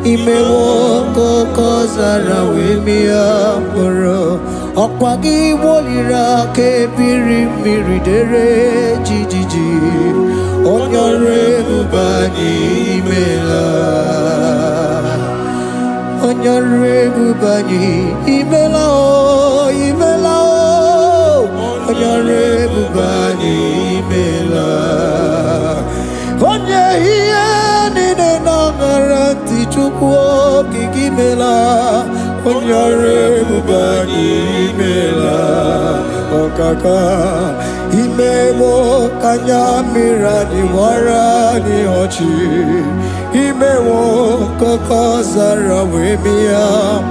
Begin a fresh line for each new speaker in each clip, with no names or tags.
Imewo koko zara wemia moro Okwagi wolira ke biri miridere jijiji Onyore bubani imela Onyore bubani imela o imela o Onyore bubani imela Onye hiye nine nangaranti chukwo kikimela Onyore bubani imela Okaka Imewo kanyamira ni wara ni hochi Imewo koko zara wemia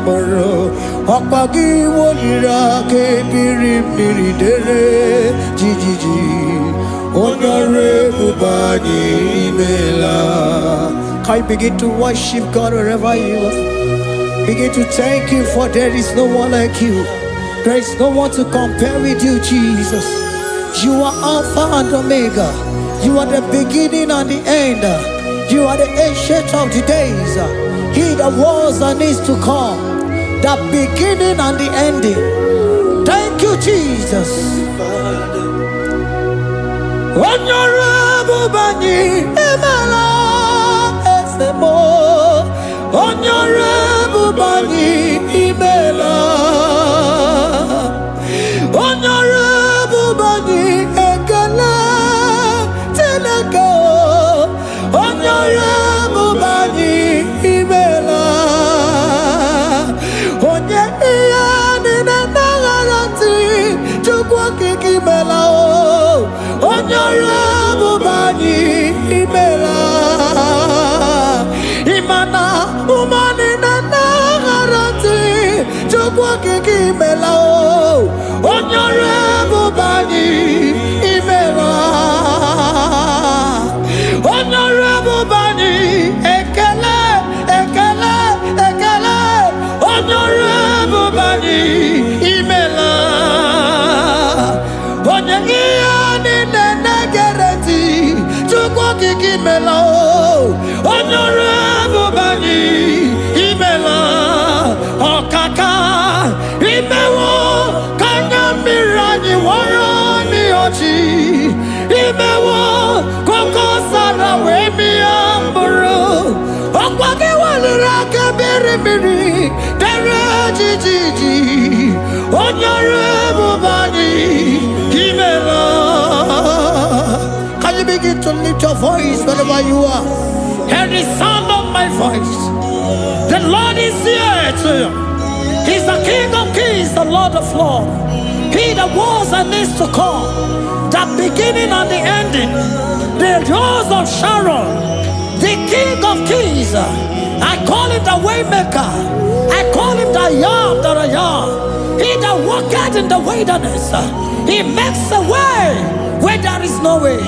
moro Okpagi wolira ke biri miridere jijiji Onyore bubani imela. Can you begin to worship God wherever you are? Begin to thank Him, for there is no one like you. There is no one to compare with you, Jesus. You are Alpha and Omega. You are the beginning and the end. You are the ancient of the days. He that was and is to come. The beginning and the ending. Thank you, Jesus. Onyore bani emela esemo. Onyore bani imela. Onyore bani ekele teleko. Onyore bani imela. Onye iya nina nagarati chukwa kikimela o. Onyore bubani imela. Imana umani na nagarati chukwa kikimela o. Onyore bubani imela. Onyore bubani ekele ekele ekele. Onyore bubani imela. Onye iya nine nagarati chukwa kikimela o. Onyore bubani imela. Okaka imewo kanyamira ni wara ni ochi. Imewo koko sara wemia mburu. Okwagi walira ke biri biri dere jijiji. Onyore bubani imela. Can you begin to lift your voice wherever you are? Hear the sound of my voice. The Lord is here to you. He's the King of Kings, the Lord of Lords. He that was and is to come, the beginning and the ending, the Rose of Sharon, the King of Kings. I call him the Waymaker. I call him the Yam that I am. He that walketh in the wilderness, he makes a way where there is no way.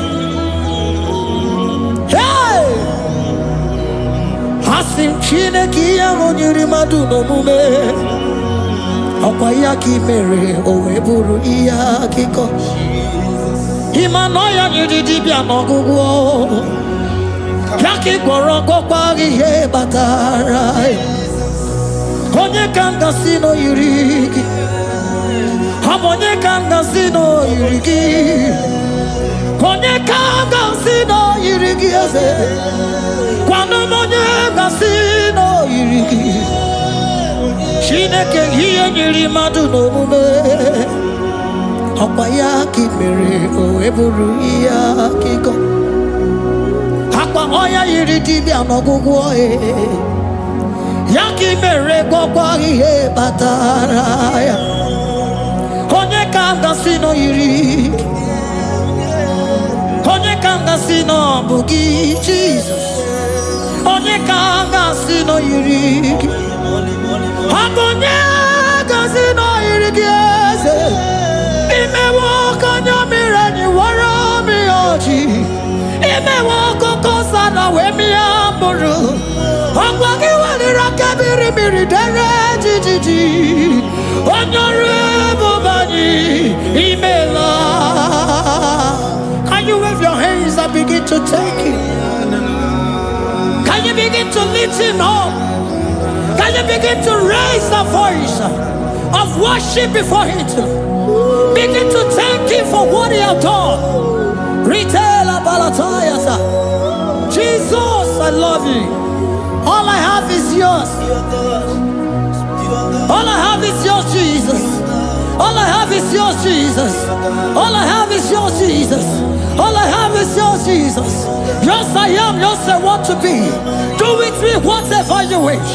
Hey! Hasim Chineki Yamonyuri Maduno Mume. Okwayaki mere oweburu iya kiko. Imanoya nyidibia nogugo. Yaki gorogo kwagi ye batara. Onye kanga sino yurigi. Onye kanga sino yurigi. Onye kanga sino yurigi ase. Kwano monye kanga sino yurigi. Chineke hiye nyiri madu n'omume. Akwa ya kimere o eburu ya kiko. Akwa oya yiri dibia n'ọgwụgwọ ya kimere gwọkwa ihe batara ya. Onye ka m gasị nọ yiri. Onye ka m gasị nọ bụ gị Jesus. Onye ka m gasị nọ yiri gị. Agonye gazino irigiese. Imewo kanyamira ni wara mi oji. Imewo koko sana wemi amburu. Okwagi walira kebiri miri dere jijiji. Onyore bubani imela. Can you wave your hands and begin to take it? Can you begin to lift him up? Can you begin to raise the voice of worship before Him? Begin to thank Him for what He has done. Retail Balatayasa. Jesus, I love you. All I have is yours. All I have is yours, Jesus. All I have is yours, Jesus. All I have is yours, Jesus. All I have is yours, Jesus. Yours I am, yours I want to be. Do with me whatever you wish.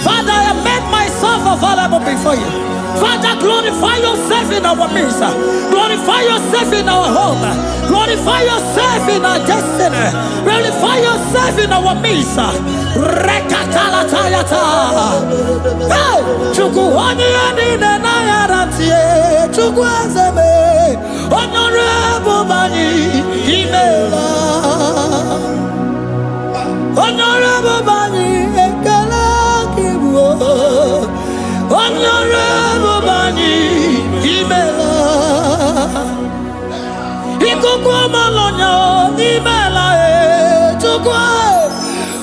Father, I have made myself available before you. Father, glorify yourself in our midst. Glorify yourself in our home. Glorify yourself in our destiny. Glorify yourself in our midst. Rekatalatayata. Hey! Chukwani anine na yaratie. Chukwazeme. Honorable Bani Imela. Honorable Bani Ekala Kibu. Honorable Bani Imela. Ikukwa Malonya Imela Chukwa.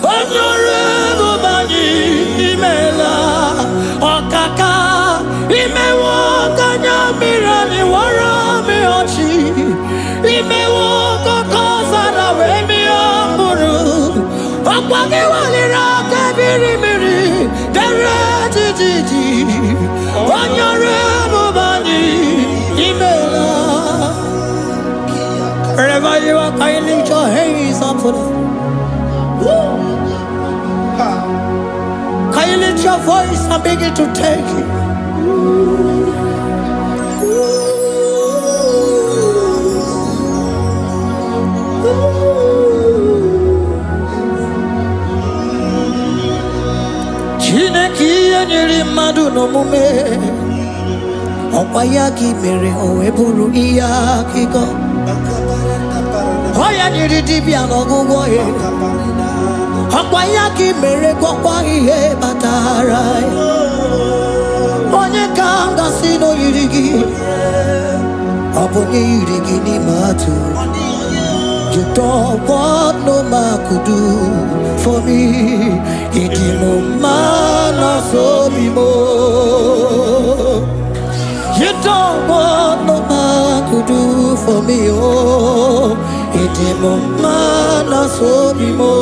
Honorable Bani Imela. Okaka Imewo Kanya Mirani Warami Ochi. Imewo Kokosara Wemi Amburu. Okwagi Walira Kabiri Miri. Dere Titi. Honorable Bani Imela. Wherever you are, can you lift your hands up for them? Can you lift your voice and begin to take it? Chineki anyiri madu no mume. Okwayaki mere oweburu iya kiko. Oya nyiri dibia no gugo ye. Okwayaki mere kokwa ihe batara. Onye kanga sino yirigi. Obonye yirigi ni matu. You don't want no man could do for me. Idimo mana so bimo. You don't want no man could do for me. Oh, idimo mana so bimo.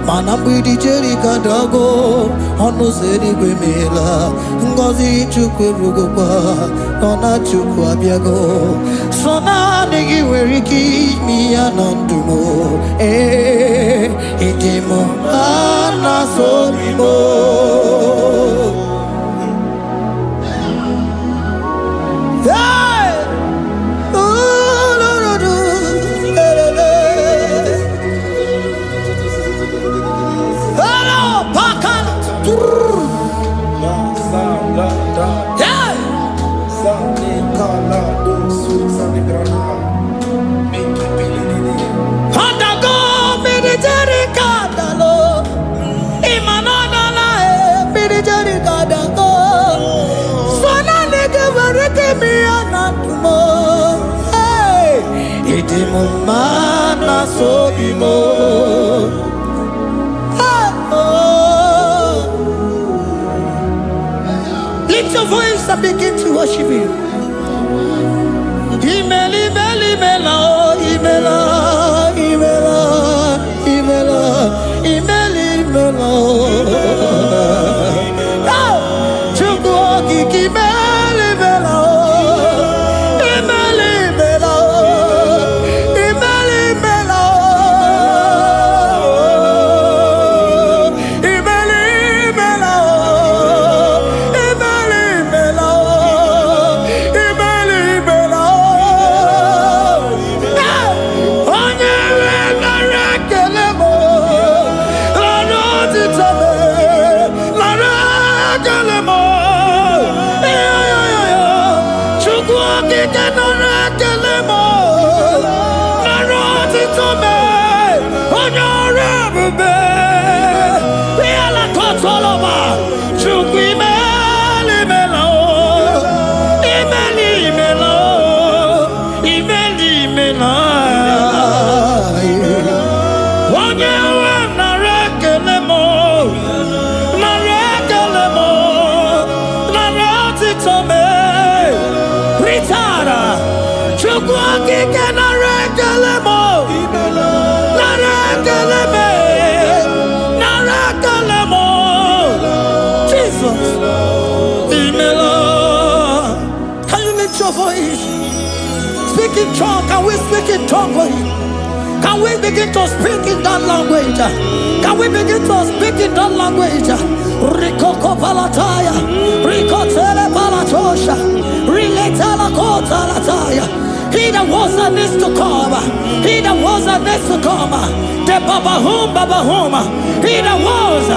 Mana bidi jerika dago. Ono seri gwemela. Ngozi chukwe rugokwa. Nona chukwa biago. Sona nigi weriki mi anandumo. Idimo mana so bimo. Mana so bimo. Lift your voice and begin to worship Him. Imeli, imeli, imela, imela, imela, imela, imeli, imela. Chukwu kiki imeli, imela. One year, in tongue? Can we speak in tongue with him? Can we begin to speak in that language? Can we begin to speak in that language? Rikoko palataya, rikotele palatosha, riletala kotalataya. He that was and needs to come. He that was and needs to come. The Babahum. He that was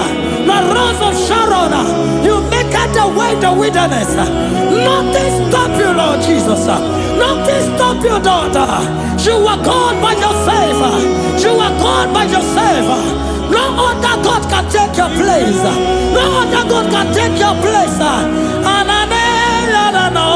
the rose of Sharon. You make it the way in the wilderness. Nothing stop you, Lord Jesus. Nothing stop you, daughter. You are God by yourself. You are God by yourself. No other God can take your place. No other God can take your place. And I don't know.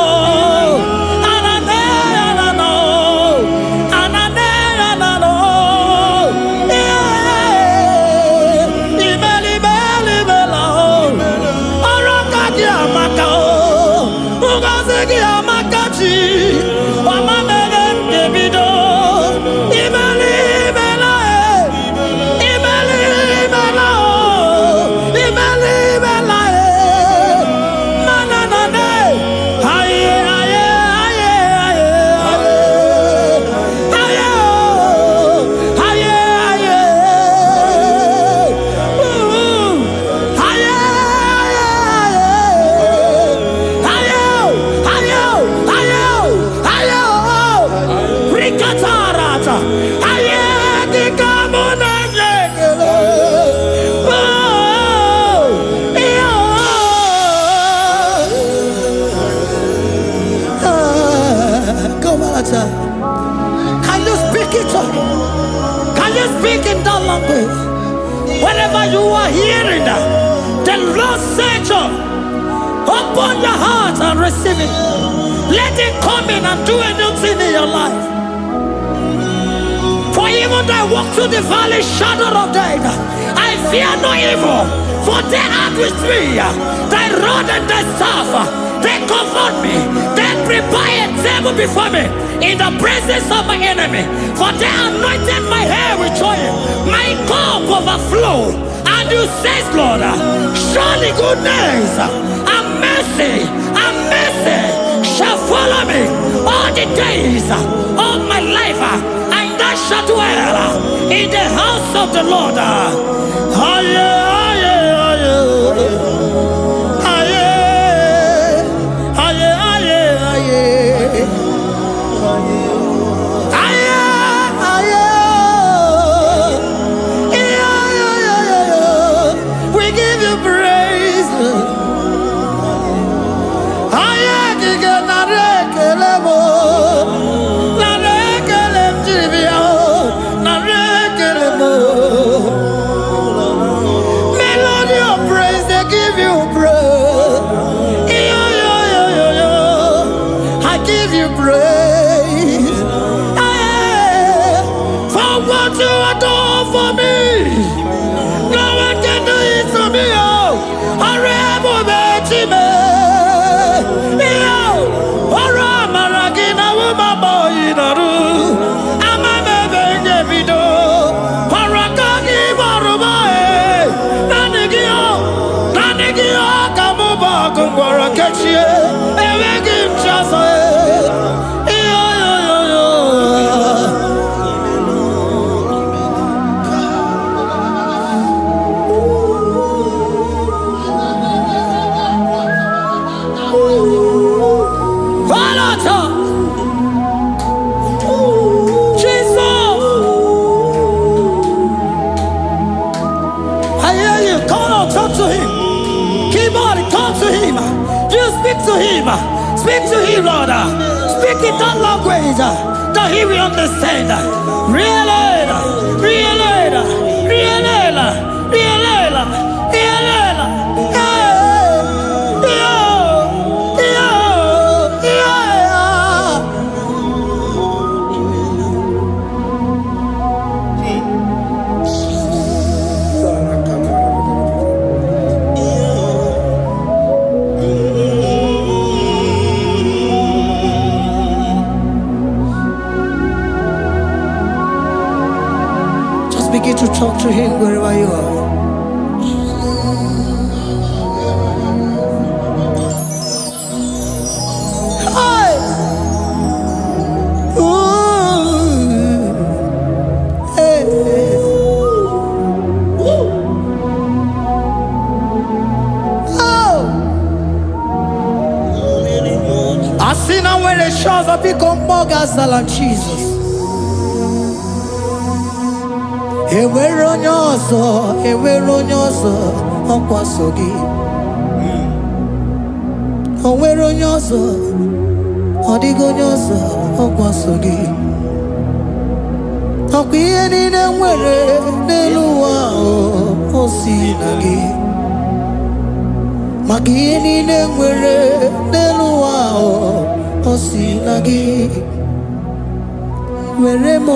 Can you speak it? Can you speak in that language? Whenever you are hearing that, the Lord said, open your heart and receive it. Let it come in and do a new thing in your life. For even though I walk through the valley shadow of death, I fear no evil, for they are with me. Thy rod and thy staff, they comfort me. They prepare a table before me in the presence of my enemy. For they anointed my hair with oil, my cup overflow. And you say, Lord, surely goodness and mercy shall follow me all the days of my life, and I shall dwell in the house of the Lord. We give you praise. Melody of praise, they give you praise. I give you praise. For what you are doing for me, no one can do it for me. Speak to him, Lord. Speak in that language that he will understand. Begin to talk to him wherever you are. Hi. Ooh. no gazala Jesus. Ewere onye ọzọ ọkwaso gị. O nwere onye ọzọ, ọ dịghị onye ọzọ ọkwaso gị. Ọkwa ihe niile nwere n'elu ụwa o si na gị. Maka ihe niile nwere n'elu ụwa o si na gị. Were m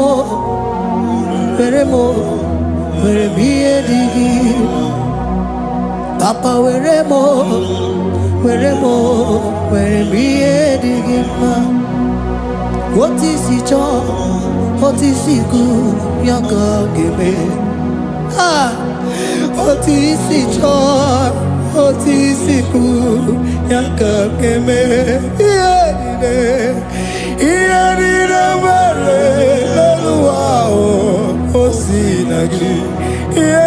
ihe dị gị. Papa were m ihe dị gị mma. Otu isi chọọ, otu isi kwu ya ka ga-eme. Otu isi chọọ, otu isi kwu ya ka ga-eme. Ihe niile nwere n'elu ụwa o si na gị. Ihe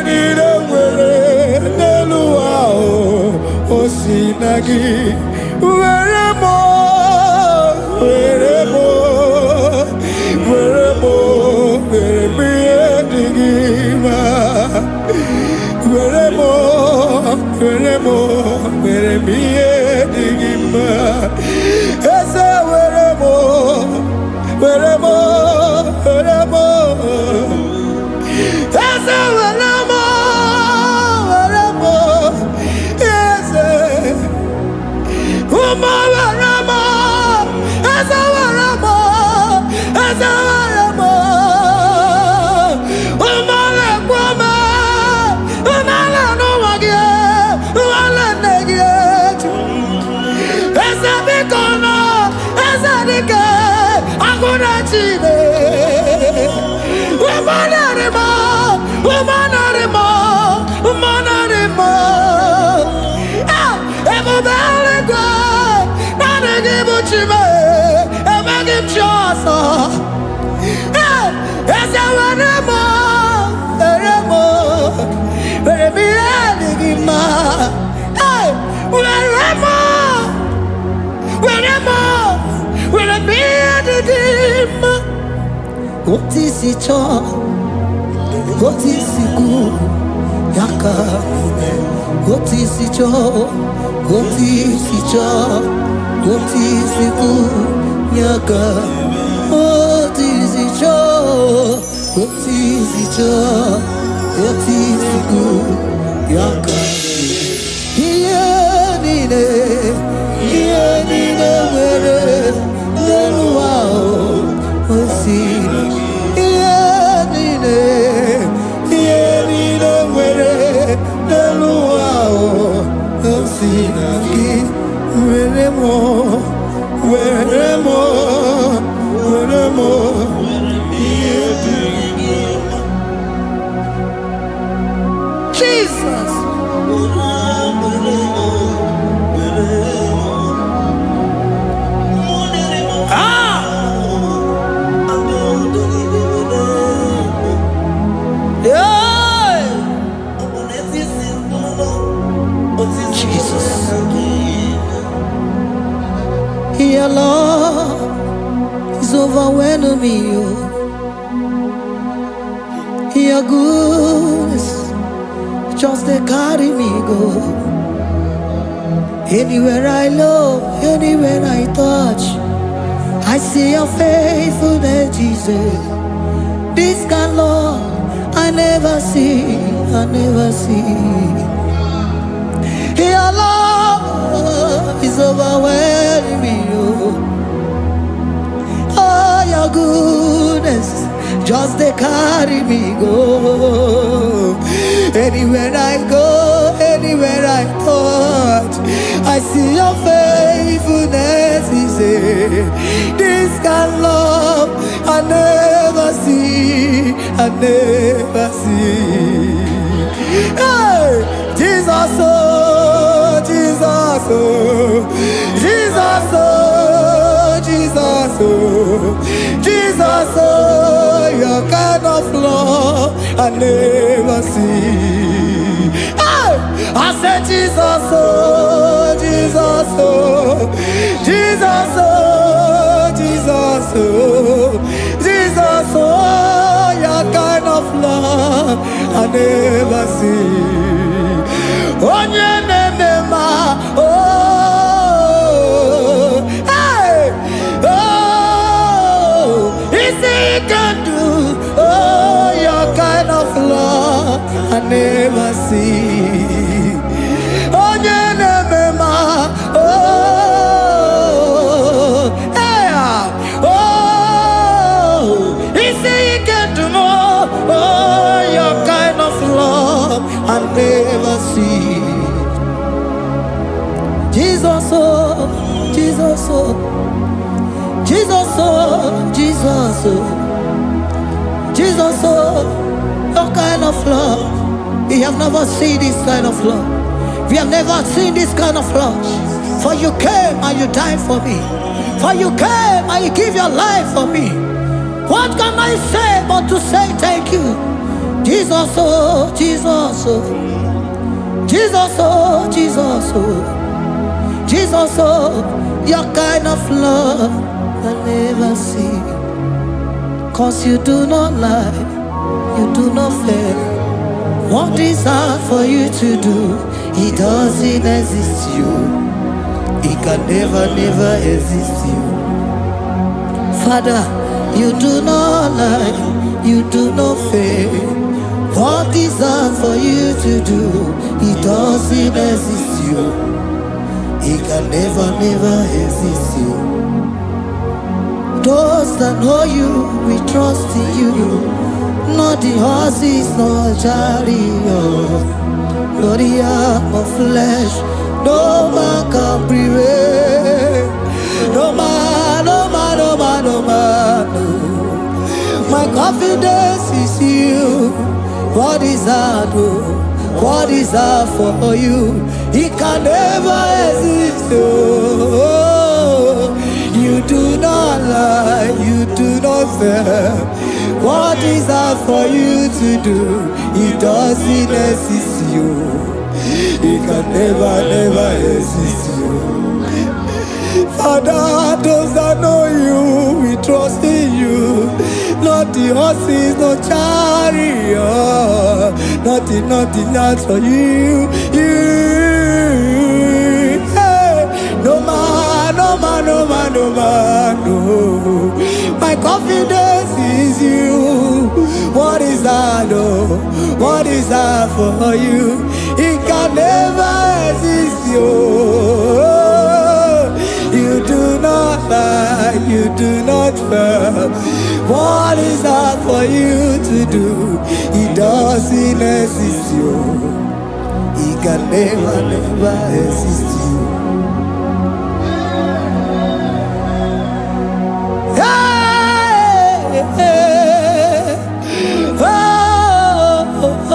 niile nwere n'elu ụwa o si na gị. Were m ihe dị gị mma. Were m ihe dị gị mma. Eze were m Eze were m Eze ụmụ were m Eze were m Eze were m ụmụ lekwa m ụmụala n'ụwa gị ụmụala nne gị eju. Eze biko nọ Eze dike agụna Chine. Ebube eluigwe naanị gị bụ Chime, emeghị m chi ọzọ. Eze were m ihe dị gị mma. Were m ihe dị gị mma. Otu isi chọọ, otu isi kwu ya ka ga-eme. Otu isi chọọ, otu isi kwu ya ka. Otu isi chọọ, otu isi kwu ya ka. Ihe niile nwere n'elu ụwa o si na gị. Ihe niile nwere n'elu ụwa o si na gị. Were m ihe dị gị mma. Jesus. Your love is overwhelming me. Your goodness just they carry me go. Anywhere I look, anywhere I touch, I see your faithfulness, Jesus. This kind of love I never see. Your love is overwhelming me. Oh, your goodness just they carry me go. Anywhere I go, anywhere I touch, I see your faithfulness. This kind of love I never see. Hey, Jesus, oh, Jesus, oh, Jesus, oh, Jesus, oh, Jesus, oh, your kind of love I never see. Hey, I said Jesus, oh, Jesus. Jesus, oh, Jesus, oh, Jesus, oh, Jesus, oh, your kind of love I never see. Oh, yeah, oh, hey, oh, easy can do. Oh, your kind of love I never see. Oh, yeah, oh, hey, oh, easy can do more. Oh, your kind of love I never see. Jesus, oh, Jesus, oh, Jesus, oh, Jesus, oh, Jesus, oh, your kind of love. We have never seen this kind of love. We have never seen this kind of love. For you came and you died for me. For you came and you give your life for me. What can I say but to say thank you? Jesus, oh, Jesus, oh, Jesus, oh, Jesus, oh, Jesus, oh, your kind of love I never see. 'Cause you do not lie, you do not fail. What is hard for you to do, it doesn't exist you. It can never, never exist you. Father, you do not lie, you do not fail. What is hard for you to do, it doesn't exist you. It can never, never exist you. Those that know you, we trust in you. Not the horses, nor chariot, nor the arm of flesh. No man can prevail. No man, no man, no man, no man, no. My confidence is you. What is hard, oh? What is hard for you? It can never exist, oh. You do not lie, you do not fail. What is hard for you to do, it doesn't exist you. It can never, never exist you. Father, those that know you, we trust in you. Not the horses, no chariot. Nothing else for you. Hey, no man, no man, no man, no man, no. My confidence is you. What is that, oh? What is that for you? It can never exist you. You do not lie, you do not fail. What is that for you to do? It doesn't exist you. It can never, never exist you. Hey, hey, oh, oh, oh.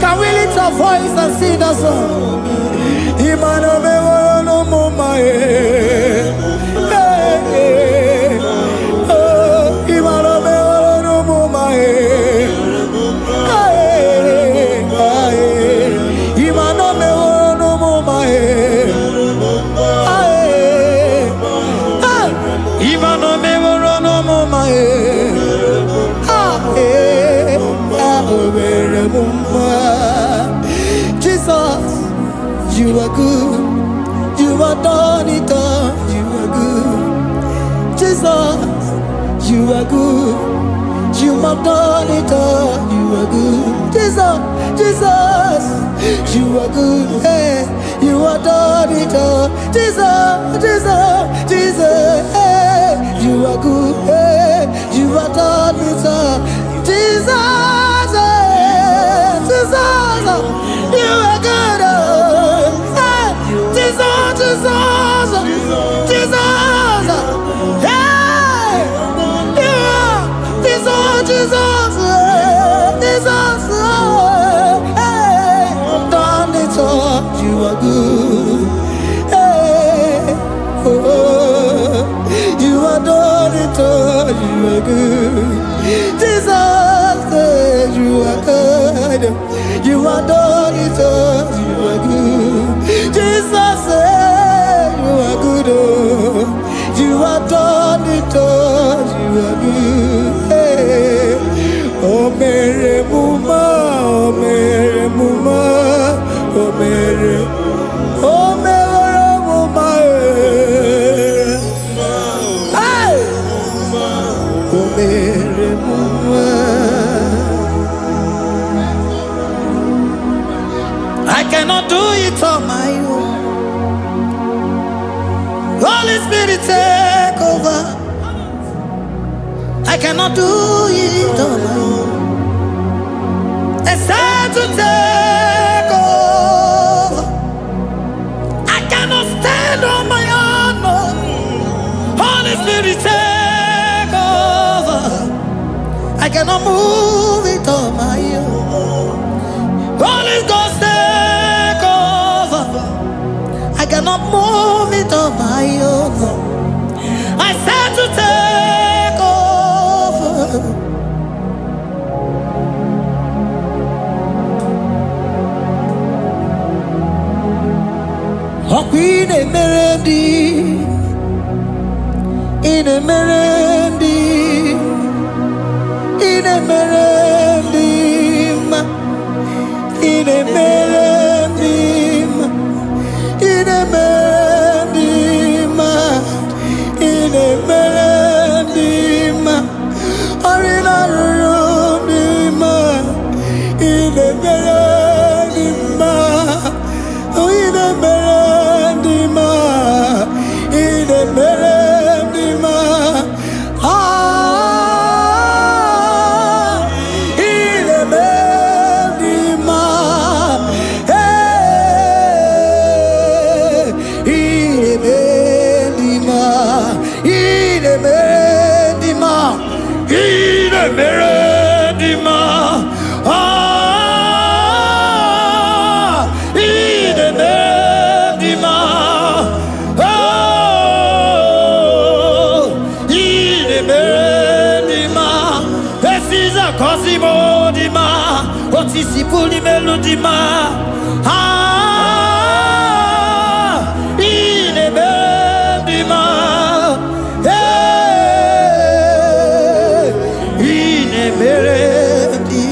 Can we lift our voice and sing that song? Jesus, you are good. You are done it all. You are good. Jesus, you are good. You have done it all. You are good. Jesus, Jesus, you are good. Hey, you have done it all. Jesus, Jesus, Jesus, hey, you are good. Hey, you have done it all. Jesus, hey, Jesus, you are good. Hey, Jesus, Jesus, Jesus, hey, you are Jesus, Jesus, Jesus, hey, done it all. You are good. Hey, oh, you are done it all. You are good. Jesus, you are good. You are done it all. You are good. Jesus, you are good. Oh, you are done it all. You are good. Hey, oh, Mary Muma, oh, Mary Muma, oh, Mary, oh, Mary Muma, hey, oh, Mary Muma. I cannot do it on my own. Holy Spirit, take over. I cannot do it on my own. It's time to take over. I cannot stand on my own. No. Holy Spirit, take over. I cannot move it on my own. Holy Ghost, take over. I cannot move it on my own. I said to take over. Queen in a merendi, in a merendi, in a merendi, in a merendi, in a merendi, arena rundima, in a merendi, in a merendi, in a merendi, ah, in a merendi, hey, in a merendi, in a merendi, in a merendi, ah, in a merendi, oh, in a merendi, this is a cosimo dima, what is the puli melodima, ah, in a merendi, hey, in a merendi,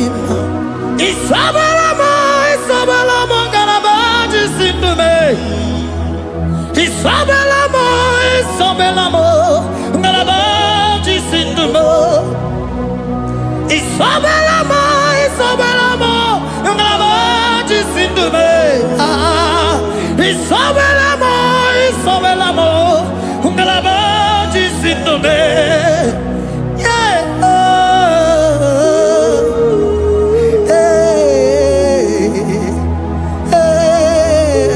Isabelamo, Isabelamo, Garabaji Sindume, Isabelamo, Isabelamo, Garabaji Sindume, Isabelamo, Isabelamo, Garabaji Sindume, ah, Isabelamo, Isabelamo, Garabaji Sindume, yeah, oh, hey, hey,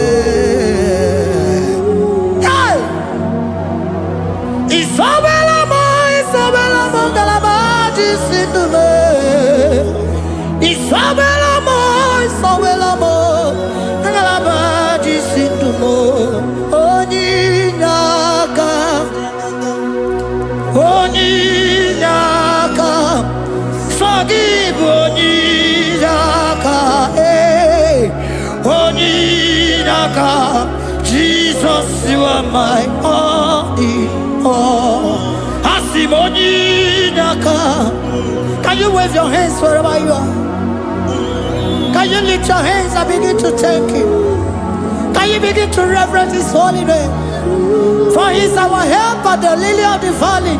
Isabelamo, Isabelamo, Garabaji Sindume, Isabelamo, Isabelamo, Garabaji Sindume, Onyinaka, Onyinaka, forgive Onyinaka, hey, Onyinaka, Jesus, you are my all in all. Asim Onyinaka. Can you wave your hands wherever you are? Can you lift your hands and begin to thank Him? Can you begin to reverence His holy name? For He is our help at the lily of the valley.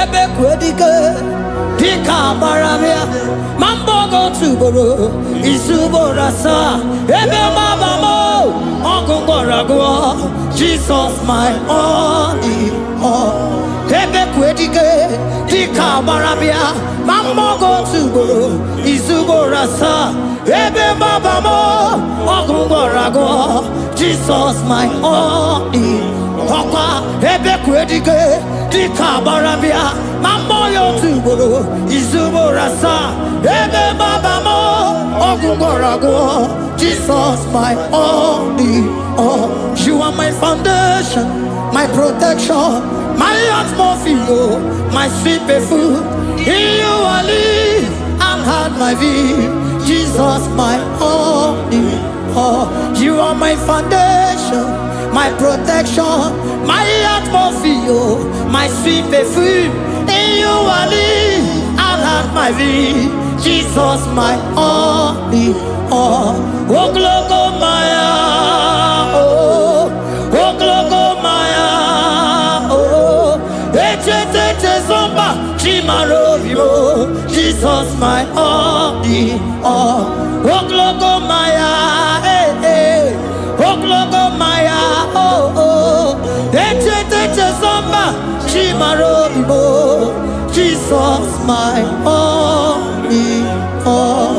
ebe kwedike dika barabia mambogo tuboro isuborasa ebe mabamo ogungorago Jesus my only all ebe kwedike dika barabia mambogo tuboro isuborasa ebe mabamo ogungorago Jesus my only Papa, ebe kwedike dika barabia mamoyo tuboro izuborasa ebe babamo ogungorago Jesus my only all. You are my foundation, my protection, my atmosphere, my sweet perfume. In you I live and had my view. Jesus my only all. You are my foundation, my protection, my atmosphere, my sweet perfume. In you I live and have my vie. Jesus my only all. Oh glogo maya, oh glogo maya, oh ete zomba chimaro vivo. Jesus my only all. Oh glogo maya, oh glogo maya, oh ete zomba chimaro vivo. Jesus my only all.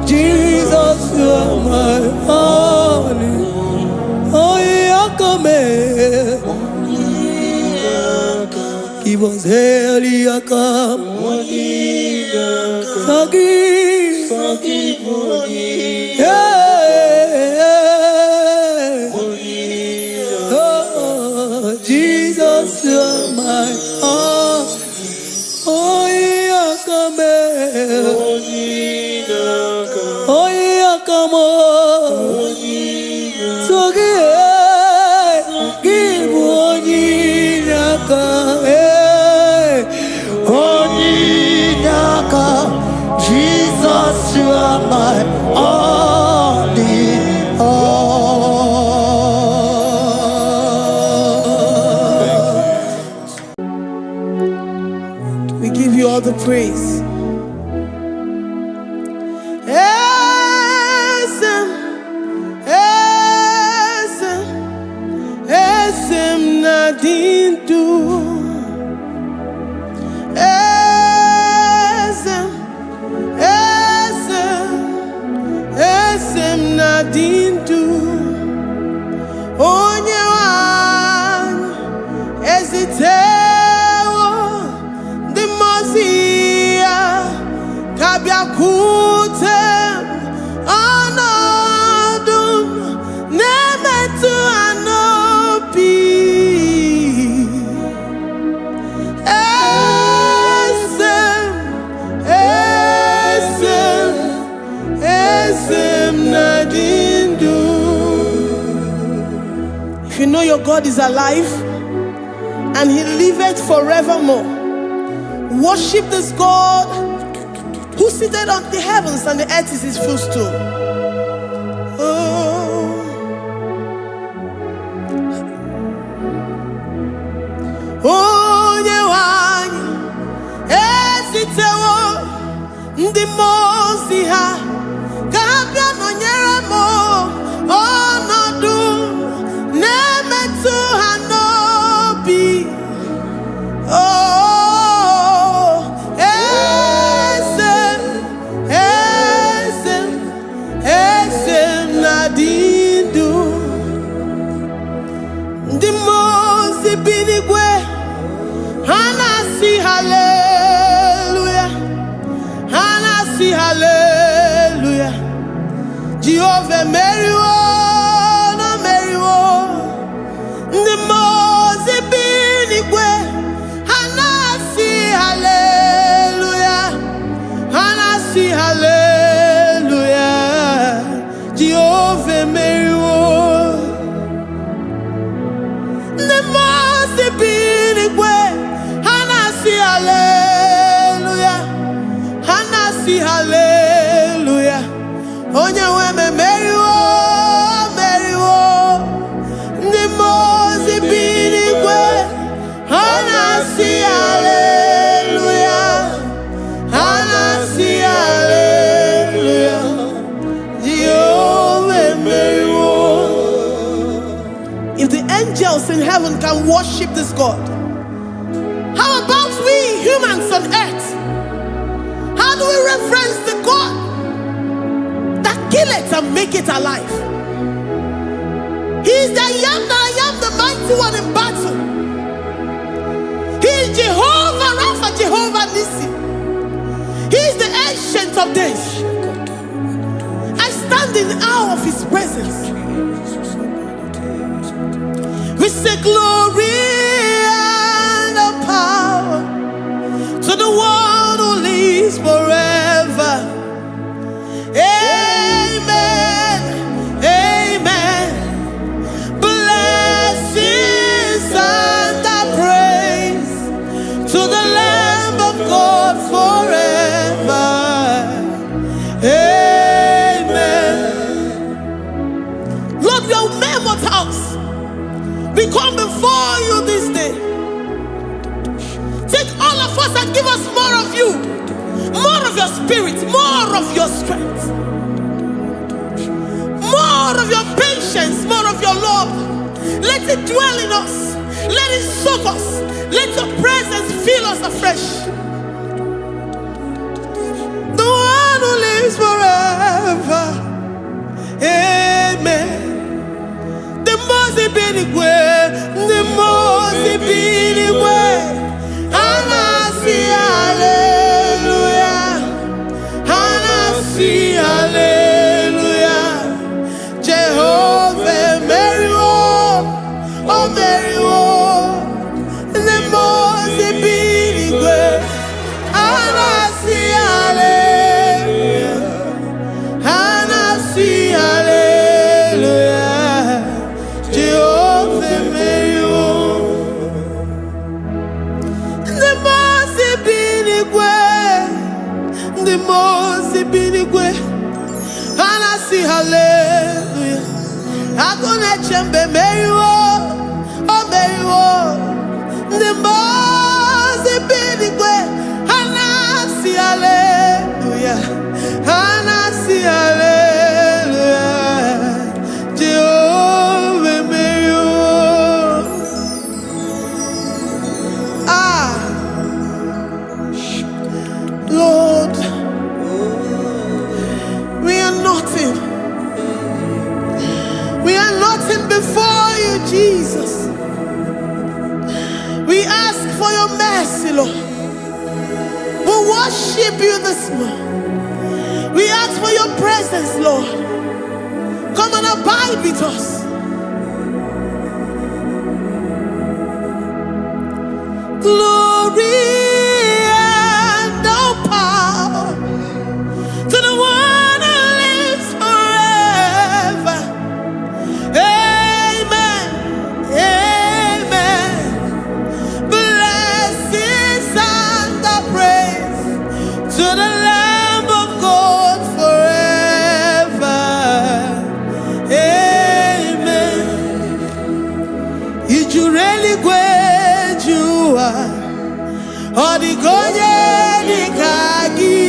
Jesus, you are my only. He was Eliakam. Forgive. Oh, Jesus, you are my all. Oh, Yakame. Oh, Yakamo. Jesus, you are my only all. We give you all the praise. Esem nadintu. Nadindu onyewan ezitewo the mozia kabia kutem anodum nemetu anopi esem nadindu. If you know your God is alive and he liveth forevermore, worship this God who seated on the heavens and the earth is his footstool. Oh, nyewanyi esitewo ndi mozi ha kabia nonyere mo onodu nemetu hanobi. Oh, esem nadindu ndi mozi binigwe hanasi hallelujah, hanasi hallelujah. Jehovah meriwo no meriwo ndi mozi binigwe hanasi hallelujah, hanasi hallelujah. Jehovah meriwo ndi mozi binigwe
heaven can worship this God? How about we humans on earth? How do we reference the God that kill it and make it alive? He is the I am, the mighty one in battle. He is Jehovah Rapha, Jehovah Nissi. He is the ancient of days. I stand in awe of his presence. We say glory and power to the one who lives forever. Amen. Amen. Blessings and praise to the Lamb of God forever. Amen. Lord, we are mere mortals. We come before you this day. Take all of us and give us more of you, more of your spirit, more of your strength, more of your patience, more of your love. Let it dwell in us. Let it soak us. Let your presence fill us afresh. The one who lives forever. Amen. The most way. Anasi, hallelujah. Anasi, hallelujah. Jehovah, Mary, oh Mary, the most way. Anasi, hallelujah. Anasi, hallelujah. Jehovah, Mary, the most binigwe, and I see hallelujah. I'm gonna chamber Mary, oh Mary, the most binigwe, and I see hallelujah, and I see hallelujah. Jehovah Mary, Lord, we are nothing. We are nothing before you, Jesus. We ask for your mercy, Lord. We worship you this morning. We ask for your presence, Lord. Come and abide with us. Glory. Odigonye nikagi,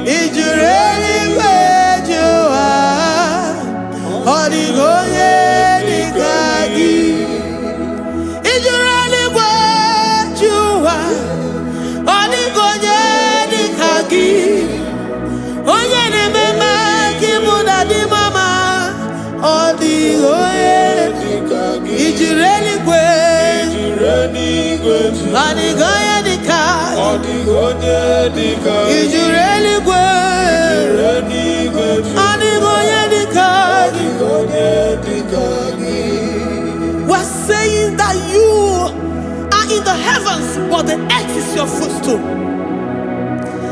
ijureli wejoa. Odigonye nikagi, ijureli wejoa. Odigonye nikagi, onye ne mema kimuda di mama. Odigonye nikagi, ijureli wejoa. Odigonye nikagi, ijureli Odigonye nikagi. We're saying that you are in the heavens, but the earth is your footstool.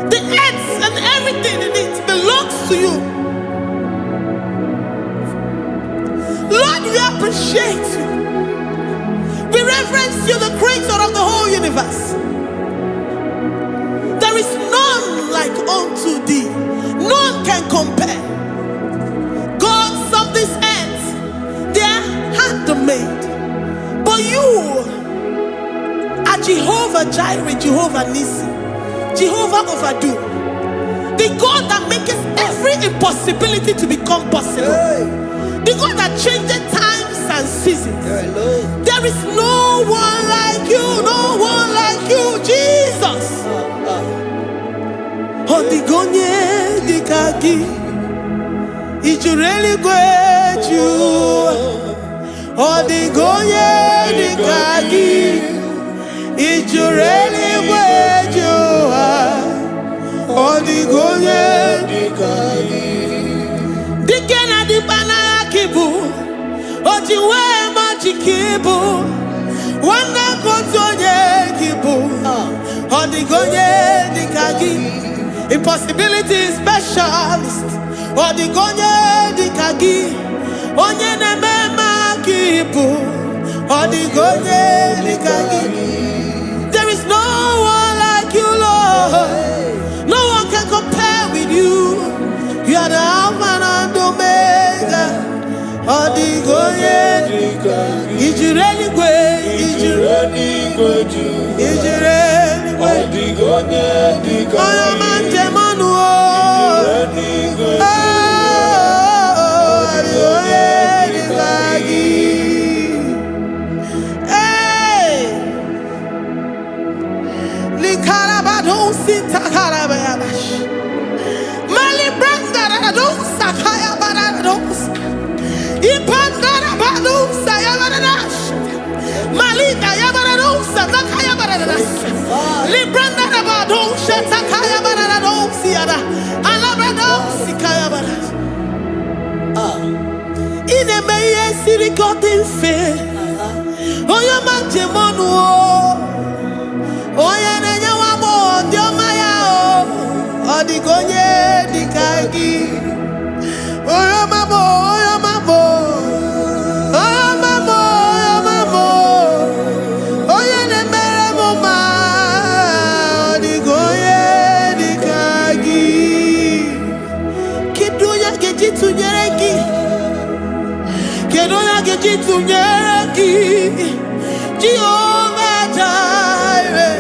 The earth and everything in it belongs to you. Lord, we appreciate you. We reverence you, the creator of the whole universe. There is none like unto thee. None can compare. Gods of this earth, they are handmade. But you are Jehovah Jireh, Jehovah Nissi, Jehovah Overdo. The God that makes every impossibility to become possible. The God that changes times and and seasons. There is no one like you, no one like you, Jesus. Odigonye dikagi, ijureli gweju. Odigonye dikagi, ijureli gweju. Odigonye dikagi. Dikena dibana kibu, ojiwe majikibu, wana kontonye kibu. Odigonye dikagi. Impossibility specialist. Odigonye dikagi. Onye nemema kibu. Odigonye dikagi. There is no one like you, Lord. No one can compare with you. You are the Alpha and Omega. Odigonye dikagi. Ijureli gwe. Ijureli gwe. Ijureli gwe. Odigonye dikagi. Oyomanje manu o. Ijureli gwe. Odigonye dikagi. Hey. Likarabado sintakarabayabash. Mali branda dosa kaya baradosa. Ipandara badosa yabaradosa. Malita yabaradosa takaya baradosa. Libranda badosa takaya baradosa yada. Alabradosa kaya baradosa. Ine meye sirikotin fe. Oya manje monu o. Oya nenya wamo diomaya o. Odigonye dikagi. Oya mamo, oya mamo. Oya mamo, oya mamo. Oya nemere moma. Odigonye dikagi. Kiduya gejitu nyereki. Kiduya gejitu nyereki. Jehovah Jireh.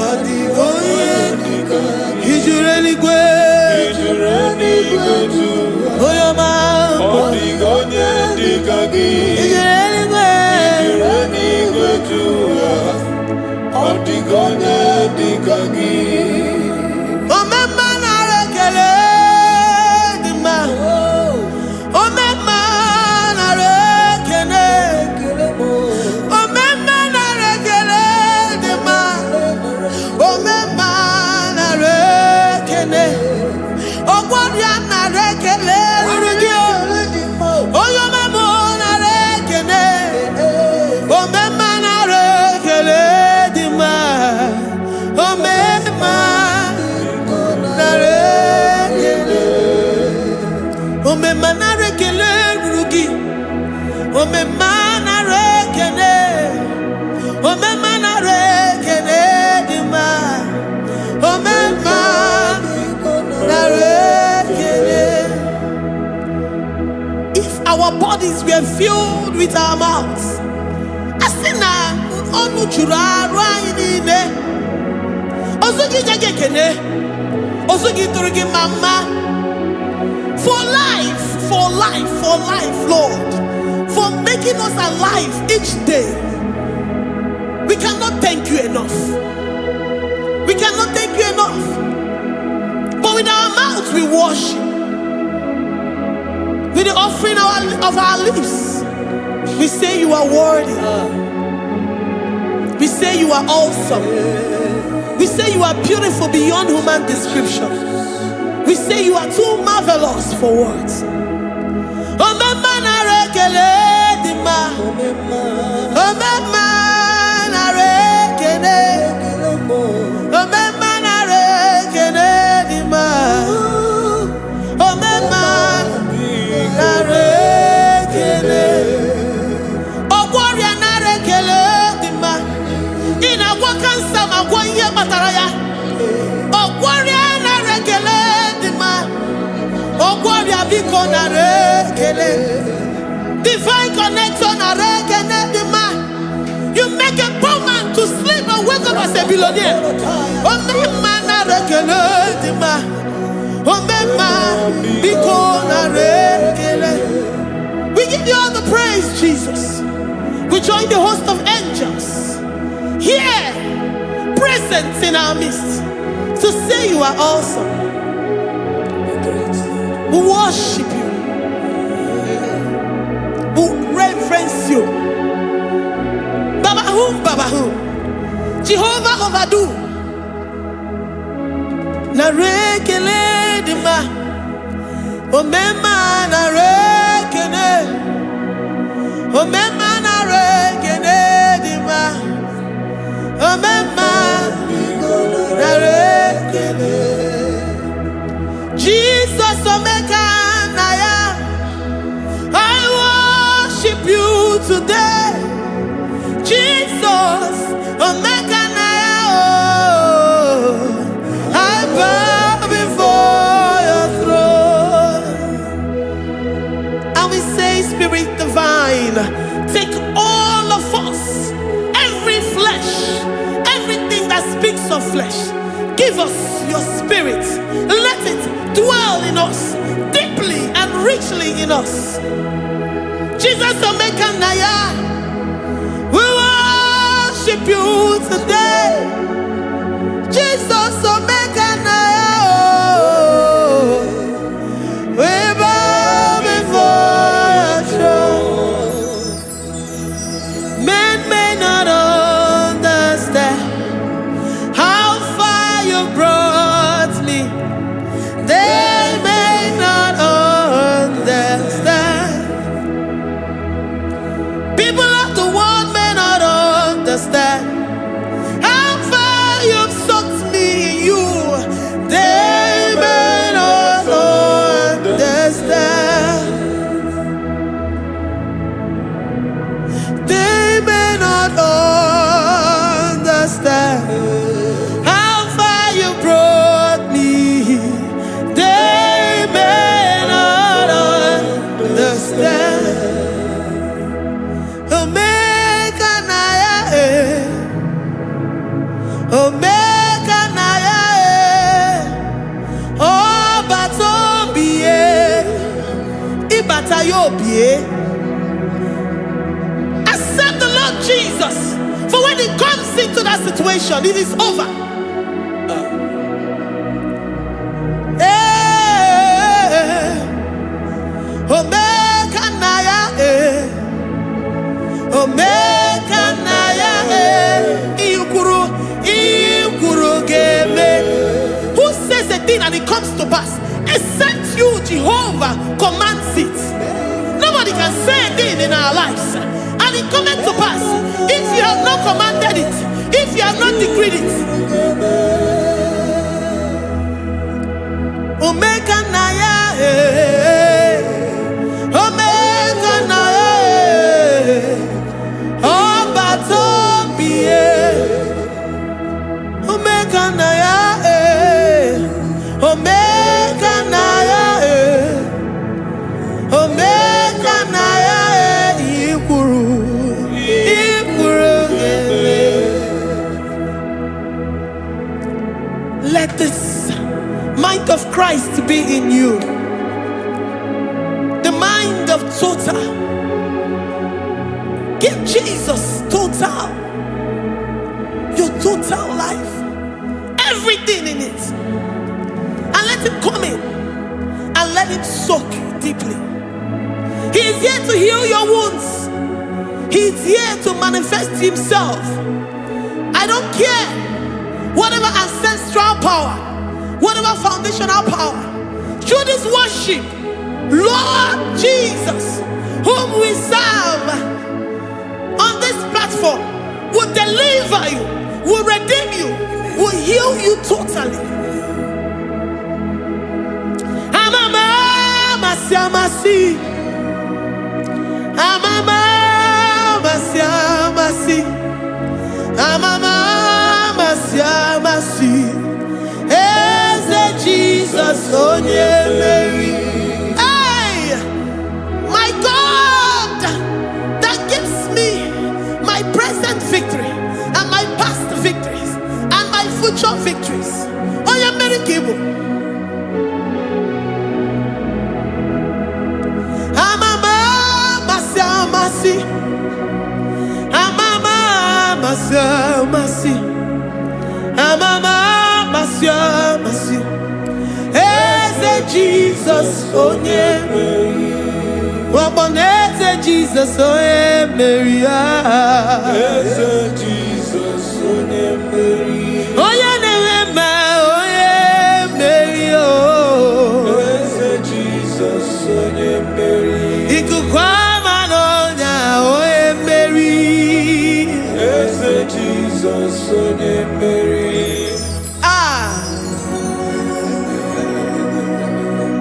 Odigonye dikagi. Ijureli gwe. Ijureli gwe. Oyoma. Odigonye dikagi. Ijureli gwe. Ijureli gwe. Odigonye dikagi. Omema na rekele dima. Omema na rekele. Omema na rekele dima. Omema na rekele. Ogwaria na rekele rugio. Oyoma mo na rekele. Omema na rekele dima. Omema na rekele. Omema na rekele rugi. Omema na rekele. Omema na rekele dima. Omema na rekele. If our bodies were filled with our mouths, asina onu chura rainine. Osugi jagekene. Osugi turugi mama. For life, Lord. For making us alive each day. We cannot thank you enough. We cannot thank you enough. But with our mouths we worship. With the offering of our lips, we say you are worthy. We say you are awesome. We say you are beautiful beyond human description. We say you are too marvelous for words. Omema na rekele dima. Omema na rekele. Omema na rekele dima. Omema na rekele. Ogwaria na rekele dima. Ina wakansa magwanye mataraya. Ogwaria na rekele dima. Ogwaria biko na rekele. Divine connection na rekele dima. You make a poor man to sleep and wake up as a billionaire. Omema na rekele dima. Omema biko na rekele. We give you all the praise, Jesus. join the host of angels here, present in our midst, to say you are awesome. We worship you. We reverence you. Baba who? Jehovah overdo. Na rekele dima. Omema na rekele. Omema na rekele dima. Omema na rekele. Jesus omeka naya. I worship you today. Jesus omeka naya. I bow before your throne. And we say, Spirit divine, take all of us, every flesh, everything that speaks of flesh. Give us your spirit. Let it dwell in us, deeply and richly in us. Jesus omeka naya. We worship you today. Jesus omeka naya. We bow before your throne. Men may not understand how far you brought me. They may not understand. People of the world may not understand how far you've sucked me in you. They may not understand. They may not understand how far you brought me. They may not understand. Omeka naya, omeka naya, obatobie, ibatayobie. Accept the Lord Jesus, for when He comes into that situation, it is over. Omeka naya, omeka naya, ikuru game. Who says a thing and it comes to pass? Except you, Jehovah, commands it. Nobody can say a thing in our lives and it comes to pass if you have not commanded it, if you have not decreed it. Omeka naya, omeka naya, obatobie, omeka naya, omeka naya, omeka naya, ikuru gele. Let this mind of Christ be in you. The mind of total. Give Jesus total. Your total life. Everything in it. And let Him come in. And let Him soak you deeply. He is here to heal your wounds. He is here to manifest Himself. I don't care. Whatever ancestral power, whatever foundational power, through this worship, Lord Jesus, whom we serve on this platform, will deliver you, will redeem you, will heal you totally. Amama masiamasi, amama masiamasi, amama masiamasi. Jesus, onye Mary. Hey, my God, that gives me my present victory and my past victories and my future victories. Onye Mary Igbo. Amama masi amasi, masi. Amama masya masi. Eze Jesus onye Mary. Waboneze Jesus onye Mary.
Eze Jesus onye Mary.
Onye na-eme onye Mary.
Eze Jesus onye Mary.
Ikuku ama n'ọnya onye Mary.
Eze Jesus onye Mary.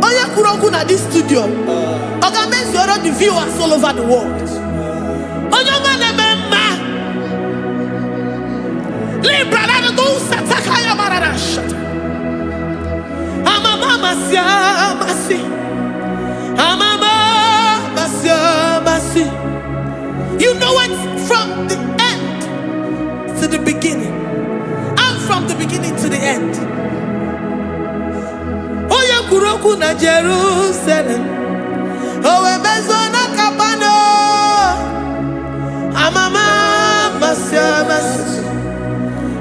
Onye kwuru okwu na this studio, ọ ga-emezuoro the viewers all over the world. Onye ọma na-eme mma. Libra na go sataka ya marara shata. Amama masya masi. Amama masya masi. You know it from the end to the beginning. And from the beginning to the end. Oye kuroku na Jerusalem. Owe bezo na kapano. Amama masya masi.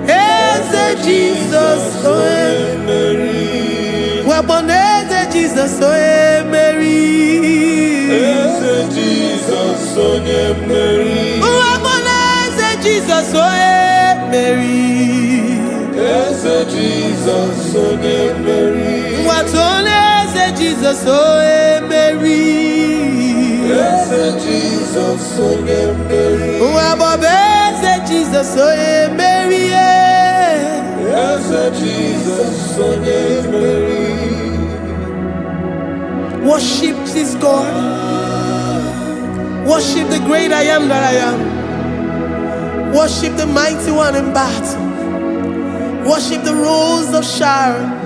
Eze Jesus oye
Mary.
Waboneze Jesus oye Mary.
Eze Jesus onye Mary.
Waboneze Jesus oye Mary.
Eze Jesus onye Mary.
Watoneze Jesus oye Mary.
Eze Jesus onye Mary.
Wabobeze Jesus oye Mary.
Eze Jesus onye Mary.
Worship this God. Worship the great I am that I am. Worship the mighty one in battle. Worship the rose of Sharon.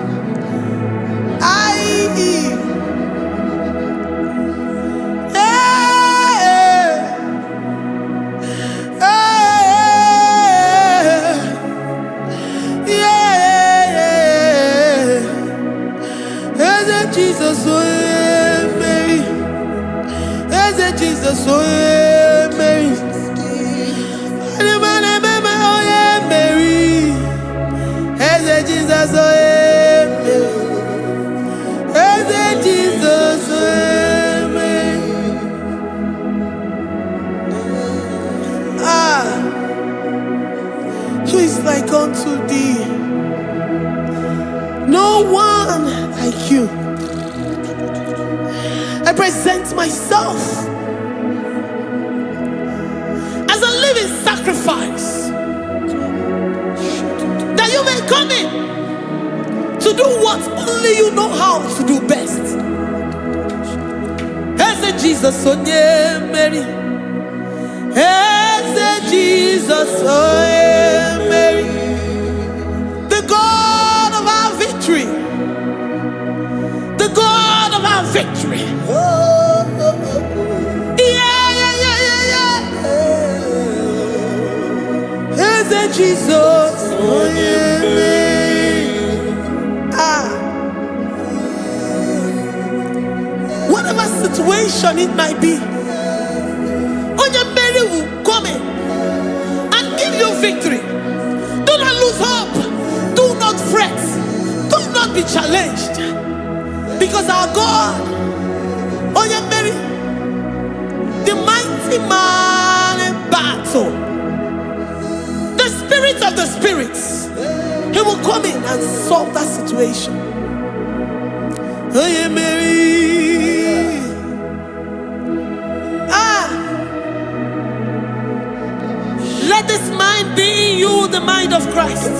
Jesus, oh Mary. Jesus, oh Mary. Mary. Jesus, oh Mary. Jesus, oh Mary. Who is like unto thee? No one like you. I present myself as a living sacrifice, that you may come in to do what only you know how to do best. Eze Jesus onye Mary. Eze Jesus onye Mary. The God of our victory. The God of our victory. Eze Jesus, oh whatever situation it might be, Onye Mary will come in and give you victory. Do not lose hope. Do not fret. Do not be challenged, because our God, Onye Mary, the mighty man in battle, the spirit of the spirits, he will come in and solve that situation. Onye Mary. Let this mind be in you, the mind of Christ.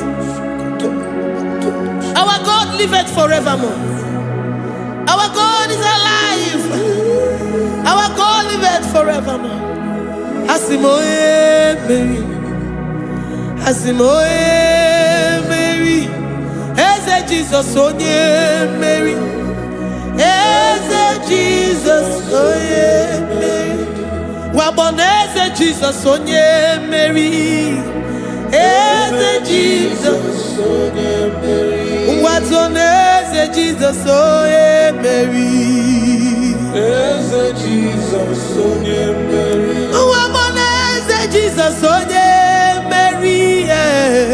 Our God liveth forevermore. Our God is alive. Our God liveth forevermore. Asimoye Mary. Asimoye Mary. Eze Jesus onye Mary. Eze Jesus onye Mary. Waboneze Jesus onye Mary. Eze Jesus onye Mary. Watoneze Jesus onye Mary.
Eze Jesus onye Mary.
Waboneze Jesus onye Mary.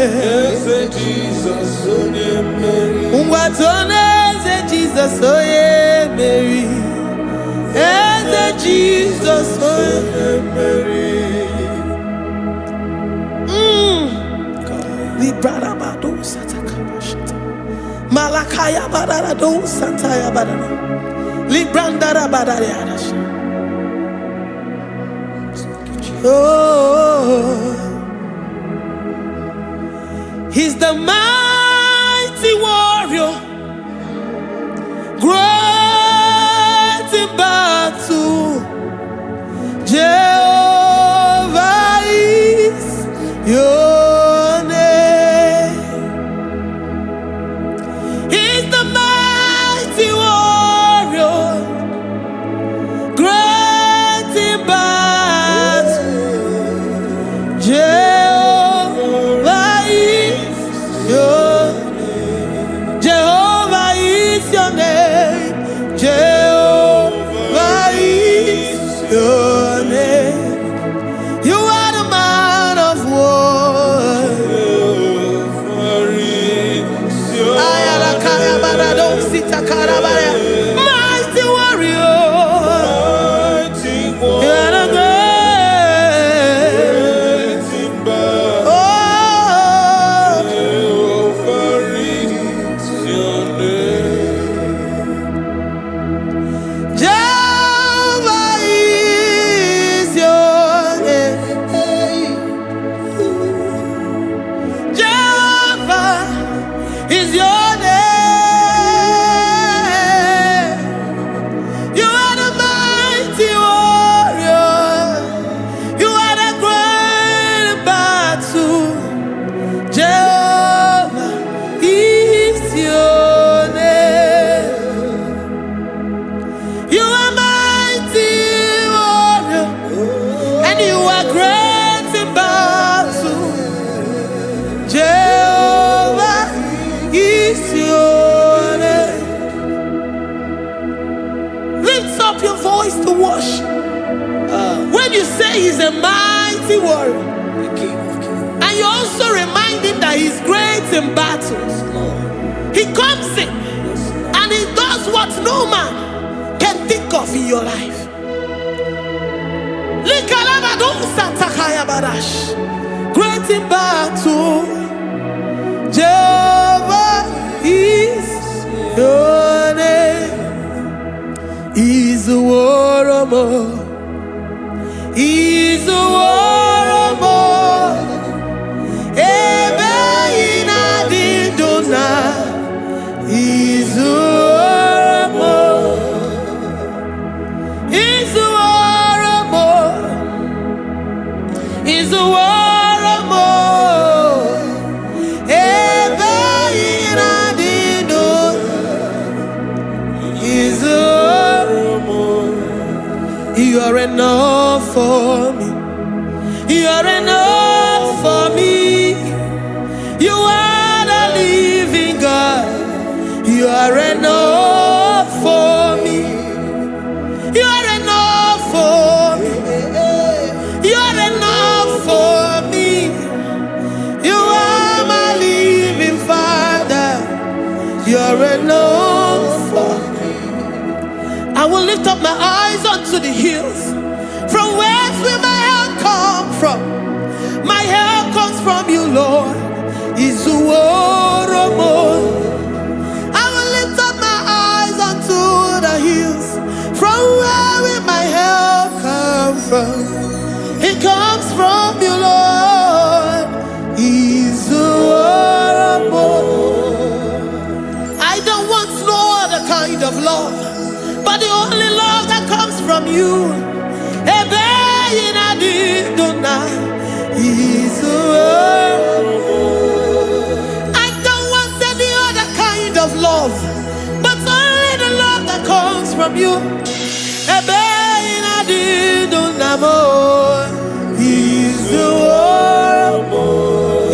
Eze Jesus onye mmeri.
Ngwatone eze Jesus onye mmeri. Eze Jesus onye mmeri. Librada bado satakaba shata. Malakaya badara do sataya badara. Librandara badara yadash. Oh, he's the mighty warrior, great in battle. Jehovah is your name. He's the mighty warrior, great in battle. Jehovah is your name. Jehovah is your name. Jehovah is your name. You are the man of war.
Jehovah is your
Ayarakaya barado sita karabaya. Mighty warrior.
mighty
You
one.
are the great.
Great in battle.
Oh,
Jehovah is your name.
Jehovah is your name. Jehovah is your name. You are the mighty warrior. You are the great battle. Jehovah is your name. You are mighty warrior, and you are great in battle. Jehovah is your name. Lift up your voice to worship. When you say he's a mighty warrior, and you also remind him that he's great in battles, he comes in and he does what no man can think of in your life. Great in battle, Jehovah is your name. He's a warrior. He's a warrior. Ebe ina didona. He's a warrior. He's a warrior. He's a warrior. Ebe ina didona. He's a warrior. You are enough for me. You are enough for me. You are the living God. You are enough for me. You are enough for me. You are enough for me. You are my living Father. You are enough for me. I will lift up my eyes unto the hills. From whence will my help come from? My help comes from you, Lord. Is the word of God. I will lift up my eyes unto the hills. From where will my help come from? It comes from you, Lord. Is the word of God. I don't want no other kind of love, but the only love that comes from you. I don't want any other kind of love, but only the love that comes from you.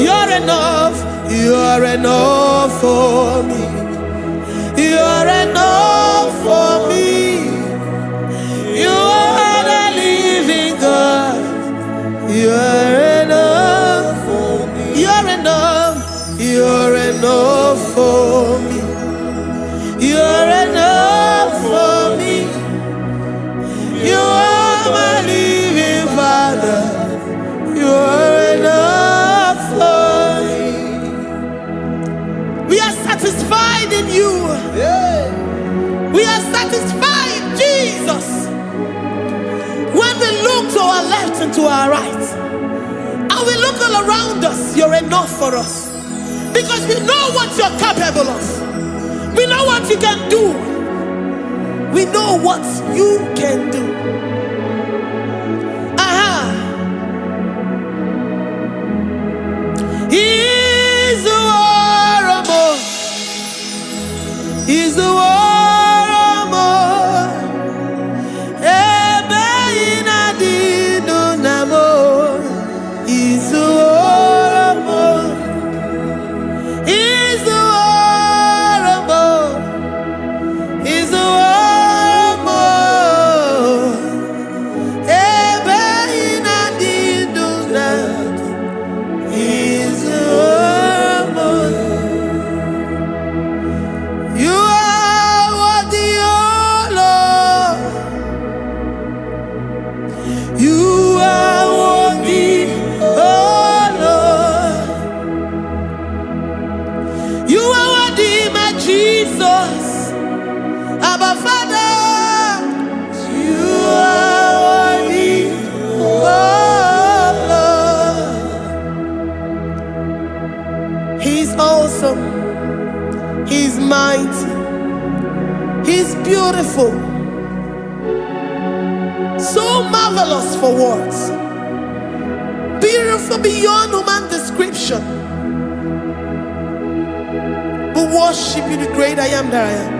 You're enough. You're enough for me. You're enough for me. You are the living God. You're enough for me. You're enough. And we look all around us, you're enough for us. Because we know what you're capable of. We know what you can do. We know what you can do. He's the war. He's the war. He's mighty. He's beautiful. So marvelous for words. Beautiful beyond human description. We worship you, the great I am that I am.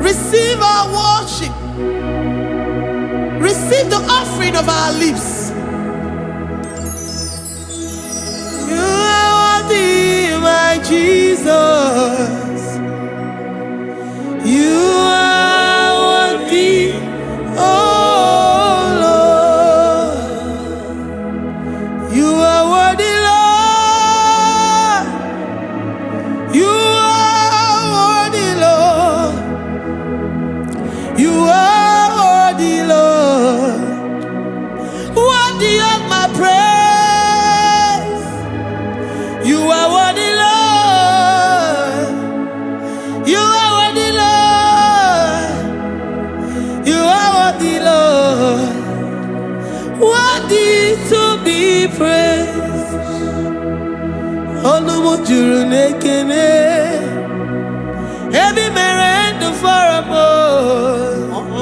Receive our worship. Receive the offering of our lips. You are worthy, my Jesus. You are worthy, oh Lord. You are worthy, Lord. You are worthy, Lord. You are worthy, Lord. Worthy of my praise. You are worthy, Lord. You are worthy, Lord. You are worthy, Lord. Worthy to be praised. Onumu juru nekene. Ebi merendo faramo.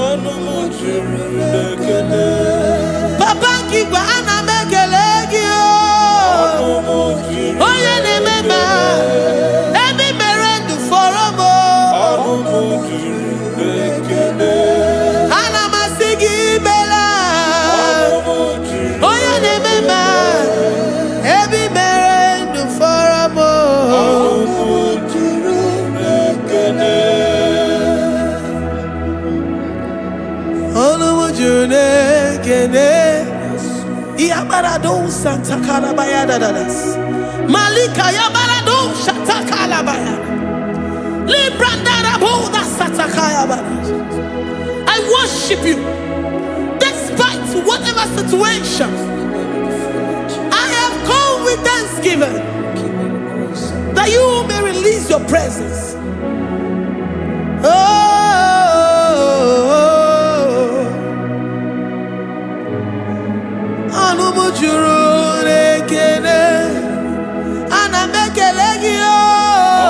Onumu juru nekene.
Papa kigwa ana mekelegi o.
Onumu juru
Oye ne mema. Ebi merendo faramo.
Onumu juru nekene.
Ana masigi bela.
Onumu juru
Oye ne mema. Ebi merendo faramo.
Onumu juru nekene.
Onumu juru nekene. Iabarado Santa Calabaya dadas. Malika Yabarado Santa Calabaya. Librandara Boda Santa Calabaya. I worship you despite whatever situation. I have come with thanksgiving that you may release your presence. Anumu juru nekene, ana mekelegi o.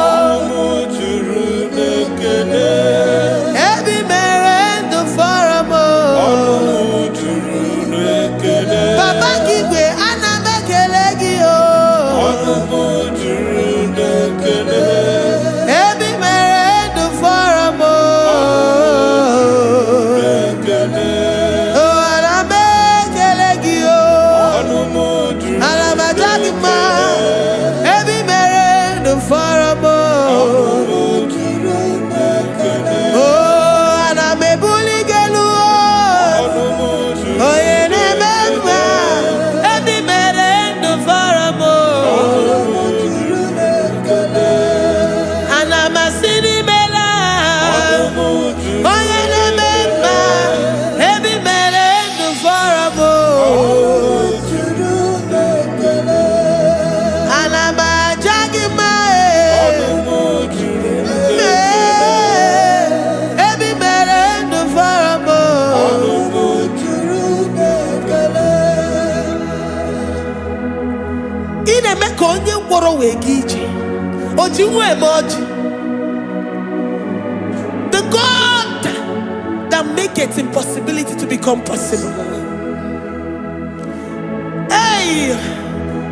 Onumu juru nekene.
Ebi merendo faramo.
Onumu juru nekene.
Papa kigwe ana mekelegi o.
Onumu juru nekene.
Ebi merendo faramo.
Nekene.
Oh, ana mekelegi o.
Onumu
ị na-eme ka onye ngwọrọ wee ga ije. O ji nwa eme ọjị. The God that makes impossibility to become possible. Hey,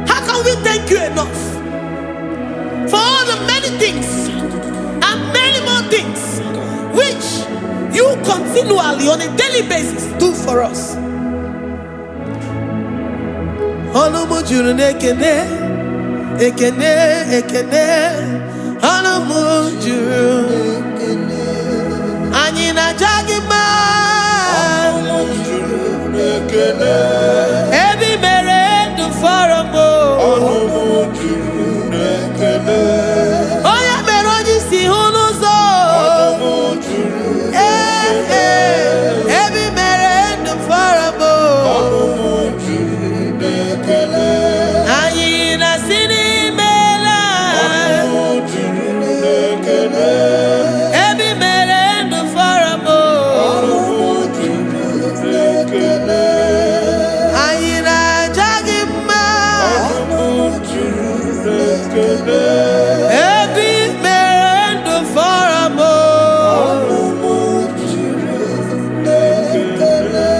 how can we thank you enough for all the many things and many more things which you continually on a daily basis do for us? Olumu juru n'ekene, ekene, ekene. Olumu juru anyị na-aja gị mma.
Olumu juru n'ekene.
Ebi mere ndụ fọrọ m.
Olumu juru n'ekene.
Onye mere onye isi hụ n'ụzọ.
Olumu juru n'ekene.
Ebi mere ndụ fọrọ m.
Olumu juru n'ekene.
Anyị na-asị n'imela.
Olumu juru n'ekene.
Ebi mere ndụ fọrọ m.
Olumu juru n'ekene.
Anyị na-aja gị mma.
Olumu juru n'ekene.
Ebi mere ndụ fọrọ m.
Olumu juru n'ekene.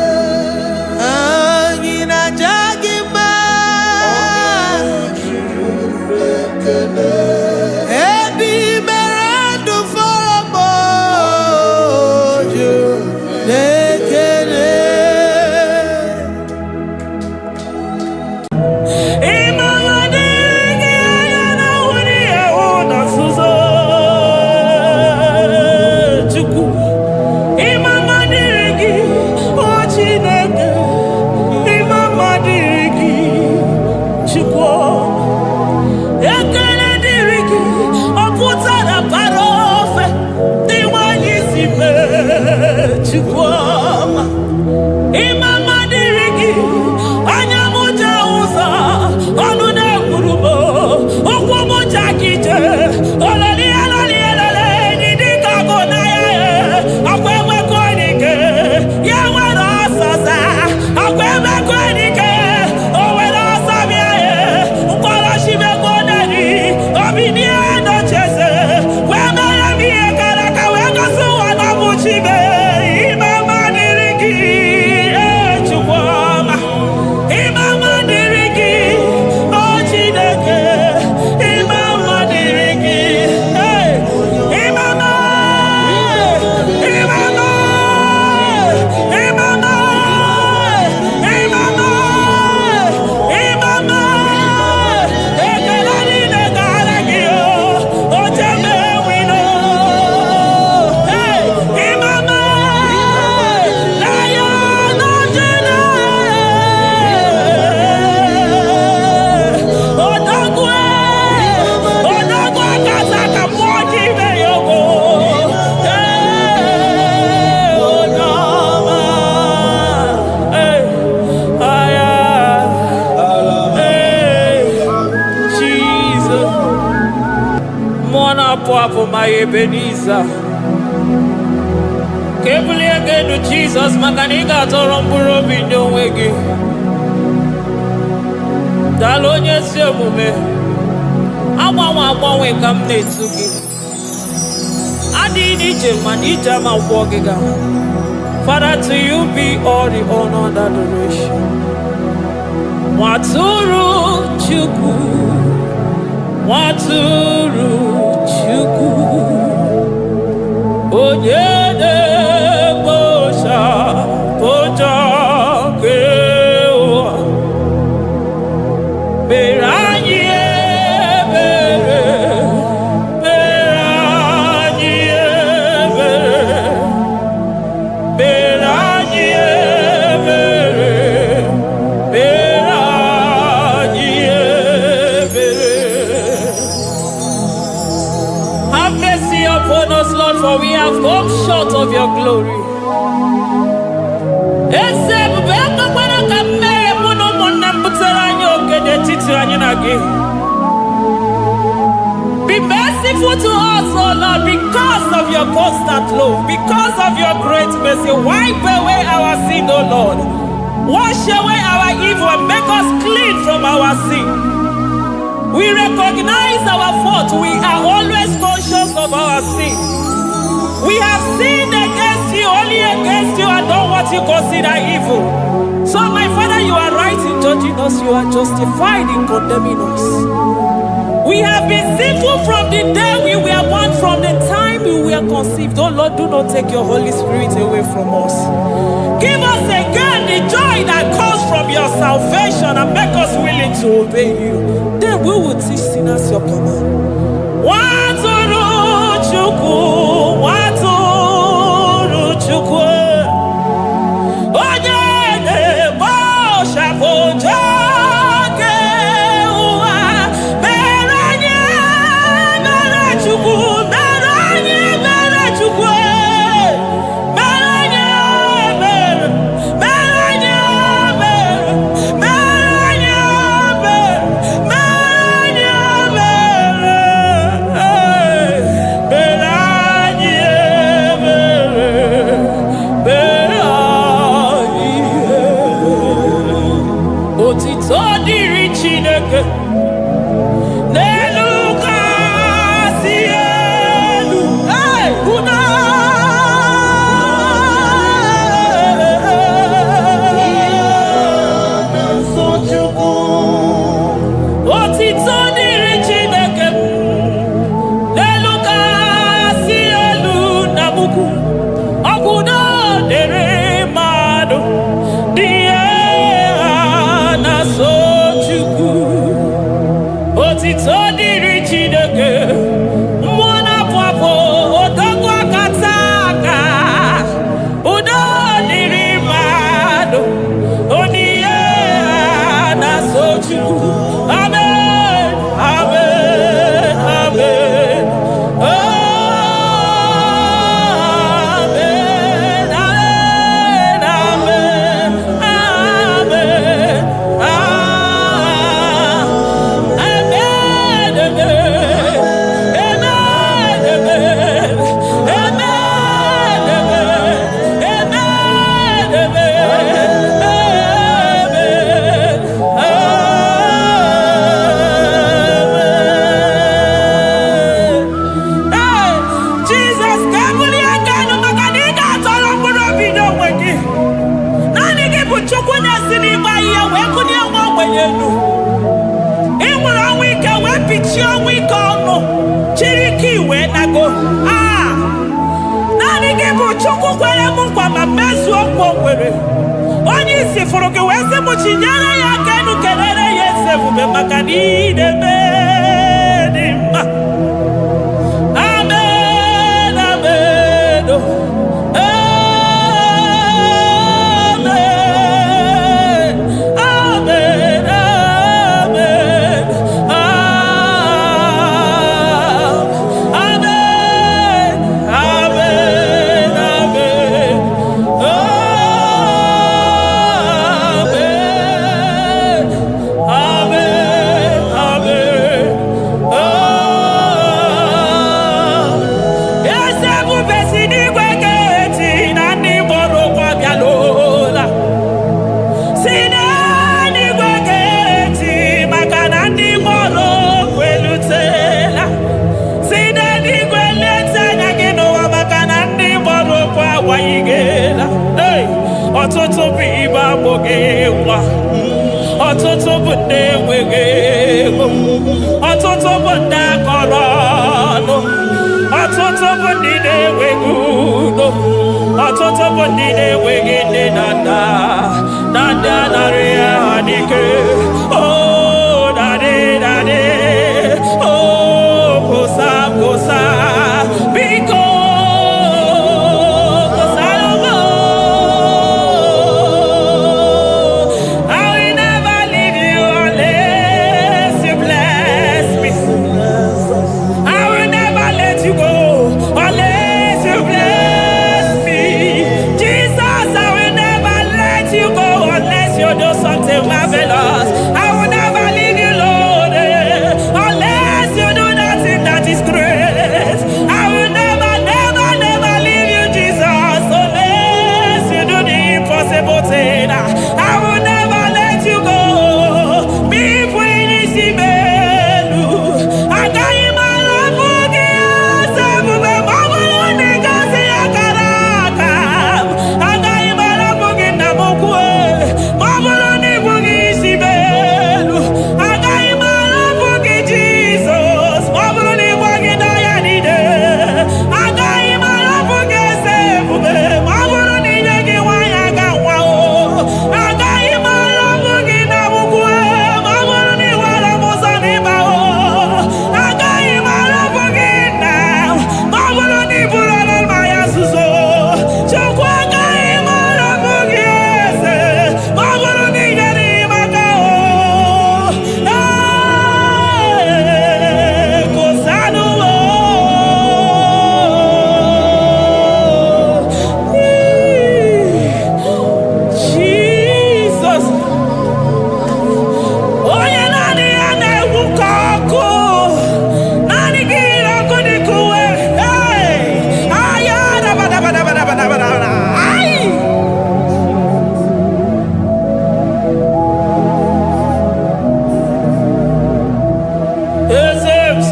Anyị na-aja gị mma. Ebi mere ndụ fọrọ m. Juru n'ekele.
Papa, my Ebenezer. Kebuli again to Jesus, Makaniga Toromburo Bindo Wegi. Dalonya Semume. Awa we come Netsuki. Adi Manija Mawagiga. Father, to you be all the honor and adoration. Waturu Chuku. Waturu Chuku Onyede Bosha Boja Kewa Beranye Bere Beranye Bere Beranye Bere Beranye Bere. Have mercy upon us, Lord, for we have come short of your glory. Be merciful to us, oh Lord, because of your constant love, because of your great mercy. Wipe away our sin, oh Lord. Wash away our evil and make us clean from our sin.
We recognize our fault. We are always conscious of our sin. We have sinned against you, only against you, and done what you consider evil. So, my Father, you are right in judging us. You are justified in condemning us. We have been sinful from the day we were born, from the time we were conceived. Oh Lord, do not take your Holy Spirit away from us. Give us again the joy that comes from your salvation and make us willing to obey you. Then we will teach sinners your command. Waturu Chukwu, Waturu Chukwu. Onye na-ebo shafoja. Onye isi fụrụ gị wee sị m chinyere ya aka enu kelere ya eze ebube maka na ị na-eme dị mma. Amen, amen, amen, amen, amen, amen, amen. Ọtụtụ bụ ibe agbụghị nwa, ọtụtụ bụ ndị enweghị ego, ọtụtụ bụ ndị akọrọ ọnụ, ọtụtụ bụ ndị na-enweghị udo, ọtụtụ bụ ndị na-enweghị nne na nna, na ndị anarị ya n'ike. Oh, daddy, daddy, oh, kosa, kosa, biko. Do something marvelous.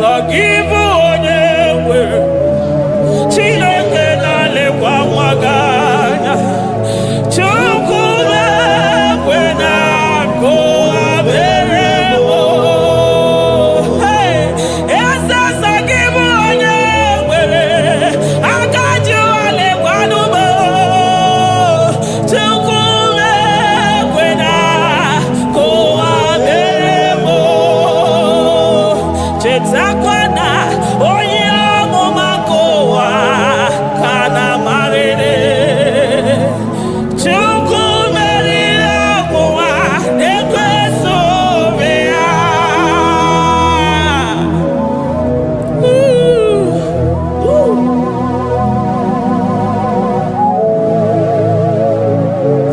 sọ gị bụ onye nwe Chineke na-elekwa nwa gị anya Chukwu na-ekwe na nkụwa mere eze sọ gị bụ onye nwere aka ji alekwa n'ugbo Chukwu na-ekwe na nkụwa mere chetakwa na onye ọmụma nke ụwa ka na-amarịrị Chukwu meriri ọnwụnwa na-ekweso obe ya.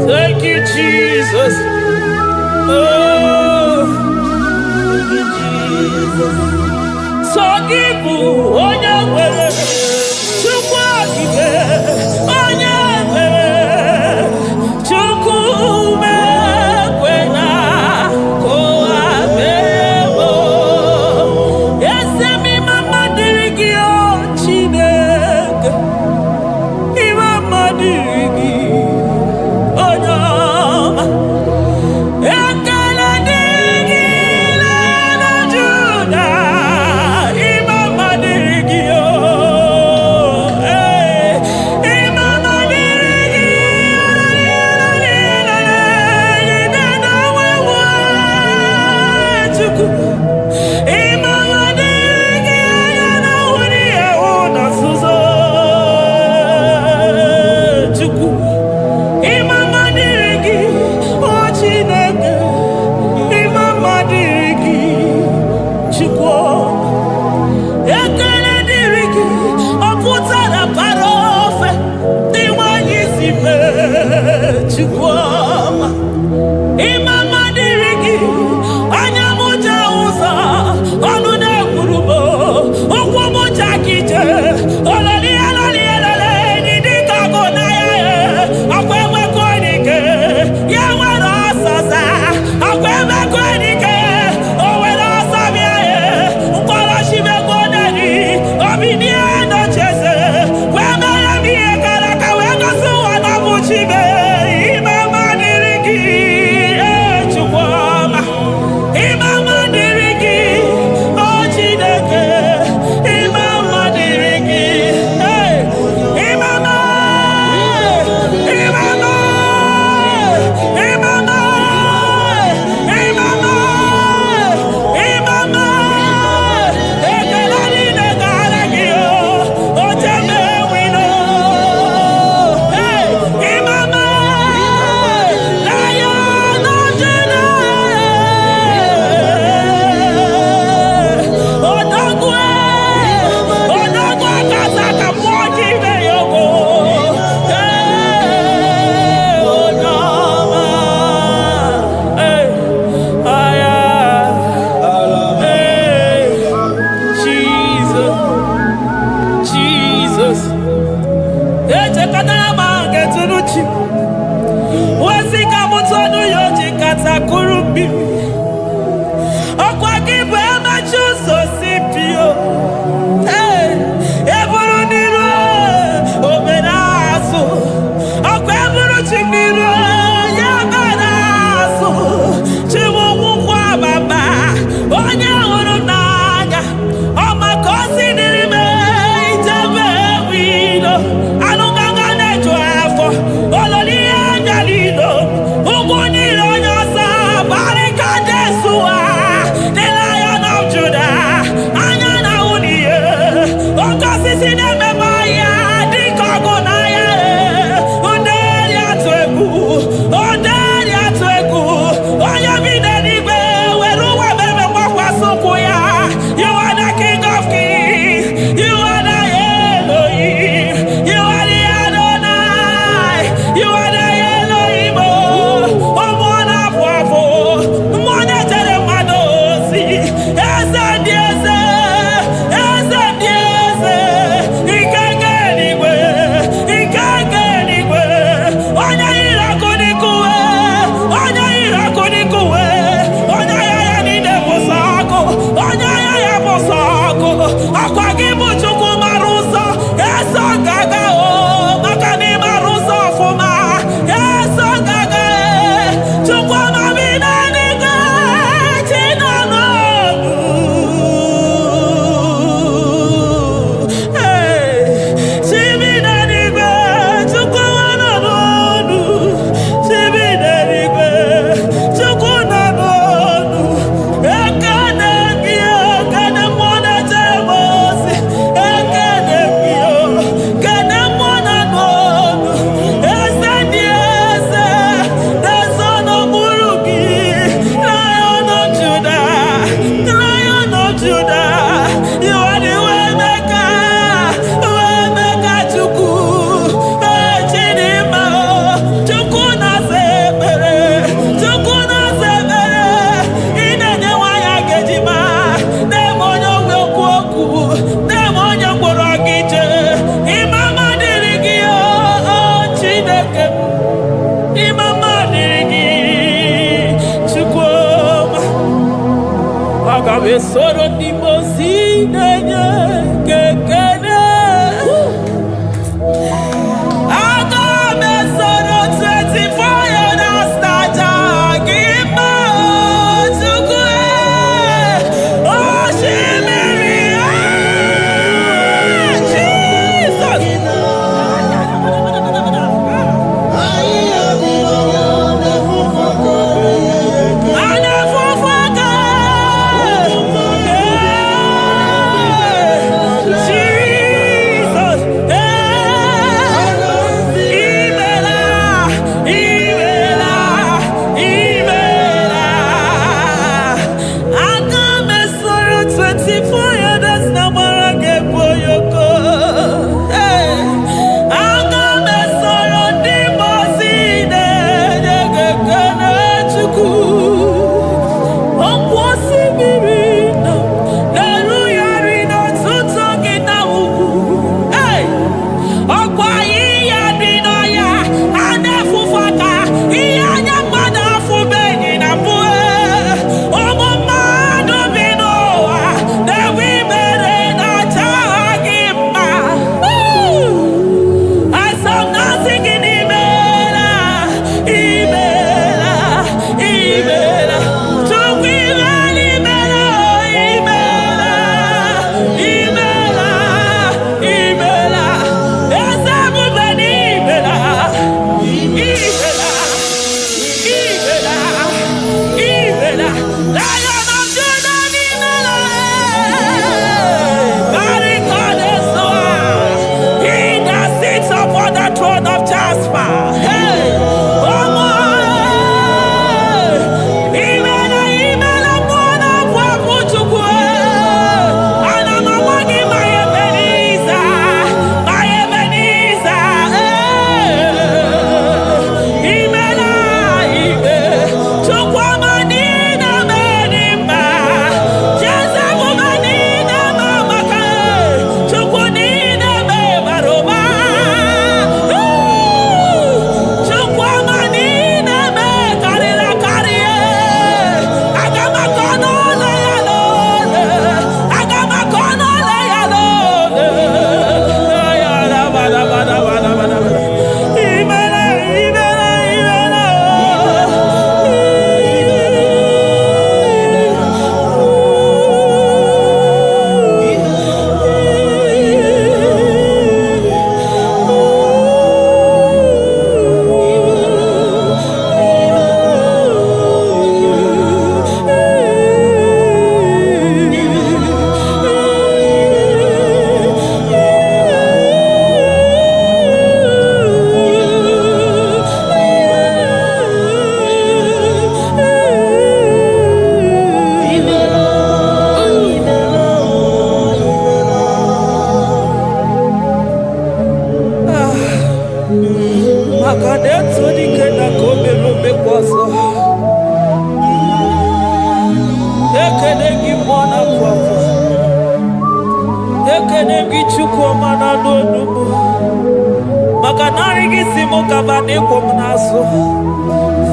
Thank you, Jesus. Oh, thank you, Jesus. Sọ gị bụ onye nwere Chukwu okike onye nwere Chukwu mekwe na kụwa mebo eze m ime mma dịrị gị o Chineke ime mma dịrị gị onye ọma ekele dịrị gị na Juda ime mma dịrị Abesoro di mozinenye kekene. Agamesoro 24 years staja gima chukwe. Oshimiri Jesus.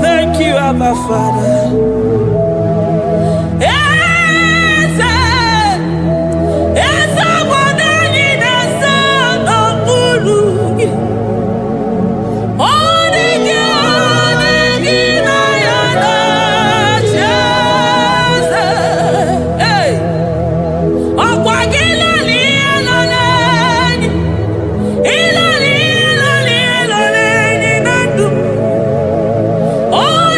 Thank you, Abba Father.
Oh,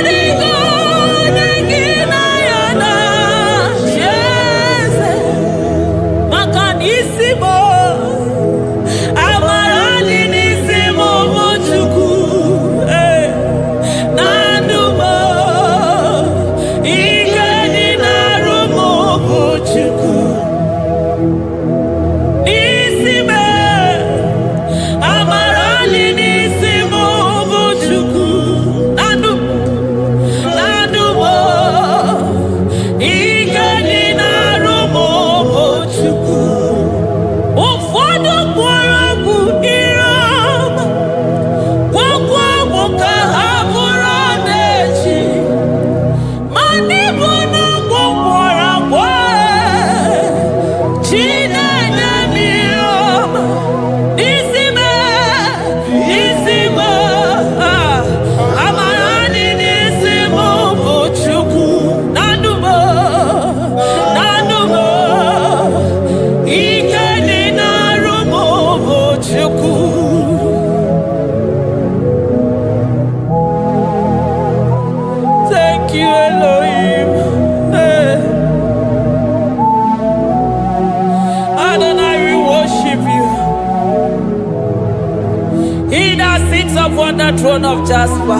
He that sits upon the throne of Jasper.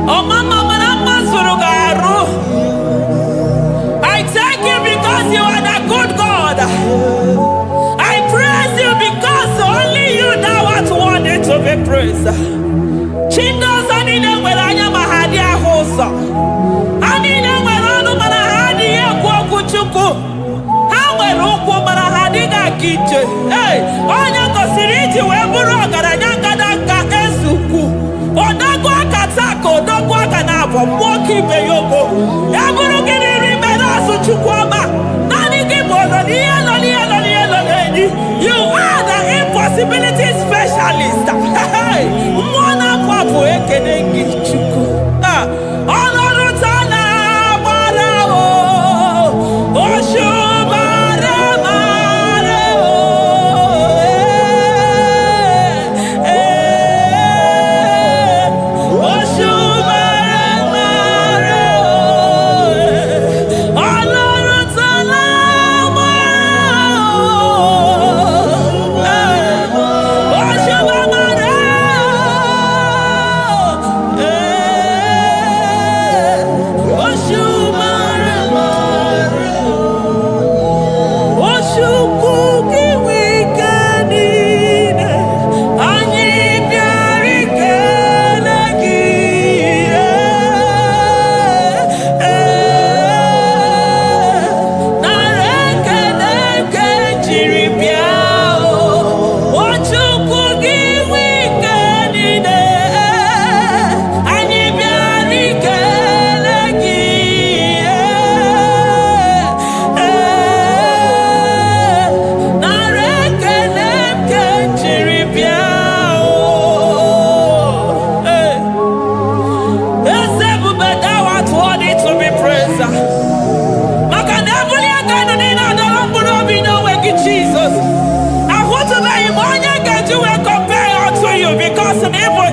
Oh, Mama, I thank you because you are the good God. I praise you because only you thou art worthy to be praised. Chindos anine weranya mahadi ahosa. Anine weranu marahadi yekwo kuchuku. Hawe rukwo marahadi ga kiche. Hey, onya kosiriti weburu ogaranya kadaka esuku. Odagwa katako, odagwa kanabo, mwoki beyoko. Eburu gini rimena suchukwama. Nani kibono, you are the impossibility specialist. Mwana papu ekenengi chuku. Honoru tana barao. Oshubare mareo. Oshubare mareo. Honoru tana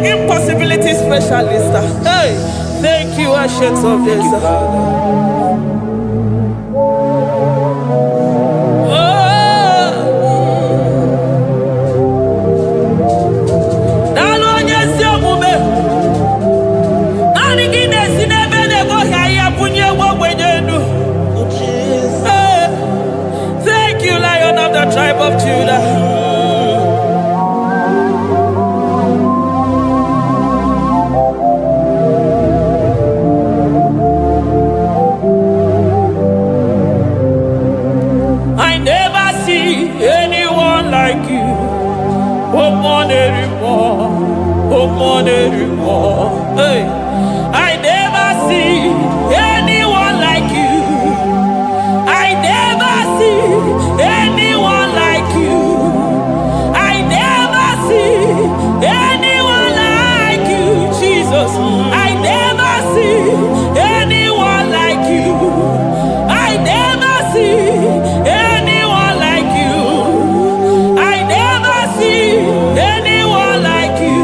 impossibility specialist. Hey, thank you, Ancient of Days. Thank you, Lion of the tribe of Judah. Hey, I never see anyone like you. I never see anyone like you. I never see anyone like you, Jesus. I never see anyone like you. I never see anyone like you. I never see anyone like you.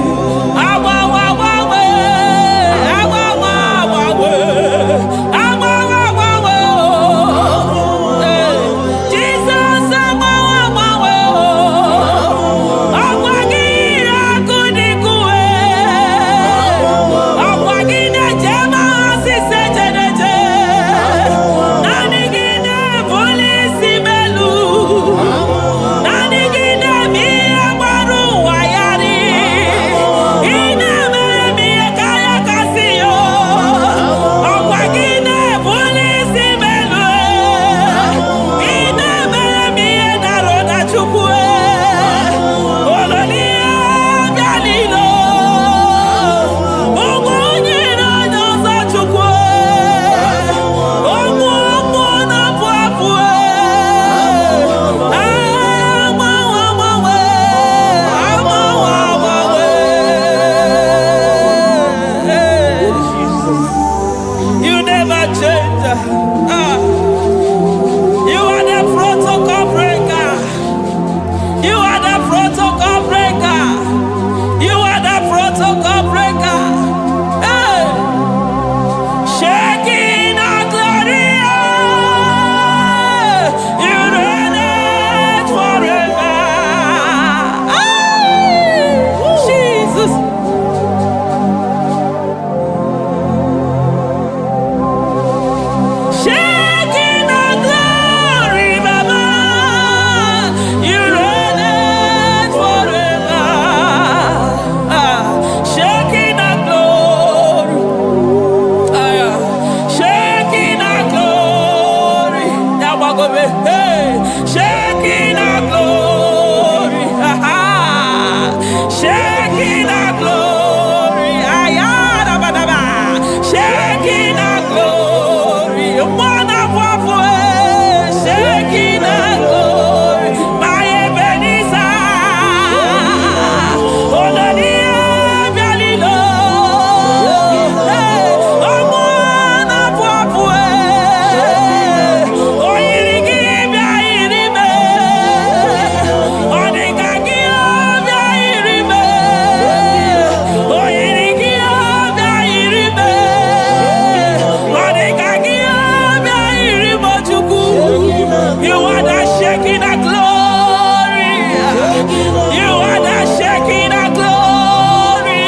glory. Hey, Shekinah glory. Shekinah glory. Ayadabadaba. Shekinah glory. Wonderful. Shekinah glory. My Ebenezer. You are the Shekinah glory. You are the Shekinah glory.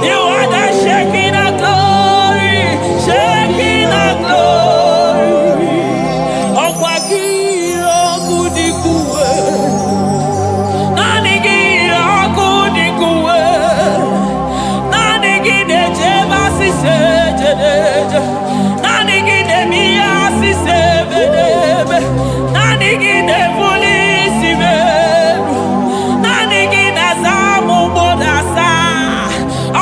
You are the Shekinah glory. Shekinah glory. Okwakiro kudikuwe. Nanigiro kudikuwe. Nanigide jeba sisejedeje. Nanigide miya sisebedebe. Nanigide polisi beru. Nanigide zamu bodasa.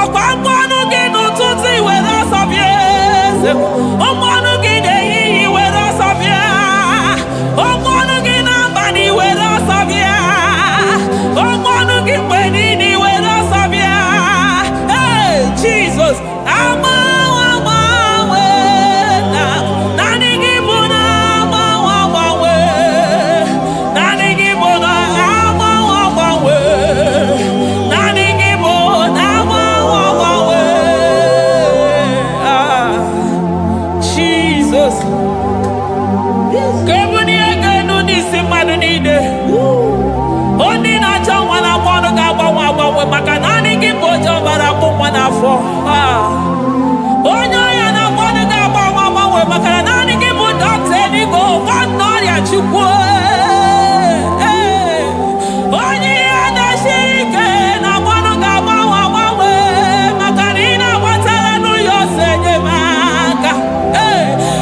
Okwakonu ginu tuti wera sobiese. Okwanu gide yiyi wera sobia. Okwanu gina bani wera sobia. Okwanu gipwenini wera sobia. Hey, Jesus. Maka nani gibo jobara kumwa na fo. Onyo ya na kwani gaba mama maka nani gibo dokte ni go what not ya chukwu. Onyo ya na shike na kwani gaba mama maka nina watara nu yosenye maka.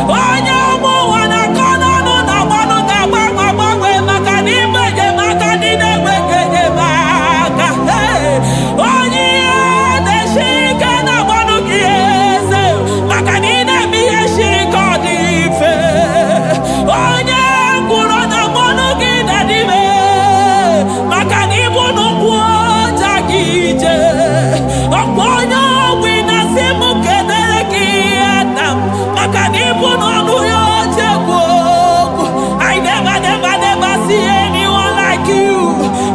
Onyo mu wana kono nu na kwani gaba mama maka nimeje maka nina mwekenye maka. Onye na shike na kwani kiese maka nina miye shike odife. Onye kwuru na kwani gina dime maka nibu nukwu jagije. Onye wina simu kedere ki Adam maka nibu nonu yo jegwo. I never see anyone like you.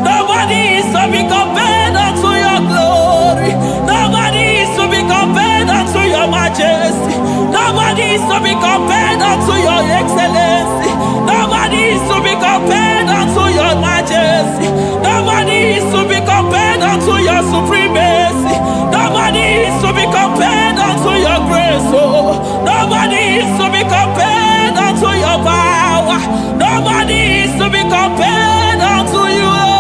Nobody is to be compared unto your glory. Nobody is to be compared unto your majesty. Nobody is to be compared unto your excellency. Nobody is to be compared unto your majesty. Nobody is to be compared unto your supremacy. Nobody is to be compared unto your grace. Oh, nobody is to be compared unto your power. Nobody is to be compared unto you, Lord.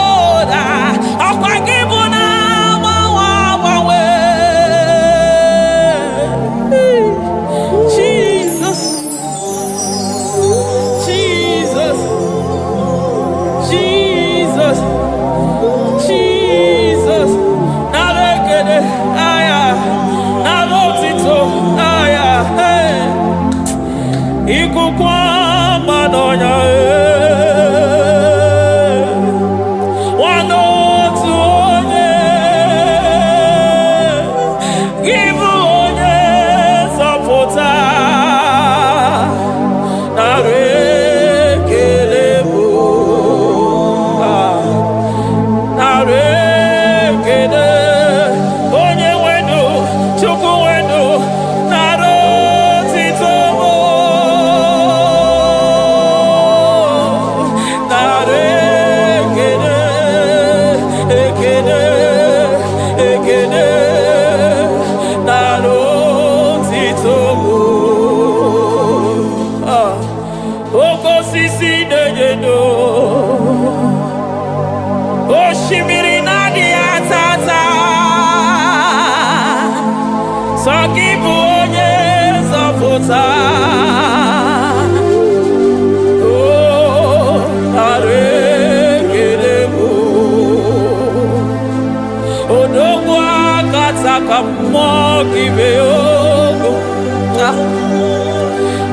Jesus, Jesus, Jesus, Jesus. Narekede, aya, narotito, aya, hey. Ikukwa madonya,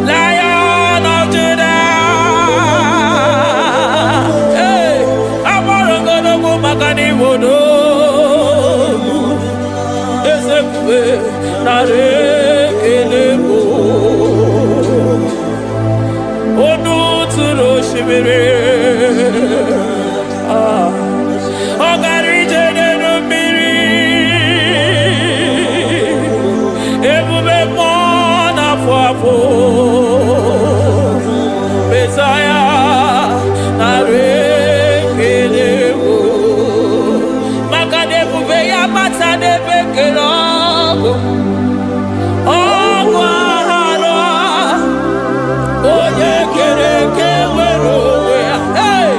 Lion of Judah, hey, Amorogodogo Magani Wodo, Ezekwe, Narekelebo, Onu Turo Shimere, Ogarije Nenumiri, Ebube Mona Fwapo, Messiah, Narekelebo, Makadebube Yamata Debekerogo, Ogwahara, Oye Kereke Werowe, hey,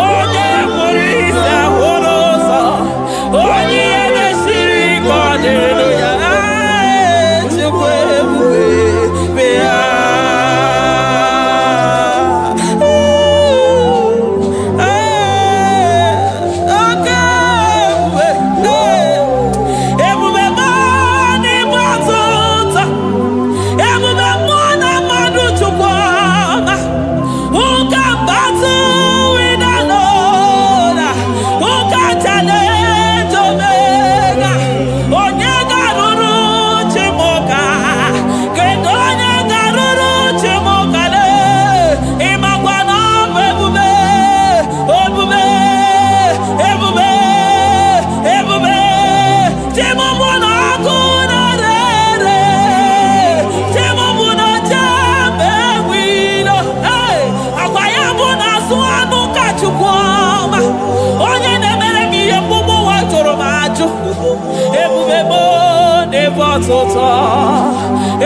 Oye Murisa Horosa, Oye Nesiri Kodeluya, Chukwebuwe, Bea.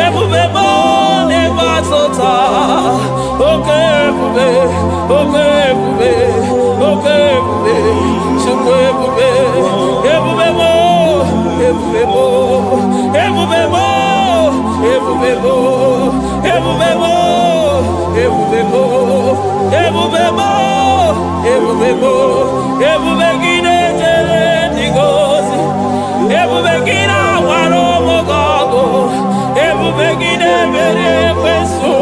Ebubebo never tota. Okay, ebube, okay, ebube, okay, ebube, chukwu ebube, ebubebo, ebubebo, ebubebo, ebubebo, ebubebo, ebubebo, ebubebo, ebubebo, ebubegide jere ndigozi, ebubegide waro mogogo, ebubegide mere kweso,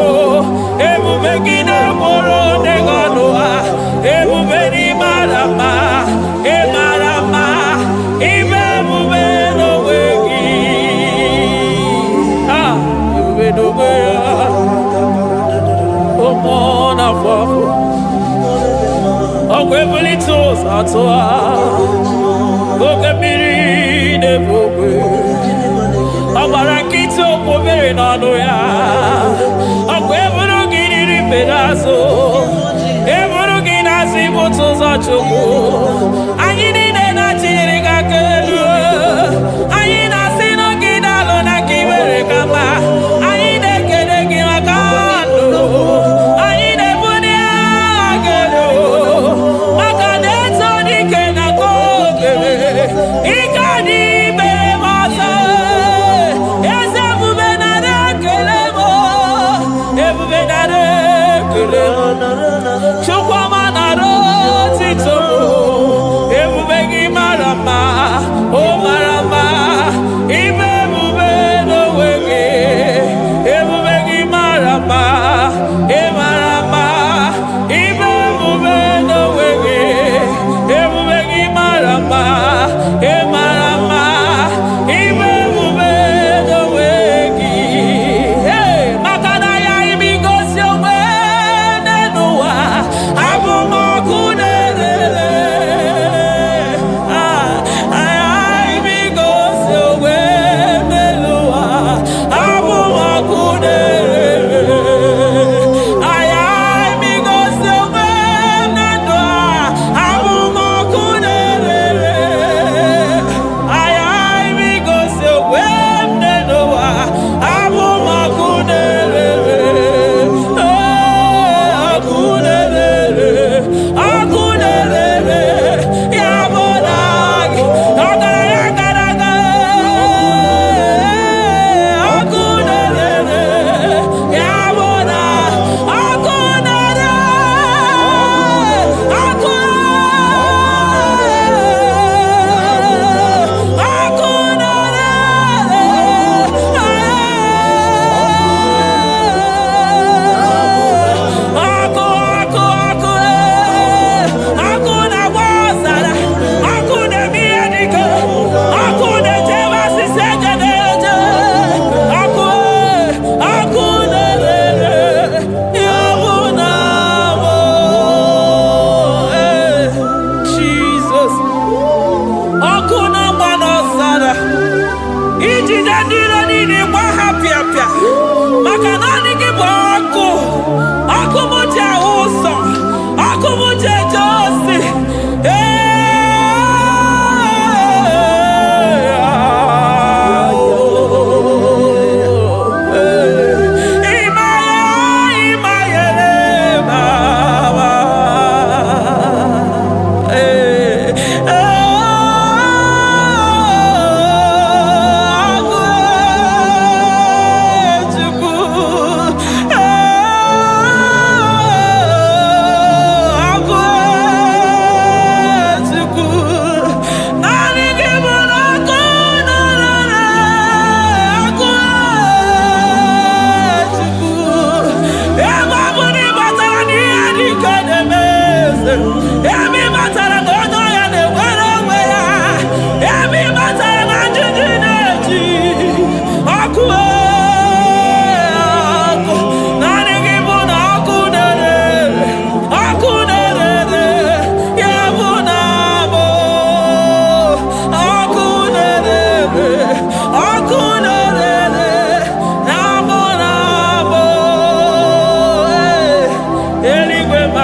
ebubegide moro neganoa, ebubeni marama, emarama, ibe ebube no wegi, ebube no wegi, omona fafo, okwebuli toza toa, okebiri nebogwe. Ọgbara nkịtị okwobere n'ọnụ ya, ọkwa eburu gị riri mberazụ, eburu gị na-asị bụtụ ụzọ Chukwu. Anyị niile na-achịrị gị aka elu, anyị na-asị n'oge na-alụ na ka iwere ka mma, anyị na-ekele gị maka ndụ, anyị na-ebuli agha gị elu, maka na eto dike na ka obere, ike adị ime ọzọ. Chukwama naro tito, ebube gị mara mma, o mara mma, ibe ebube n'onwe gị, ebube gị mara mma, ị mara mma, ibe ebube n'onwe gị, ebube gị mara mma, ị mara mma, ibe ebube n'onwe gị. Hey, maka na ya imigosi onwe n'ụwa,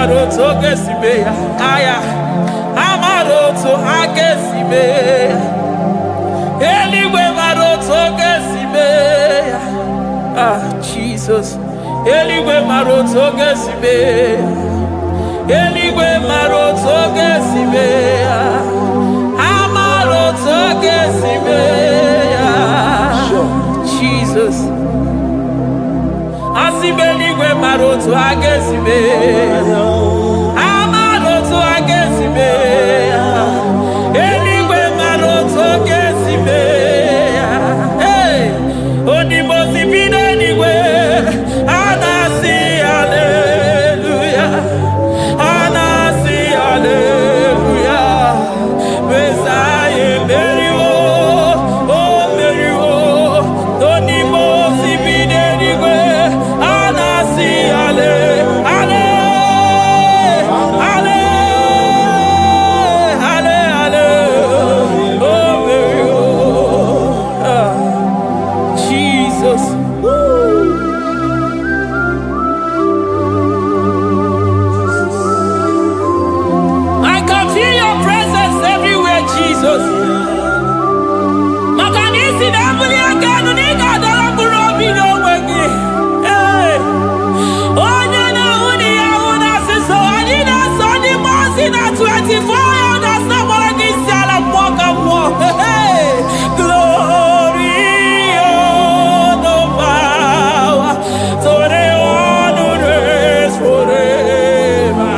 maroto gesibe aya amaroto agesibe eligwe maroto gesibe Jesus eligwe maroto gesibe eligwe maroto gesibe amaroto gesibe Jesus Asibeligwe maroto agesibe amaroto agesibe eligwe maroto gesibe onimosibine eligwe anasi hallelujah anasi hallelujah Messiah meriwo oh meriwo onimosibine eligwe anasi ale ale ale ale ale oh meriwo Jesus I can feel your presence everywhere, Jesus. Makanisi dabuli aganu ni gadara burobi no wegi. Hey, onye na uni ya una siso ani na soni mosi na 24 elders na moragi siala mwaka mwo. Hey, glory, honor, power, to the one who reigns forever.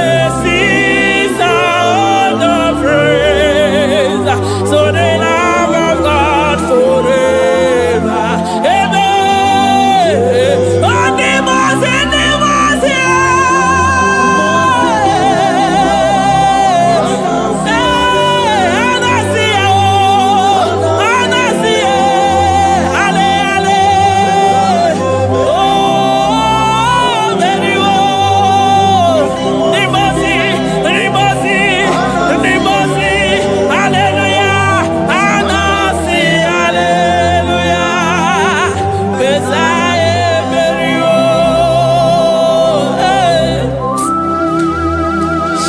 Blessings are the praise, so the love of God forever. Amen.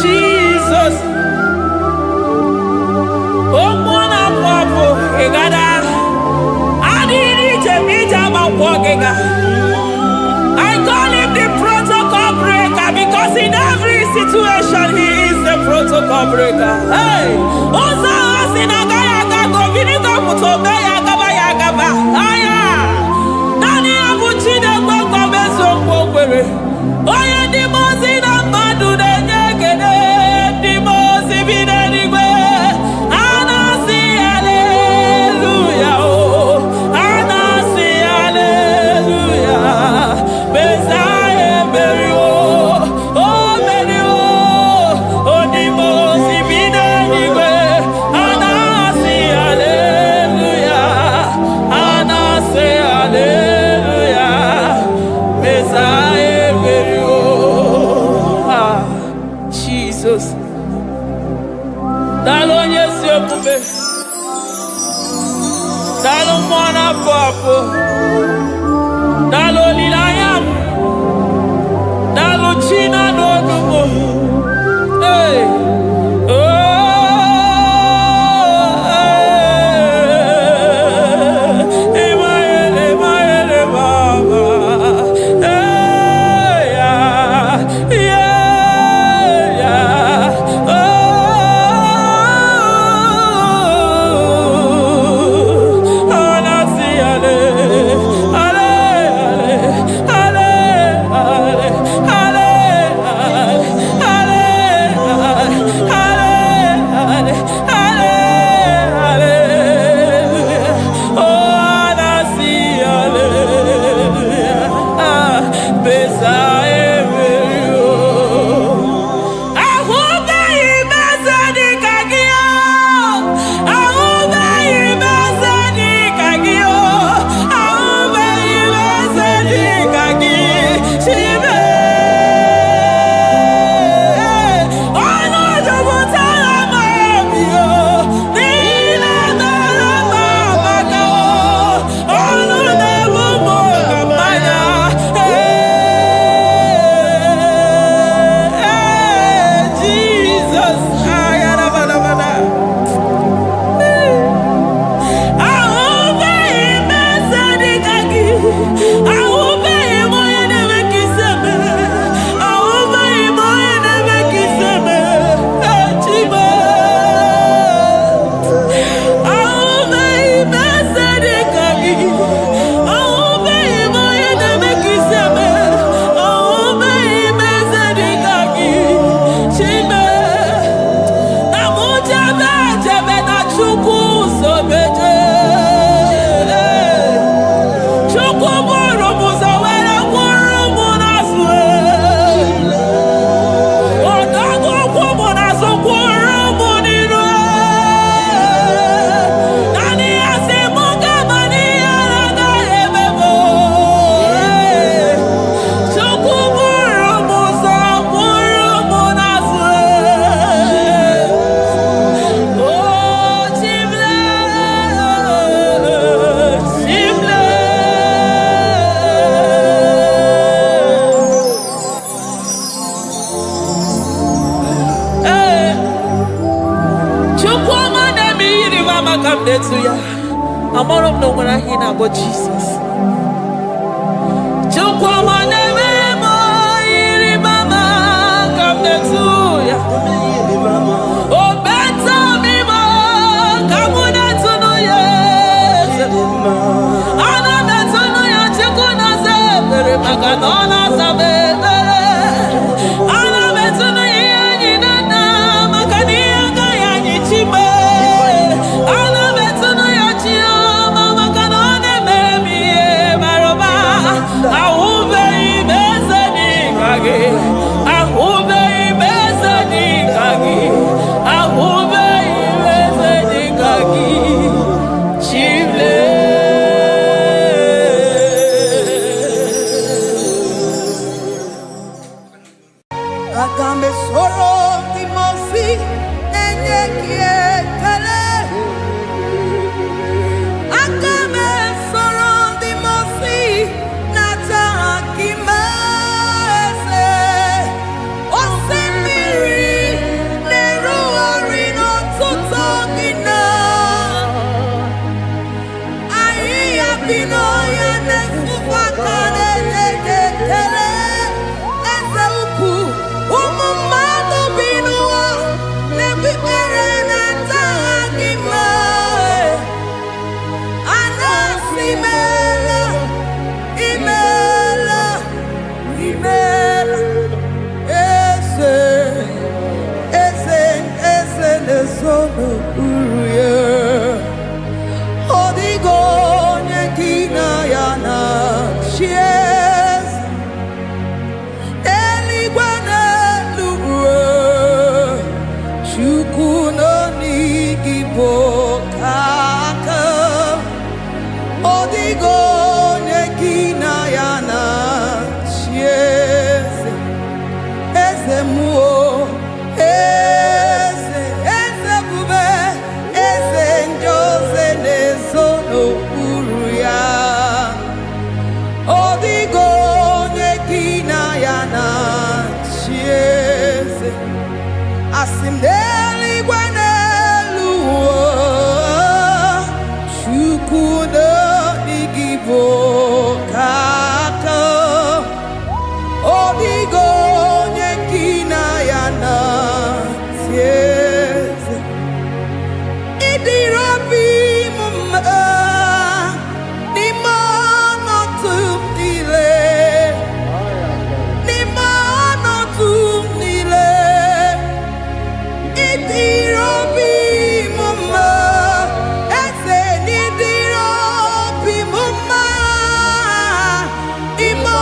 Jesus. Oh, mwana papo, egada. Adiri chemija makwogega. I call him the protocol breaker because in every situation he is the protocol breaker. Hey, Osa Osinagaya Gago Vinigo Mutobe Yagaba Yagaba. Aya, Nani Abuchide Gwagwa Meso Gwogwere. Oya di mozi na madu de nyegede, di mozi bidenigwe. Anasi hallelujah, oh, anasi hallelujah. Messiah merio, oh merio, oh di mozi bidenigwe. Anasi hallelujah, anasi hallelujah. Messiah merio. Jesus. Dalo nyesi okube. Dalo mwana papo. Dalo lilayam. Dalo china nodumo. Hey. Oh. Emaele baba. Hey. Yeah. Oh. Anasi ale. come there to ya. I'm all of no when I hear about Jesus. Come there to ya. Oh, better me more. Come on to know ya. Ana better know ya. Chikuna se bere maganona sabe. Ana better know ya ni nana magani anga ya ni chibe. Ana better know ya chia mama kanone baby maroba. Aube ibeze ni kage. Aube ibeze ni kage. Aube ibeze ni kage. Chible.
Agambe soro timosi enye kietele. Agambe soro timosi nata kimese. Osemiri neru orino tutogina. Ayi abino ya nesufakane neketele. Eze ukwu umumado binuwa nebibere nata agima. Anasimela imela imela eze eze nezono uruye. Odigo nyekina yana chies eligwe n'eluigwe. Chukwu nọ n'Igbo kaka. Odigo nyekina yana chies eze muo eze bube eze njoze nezono uru ya. Odigo nyekina yana chieze asim n'eluigwe n'elu ụwa. Chukwu nọ n'Igbo kaka. Odigo nyekina yana chieze idirobi mumma n'ime ọnọdụ niile. N'ime ọnọdụ niile. Idirobi mumma eze n'idirobi mumma. N'ime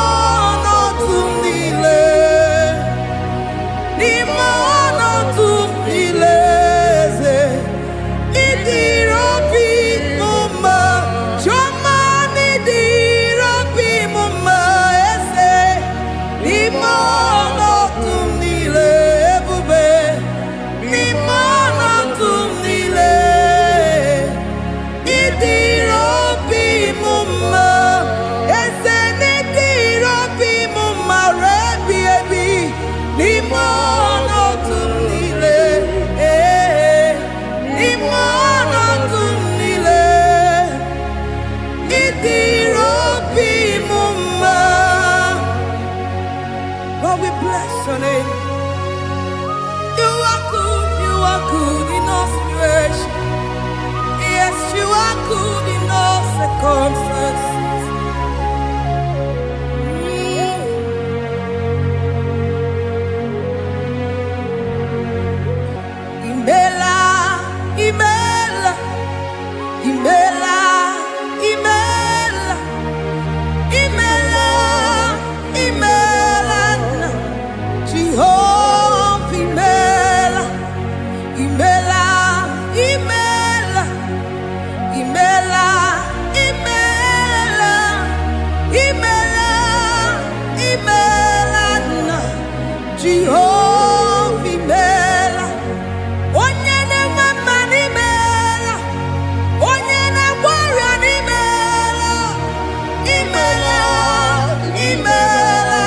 ọnọdụ niile. N'ime ọnọdụ niile eze idirobi mumma. Chioma n'idirobi mumma eze. N'ime ọnọdụ niile ebube. N'ime ọnọdụ niile idirobi mumma eze n'idirobi mumma rebi ebi. N'ime ọnọdụ niile n'ime ọnọdụ niile idirobi mumma. Lord, we bless your name. You are good in all situations. Yes, you are good in all circumstances. Imela, imela, imela, imela, imela, imela, Jehovah, imela, imela, imela, imela, imela, imela, imela, Jehovah, imela. Onye na-enwe mma n'imela. Onye na-agwọ ọrịa n'imela. Imela, imela,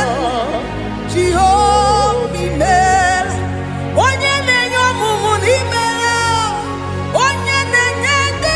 Jehovah, imela. Onye na-enye ọmụmụ n'imela. Onye na-enye ndị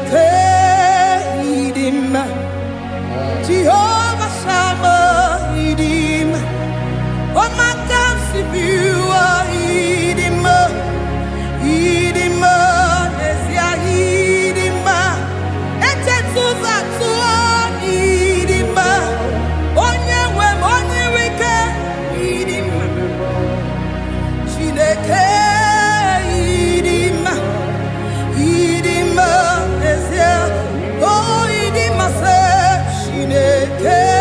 Chineke idima, Jehovah Shammah idima, Omakansibua idima, idima, Nesia idima, Etetuzatuo idima, Onyewe Onyewike idima, Chineke idima, idima, Nesia, oh idima se Chineke.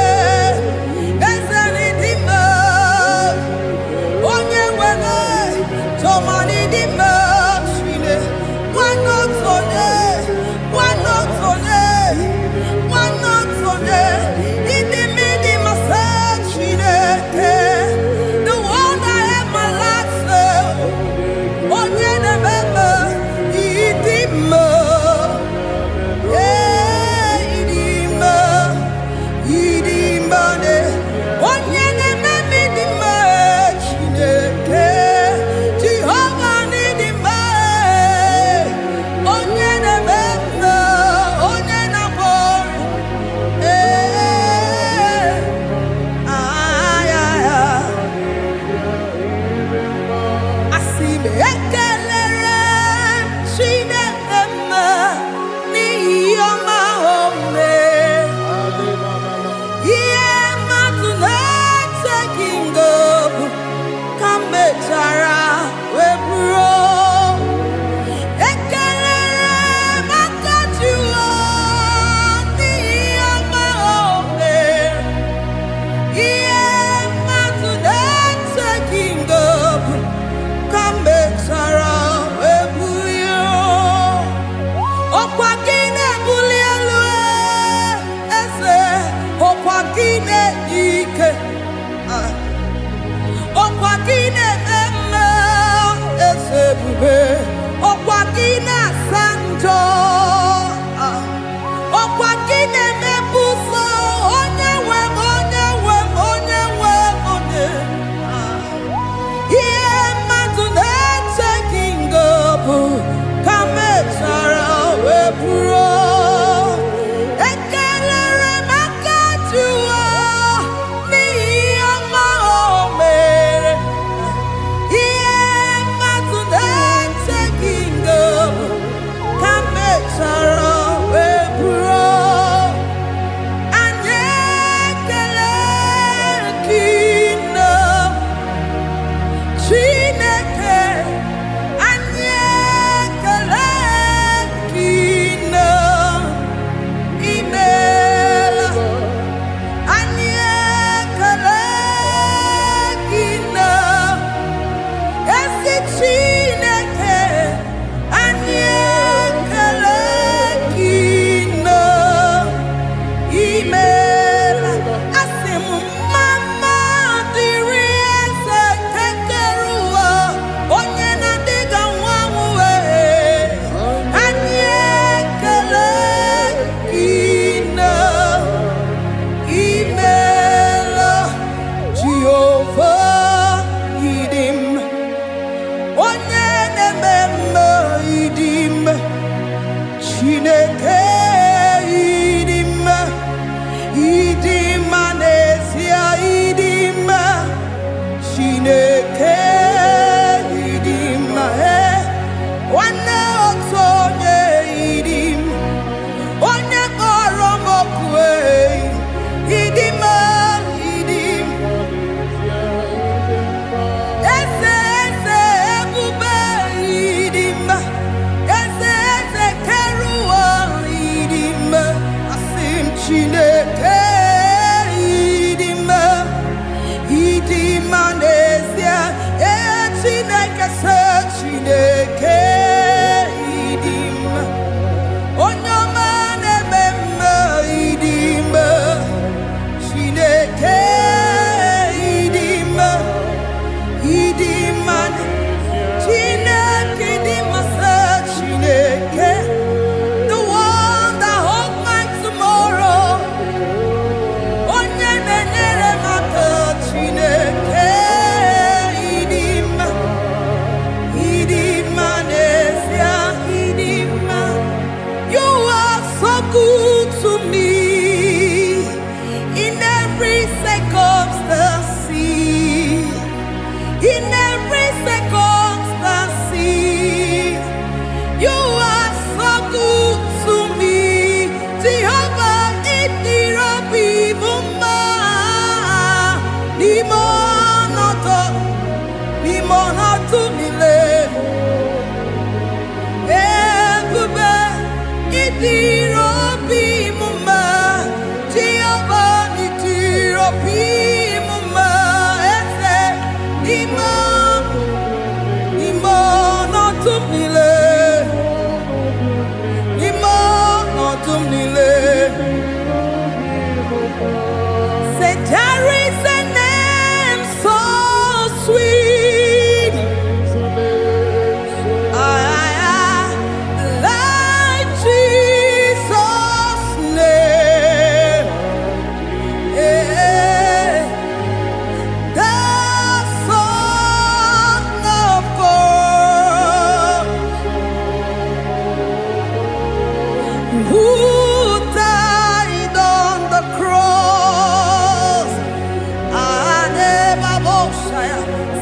good to me in every circumstance. In every circumstance, you are so good to me. Jehovah, it be mumma, limono to me le. Ebube, it be mumma, Jehovah, it be mumma. Limono to me le. Say there is a name so sweet, like Jesus' name, the Son of God, who died on the cross.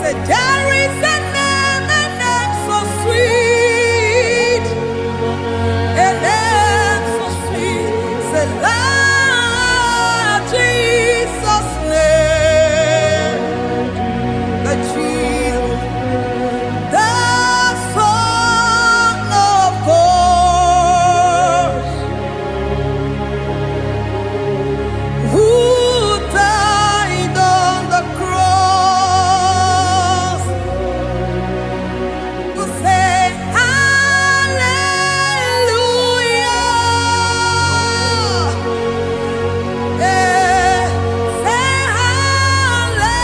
Say there is a name so sweet, a name so sweet. Say Lord Jesus' name, the Jesus, the Son of God, who died on the cross. To say hallelujah, say hallelujah,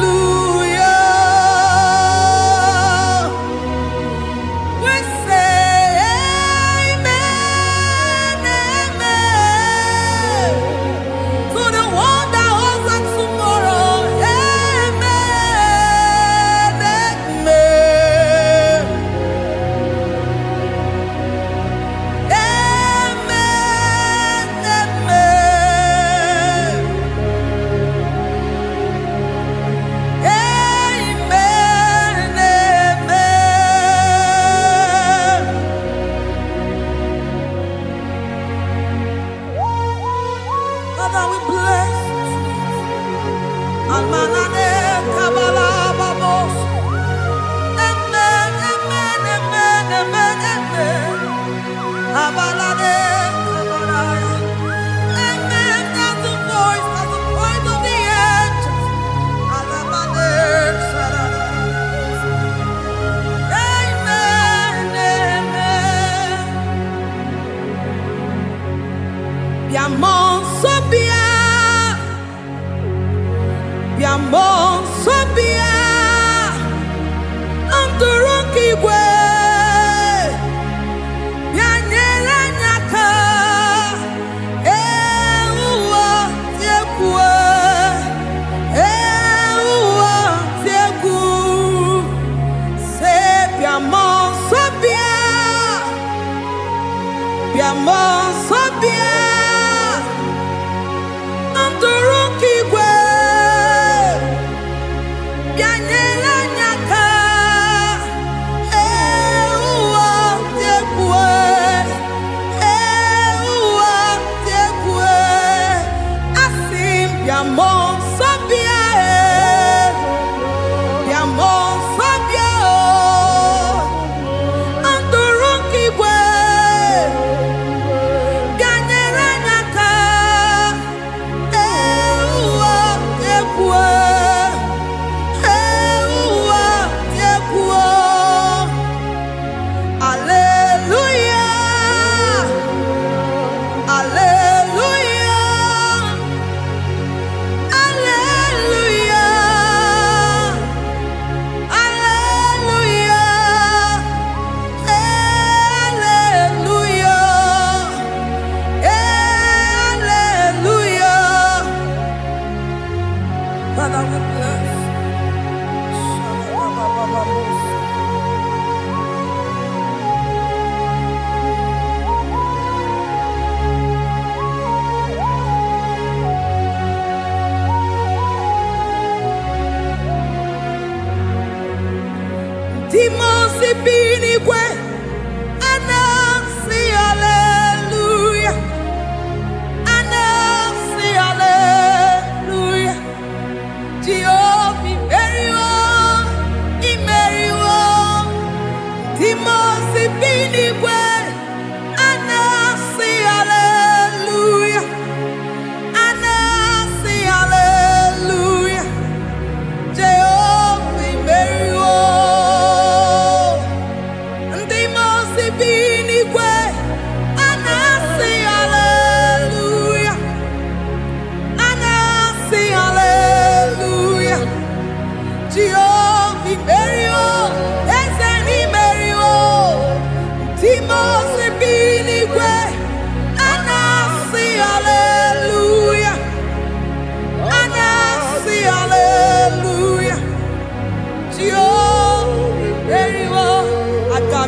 hallelujah. We say amen, amen, to the one that holds us tomorrow. Amen, amen, Father, we bless Almanane Kabala Babos. Amen, amen, amen, amen, amen. Abalade Kabalaya. Amen. That's the voice of the angels. Alabade Sarada. Amen, amen. Biamon Sobia, Biamon Sobia, Anturuki we, Bianyela Nyaka, Ewa Tiekwe, Ewa Tieku, Se Biamon Sobia, Biamon Sobia. Ganya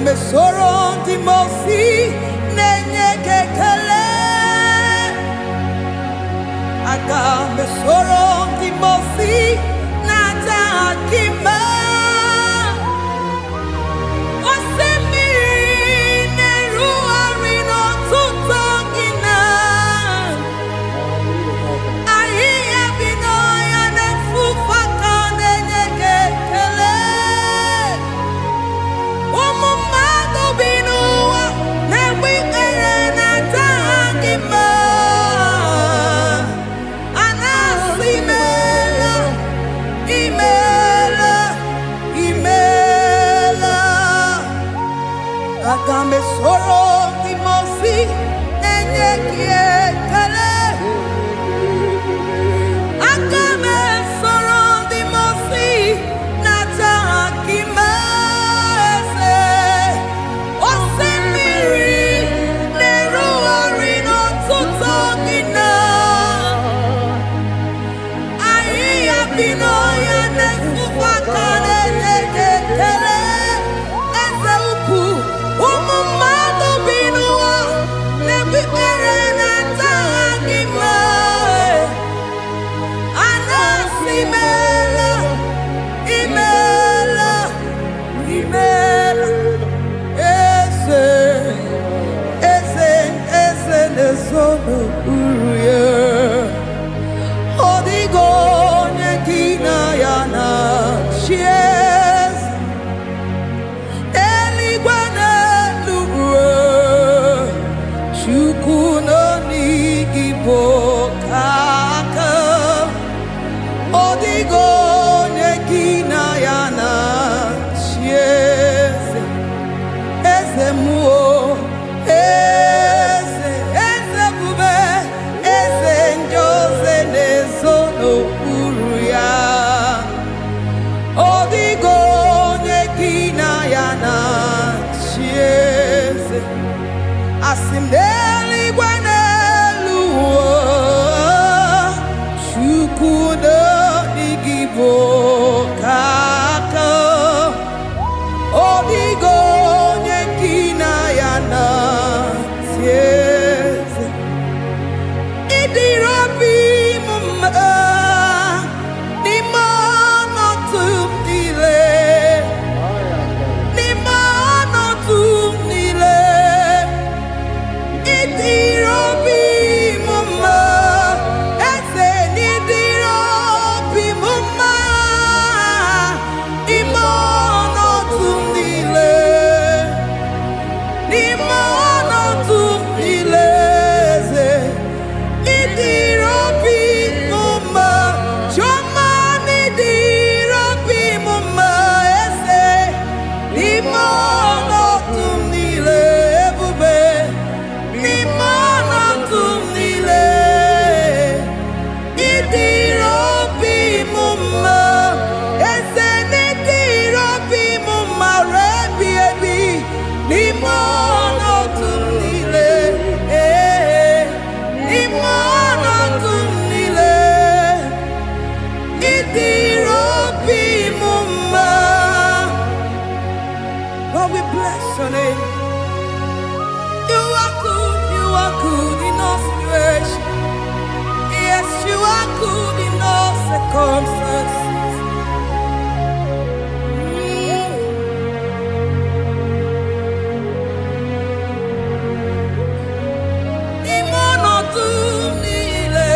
me soro di mosi nenye kekele. Aga me soro di mosi nata akima. Osemiri neru arino tutongina. Ahiya binoya ne fufaka nenye kekele. Umumado binuwa ne wikere nata akima. Anasimela, imela, imela. Agame soro di mosi nenye kiekele. Agame soro di mosi nata akimese. Osemiri neru arino tutogina. Ahiya binoya ne fufakane nekekele. Eze ukwu umumado binuwa ne bikere nata akima. Anasimela, imela, imela. Eze, eze, eze nezono uruye. Odigo nekina yana chies. Eligwe n'eluigwe, Chukwu nọ n'Igbo kaka. Odigo nekina yana chies. Eze muo, eze, eze bube, eze njoze nezono uru ya. Odigo nekina yana chieze. Asim n'eluigwe n'elu ụwa, Chukwu nọ n'Igbo kaka. Odigo nekina yana chieze. Idirabi mumma ni mana tumdile. Ni mana tumdile. Idirabi mumma ese ni idirabi mumma. Imana tumdile. Ni mana tumdile. Idirabi mumma, choma idirabi mumma ese. Ni mana tumdile ebube. Ni mana tumdile. Idirabi mumma ese. Ni idirabi mumma rebi ebi. Ni mana tumdile. Ni mana tumdile. Idirabi mumma. Lord, we bless your name. You are good in all situations. Yes, you are good in all circumstances. Imono tumile,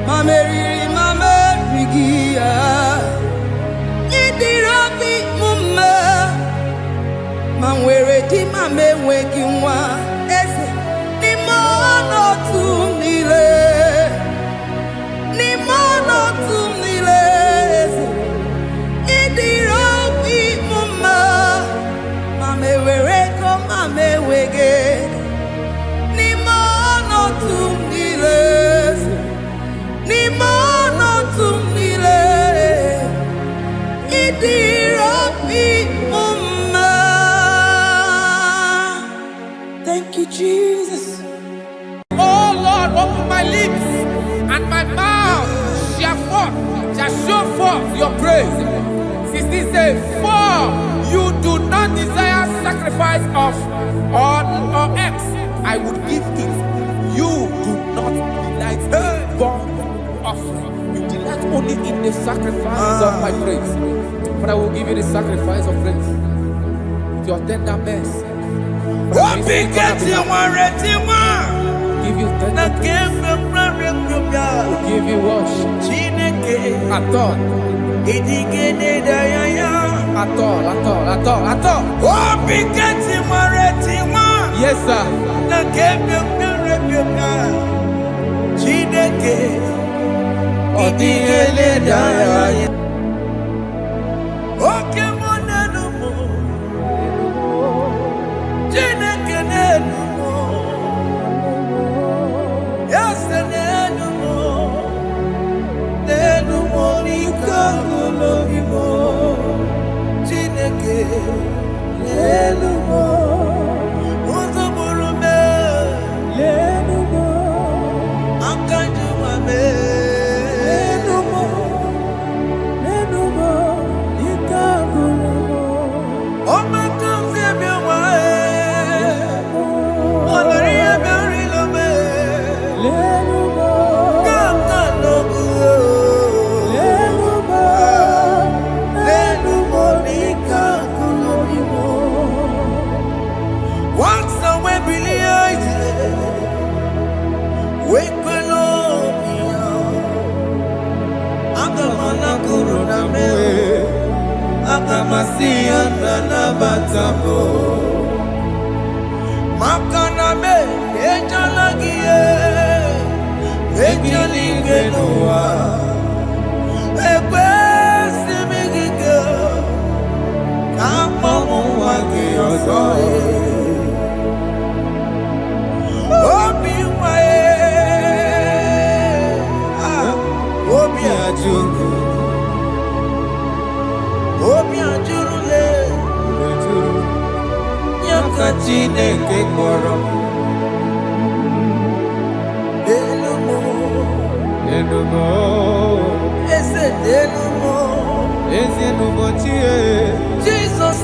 mameriri mamerigia. Idirabi mumma, manwere di mamenwegi nwa. Eze, imono tumile, imono tumile. Eze, idirabi mumma, mamewere ko mamewege. Imono tumile, imono tumile. Idirabi mumma. Thank you, Jesus.
Oh Lord, open my lips and my mouth shall show forth your praise. 16 says, for you do not desire sacrifice of or X, I would give it. You do not delight in burnt offering. You delight only in the sacrifice of my praise. But I will give you the sacrifice of praise. With your tender mercy. Give you tender praise. Will give you worship. At all. At all. Yes, sir.
Jesus,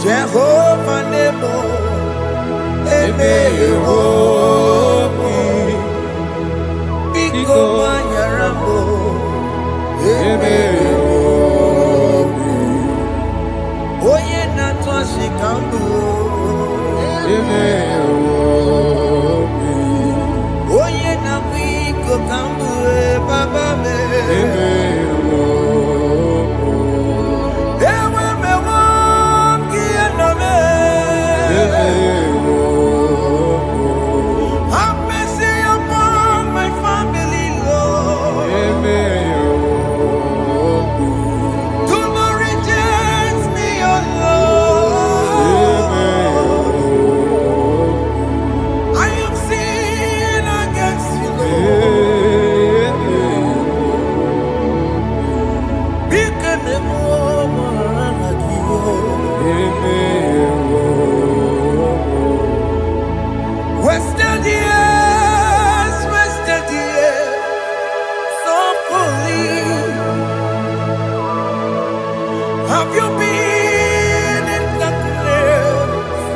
Jehovah Nebo, Biko Manyarambo, Oye Natwa Shikambu, Oye Nabiko Kambu, Baba me. Have mercy upon my family, Lord. Wasted years, so fully. Have you been in the place?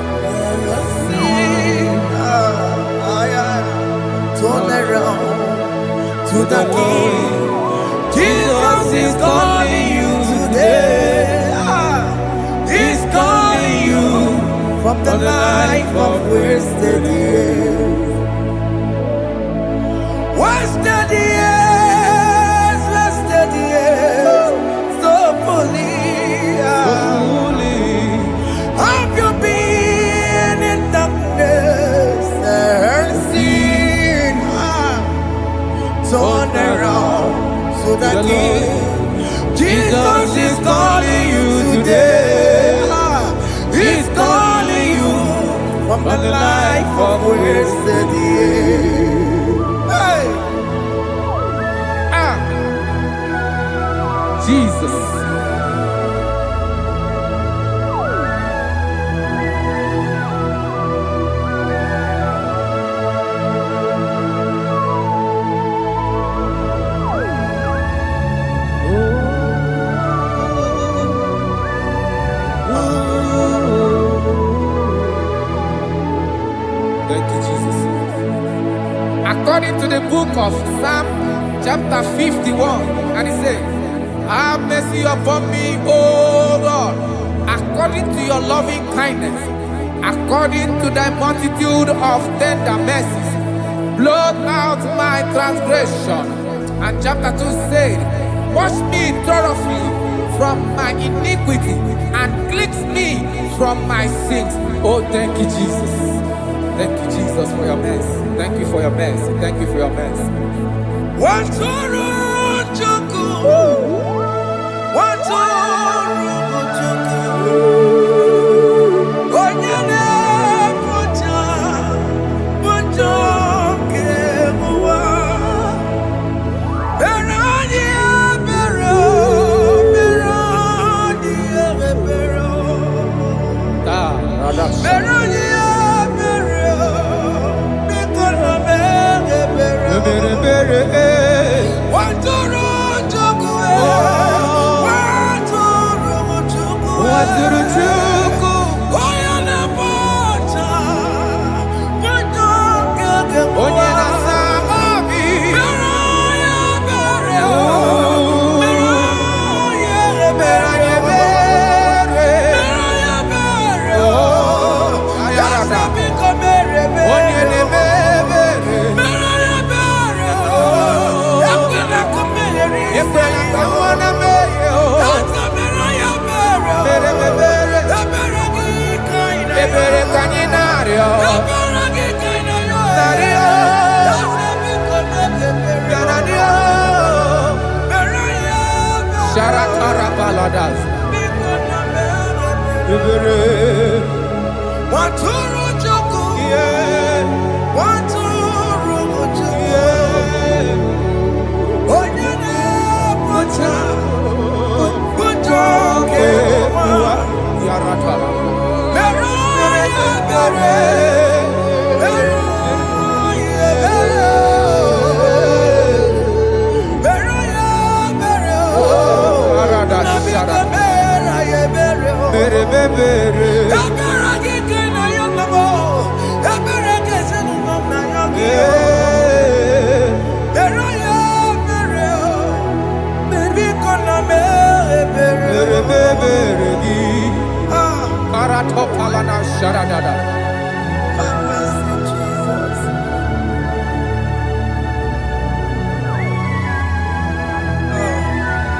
Turn around to the King. Jesus is calling you today. He's calling you from the life of wasted years. Wasted years, so fully. Have you been in darkness and seen? Turn around to the King. Jesus is calling you today. He's calling you from the life of wasted years. Hey!
Jesus. Thank you, Jesus. According to the book of Psalm chapter 51, and it says, have mercy upon me, O Lord, according to your loving kindness, according to thy multitude of tender mercies, blot out my transgression. And chapter 2 said, wash me thoroughly from my iniquity and cleanse me from my sins. Oh, thank you, Jesus. Thank you, Jesus, for your mercy. Thank you for your mercy. Thank you for your mercy.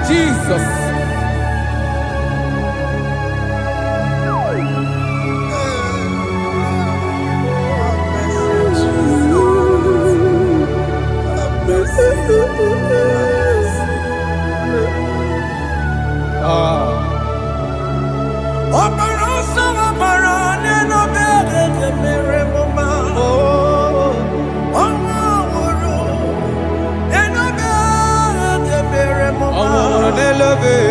Jesus.
Elevate.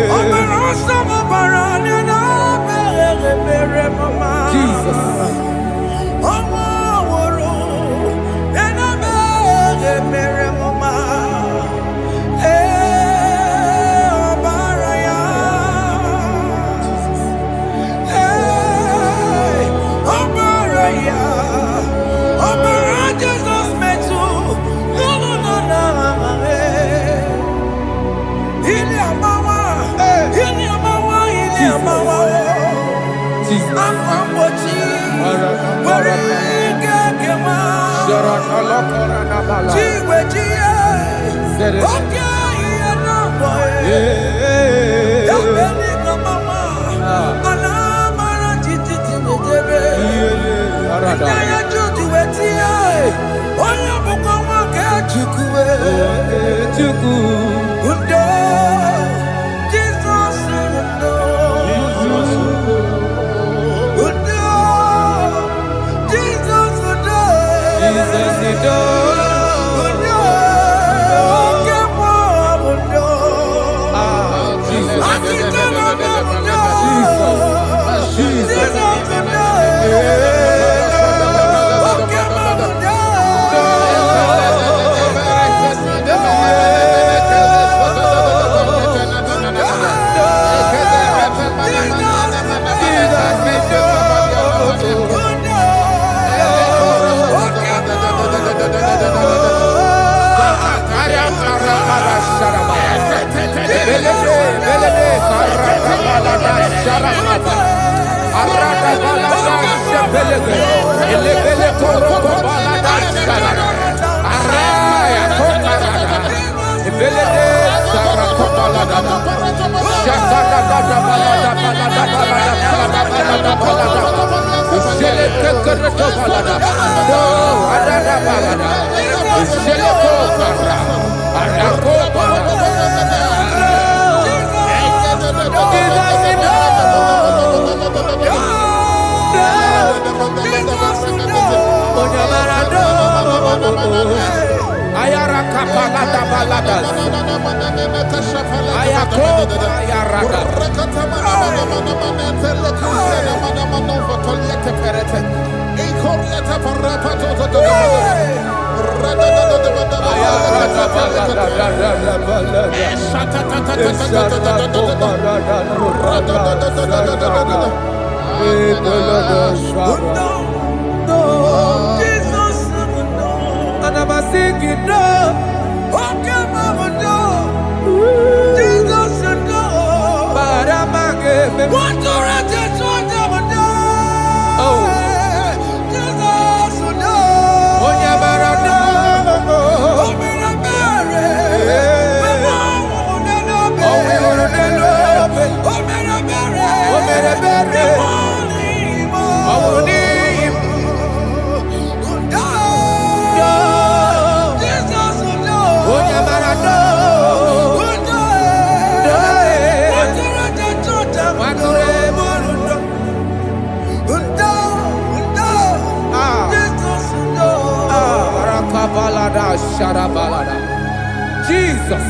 Jesus.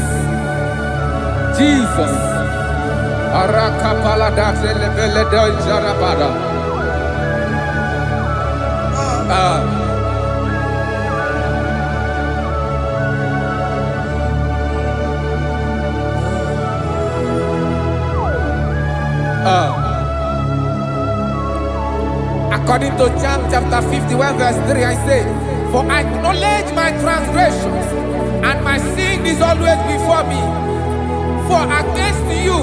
Jesus. Arakapalada zelebeleda jarabada. According to John chapter 51 verse 3, I say, for I acknowledge my transgressions, and my sin is always before me. For against you,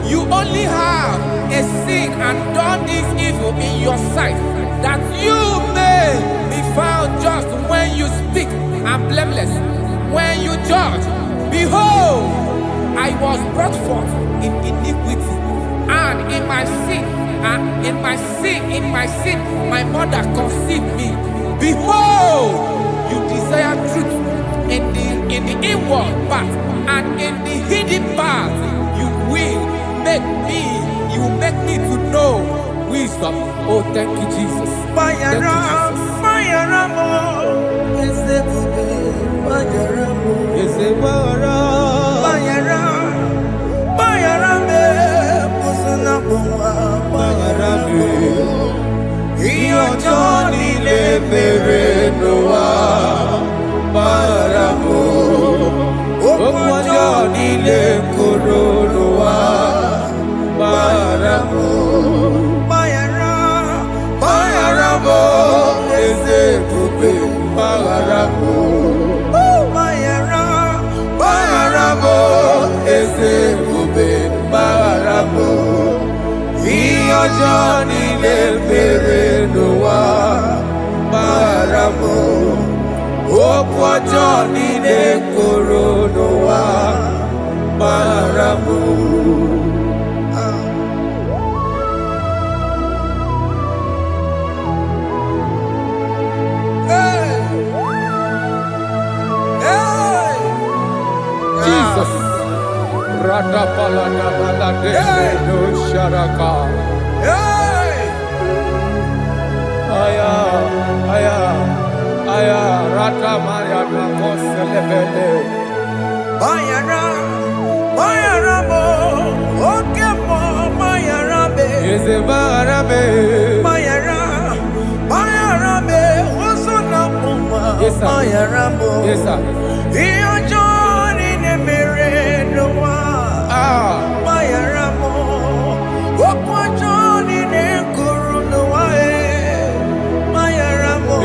you only have a sin and done this evil in your sight, that you may be found just when you speak, and blameless when you judge. Behold, I was brought forth in iniquity, and in my sin, my mother conceived me. Behold, you desire truth in the inward part, and in the hidden part you will make me to know wisdom. Oh, thank you, Jesus. Thank you,
Johnny mere n'ụwa gbara m okwu ọjọọ niile kwuru n'ụwa gbara m.
Jesus. No sharaka. Aya, aya, aya, rata maria na koselebele.
Bayara mo, oke mo, bayara be.
Eze bayara be.
Bayara be, oso na puma.
Yes, sir.
Bayara mo.
Yes, sir.
Iyo joni ne mere no wa. Bayara mo, okwa joni ne kuru no wa. Bayara mo.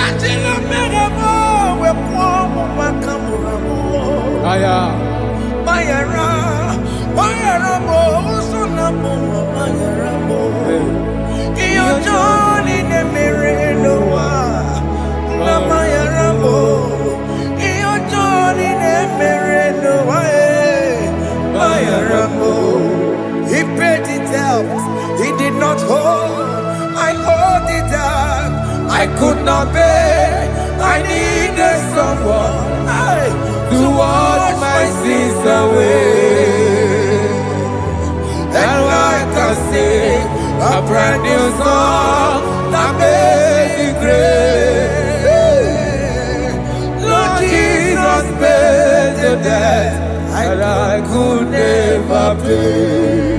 Ajila mere mo, we kwa mo makamura mo.
Aya.
Bayara mo, oso na puma. Bayara mo. Iyo joni ne mere no wa. Na bayara mo. Iyo joni ne mere no wa. Bayara mo. He paid it out. He did not hold. I owed it out. I could not pay. I needed someone to wash my sins away. And I can sing a brand new song, Amazing Grace. Lord Jesus paid the debt that I could never pay.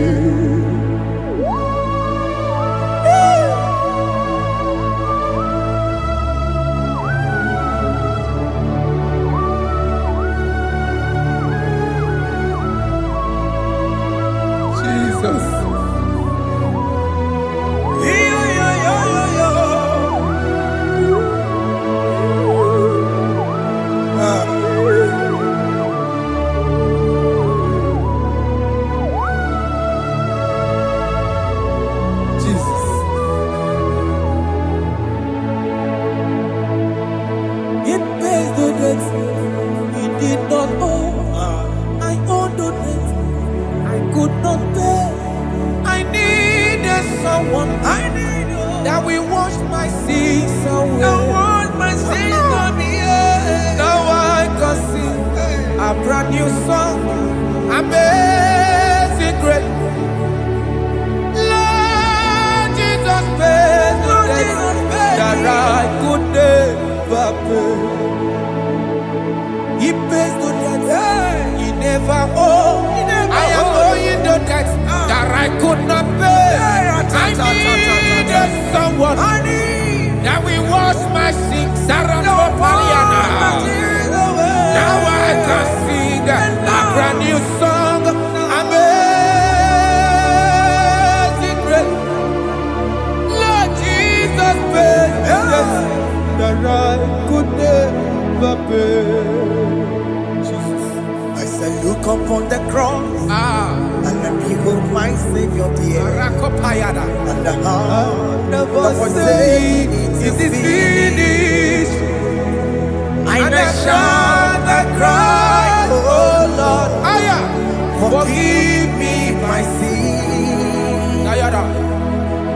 Jesus.
It pays the debt he did not owe. I owed the debt I could not pay. I needed someone that will wash my sins away. Now I can sing a brand new song, Amazing Grace. Lord Jesus paid the debt that I could never pay. He pays the debt he never owed. I am owing the debt that I could not pay. I needed someone that will wash my sins. Now I can sing a brand new song, Amazing Grace. Lord Jesus paid the debt that I could never pay. I said, look upon the cross and behold my Savior dear. And the heart of us saying, it is finished. And I shout and cry, oh Lord, forgive me my sin.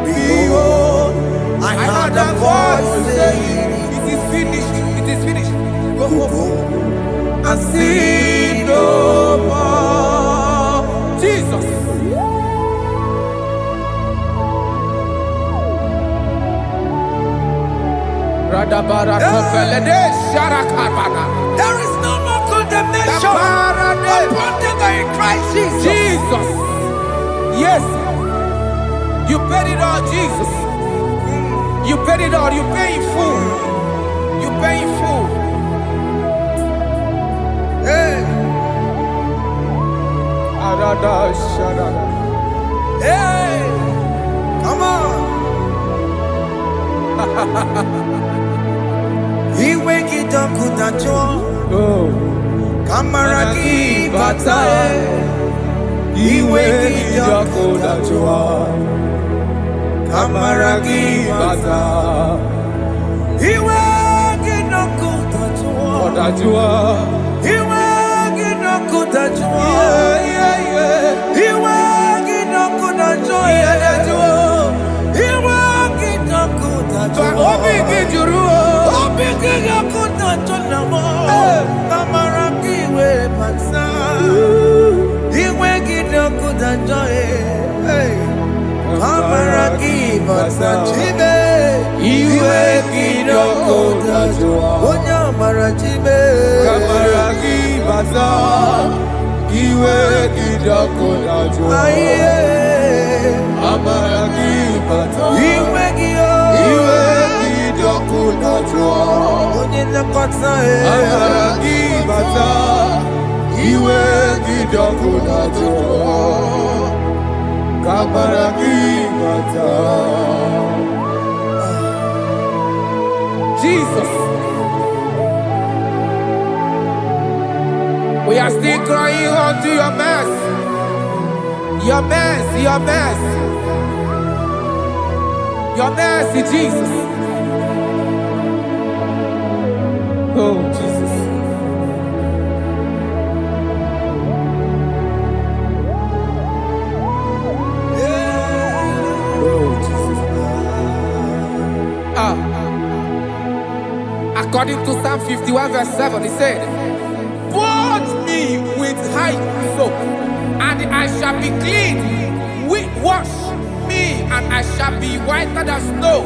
Behold, I heard a voice saying, it is finished, it is finished. Go and sin no more. Jesus. There is no more condemnation upon them that in Christ Jesus.
Jesus. Yes. You paid it all, Jesus. You paid it all. You pay in full. You pay in full.
Hey. Hey. Come on. He wake it up with a joy. Kamaraki batae. He wake it up with a joy. Amaragi bata. Iwe ginoko tajua. Tajua. Iwe ginoko tajua. Iwe ginoko tajua. Iwe ginoko tajua. Obi gijuru. Obi ginoko tajua. Amaragi we bata. Iwe ginoko tajua. Amaragi bata chibe. Iwe ginoko tajua. Onya marachibe. Amaragi bata. Iwe ginoko tajua. Amaragi bata. Iwe ginoko tajua. Onye nakota. Amaragi bata. Iwe ginoko tajua.
Jesus, we are still crying unto your mercy, your mercy, your mercy, your mercy, Jesus. Oh, Jesus. According to Psalm 51 verse 7, he said, "Wash me with hyssop, soap, and I shall be clean. Wash me, and I shall be whiter than snow.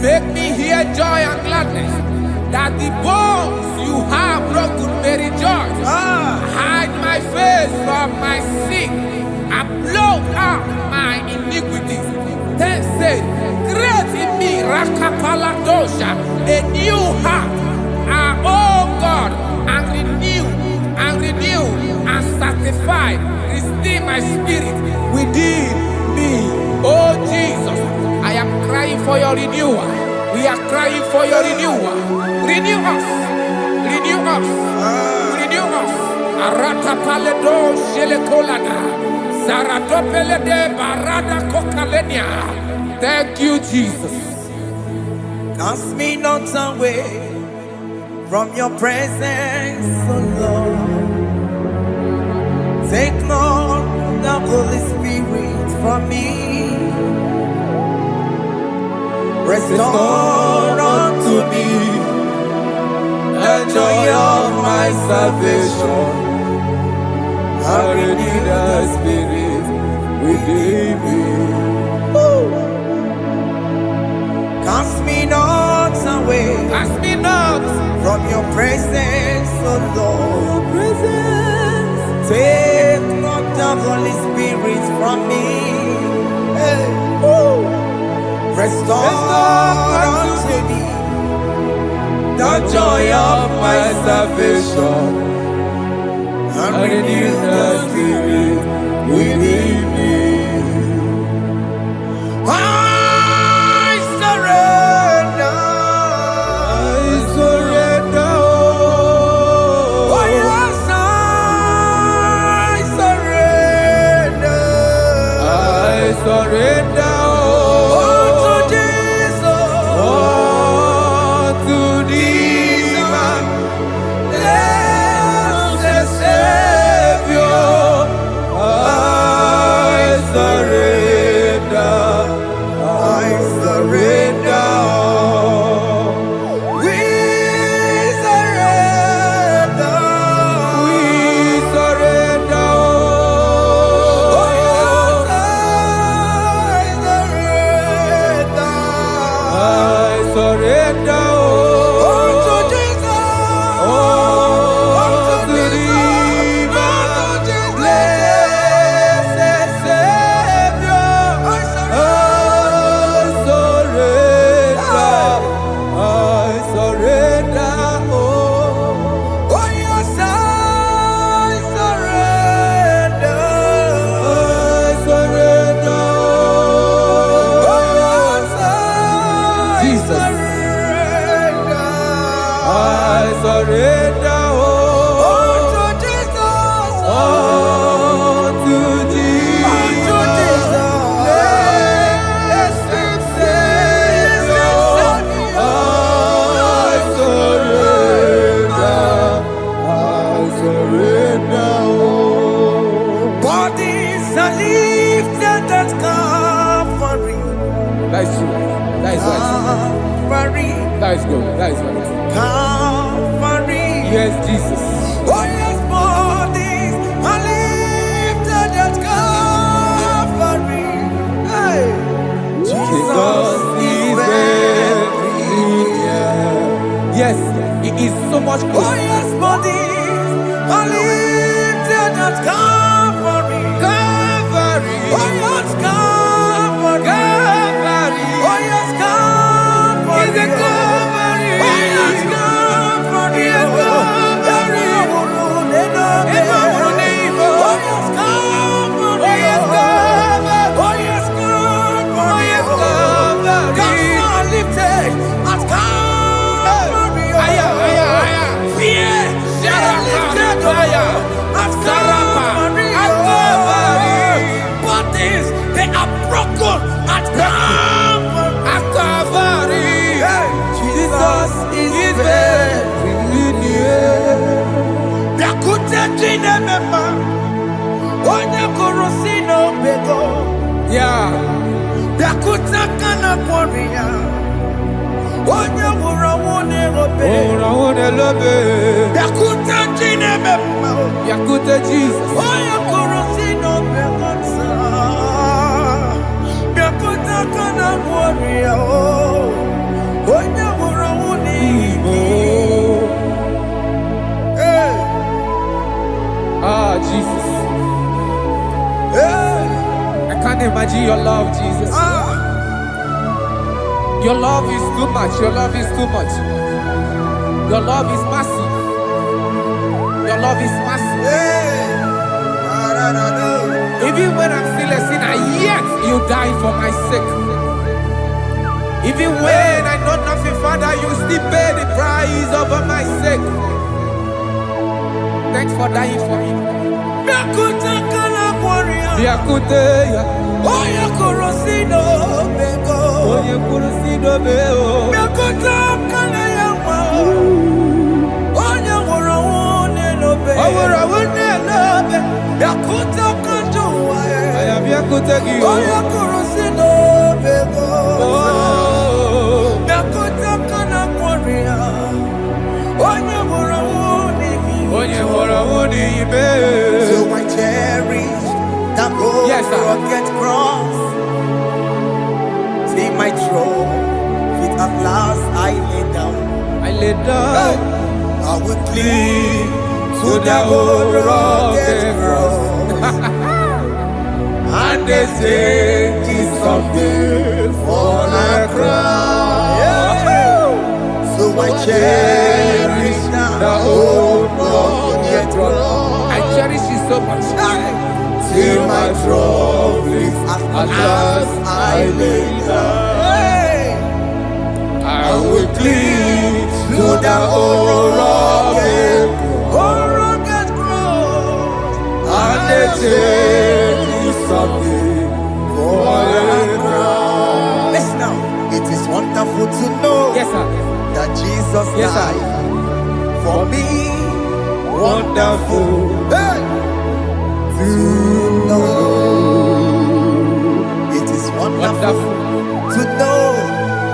Make me hear joy and gladness, that the bones you have broken may rejoice. Hide my face from my sin, and blot out my iniquities." Then said, "Create in me Rakapaladosha, a new heart, oh God, and renew, and sanctify, restore my spirit within me." Oh Jesus, I am crying for your renewal. We are crying for your renewal. Renew us, renew us, renew us. Aratapaledo shelekolada, zaratopelede barada kokalenia. Thank you, Jesus.
Cast me not away from your presence, oh Lord. Take not the Holy Spirit from me. Restore unto me the joy of my salvation. I renew the spirit within me. Cast me not away.
Cast me not
from your presence, oh Lord. Take not the Holy Spirit from me. Hey. Restore unto me the joy of my salvation, and renew the spirit within me.
surrender
unto Jesus,
unto thee, my blessed Savior.
are lifted at Calvary.
That is true. That is right.
Calvary.
That is good. That is right.
Calvary.
Yes, Jesus.
Oh yes, bodies are lifted at Calvary. Hey. Jesus is very near.
Yes, it is so much
Oh
good.
yes, bodies are lifted at Calvary.
Calvary.
Oh yes, Calvary.
Calvary.
Oh yes, Calvary.
Is it Calvary?
Oh yes, Calvary.
Yes, Calvary. Yeah. Yakute Jesus. Ah, Jesus. I can't imagine your love, Jesus. Your love is too much. Your love is too much. Your love is massive. Your love is massive. Even when I'm still a sinner, yet you die for my sake. Even when I know nothing, Father, you still pay the price over my sake. Thanks for dying for me.
So I cherish that rugged cross. See my throne, feet at last I lay down.
I lay down.
I will cling to the old rugged cross. And they say it's something for a crown. So I cherish the old rugged cross.
I cherish you so much.
Till my trophies at last I lay down. I will cling to the old rugged cross. And they take something for a crown. Listen now, it is wonderful to know
Yes, sir.
that Jesus
Yes, sir.
died for me. Wonderful to know. It is wonderful to know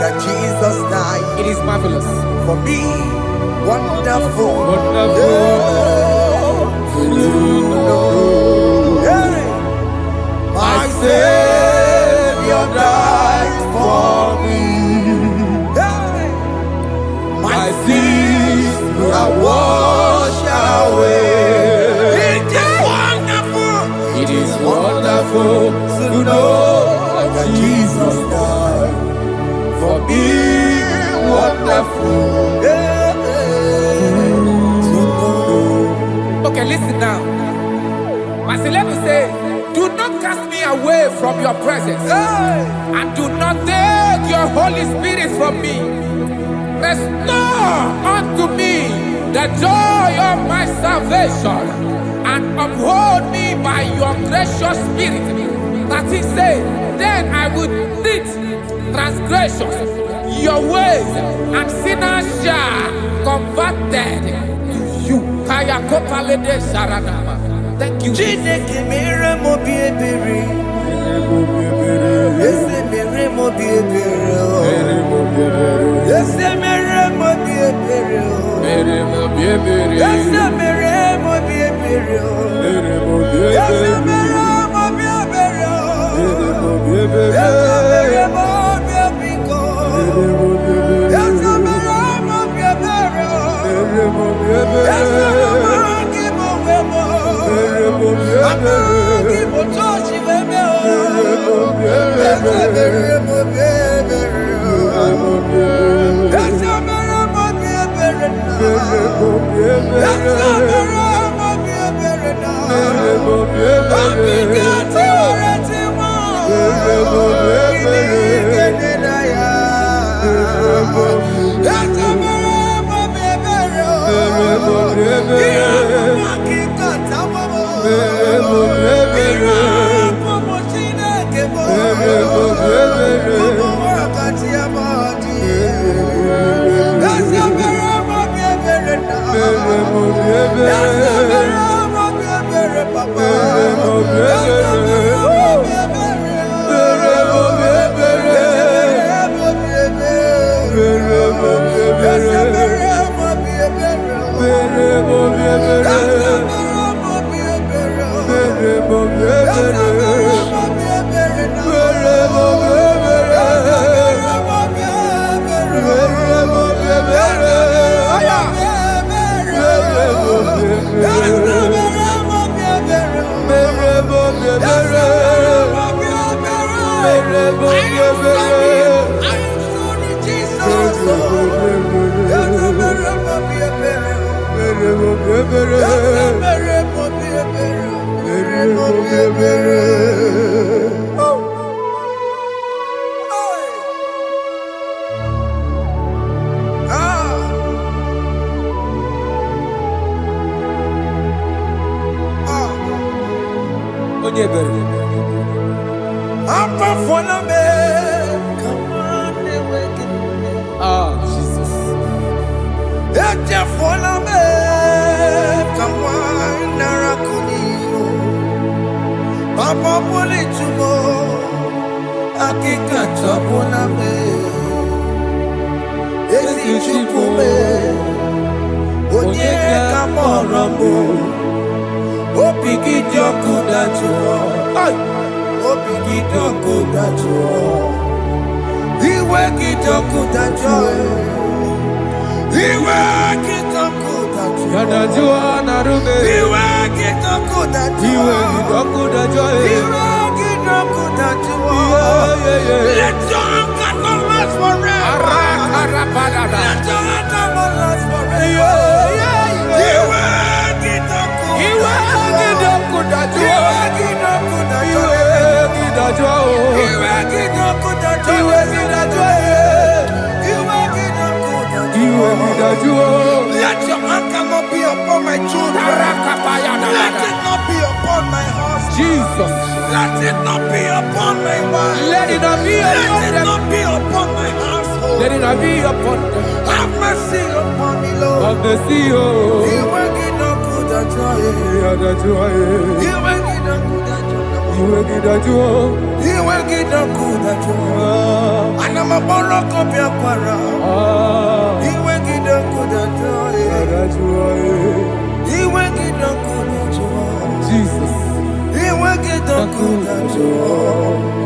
that Jesus died
It is marvelous.
for me. Wonderful,
Wonderful
to know. Hey. My Savior died for me. Hey. My sins are washed away. It is wonderful to know that Jesus died for me. Wonderful to know.
Okay, listen now. My celeb say, do not cast me away from your presence. And do not take your Holy Spirit from me. Restore unto me the joy of my salvation, and uphold me by your gracious spirit. That is said, then I would teach transgressions your ways, and sinners shall converted to you. Kaya kopalede saranama. Thank you.
Chineke mere mo bi ebere. Let your anger not be upon my children. Let it not be upon my house.
Jesus.
Let it not be upon my wife.
Let it not be upon
Let it
them.
not be upon my household.
Let it not be upon them.
Have mercy upon me, Lord.
Of the sea, oh.
You will get no good at joy.
Yeah, the joy.
You will get no good at joy.
You will get the joy.
You will get no good at joy. And I'm a borrow copy of para. You will get no good at joy.
The joy.
You will get no good at joy.
Jesus.
You will get no good at joy.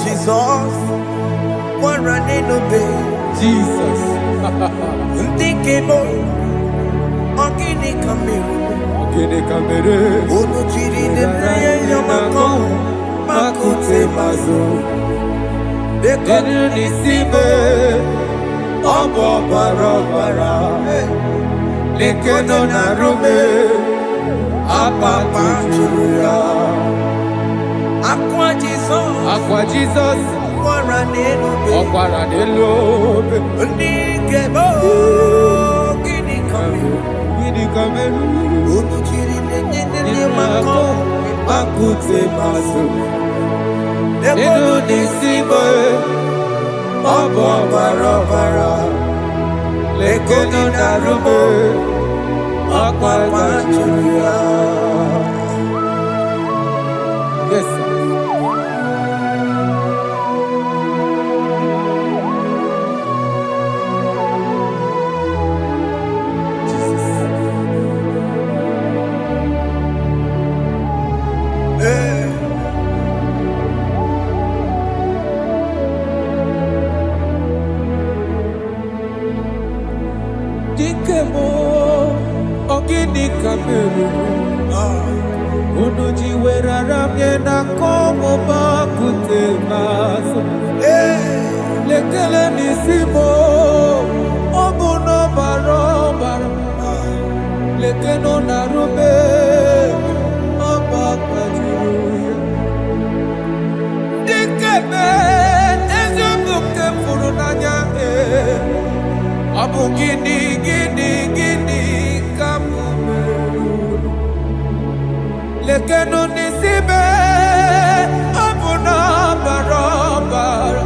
Jesus, one running obey.
Jesus.
Ndikebo, ogini kamiru.
Ogini kamere.
Ono chiri ne yamako, makute mazo.
Denu nisibe, obo barabara. Lekeno narume, apa tujuya.
Aqua Jesus,
Aqua Jesus. Okwara nelobe.
Ndikebo, ogini kamiru.
Ogini kamere.
Ono chiri ne yamako,
Makute maso.
Inu nisibo Obo barabara Lekenu narubo Akwa machuya. Yes, sir. Dikemo ogini kameru unuji werara miena komo bakute maso lekele nisimo obuno barobara lekeno narube abakajuya dikeme ezobuke furunanya Abu gini kamu lekenu nisibe abu na barabara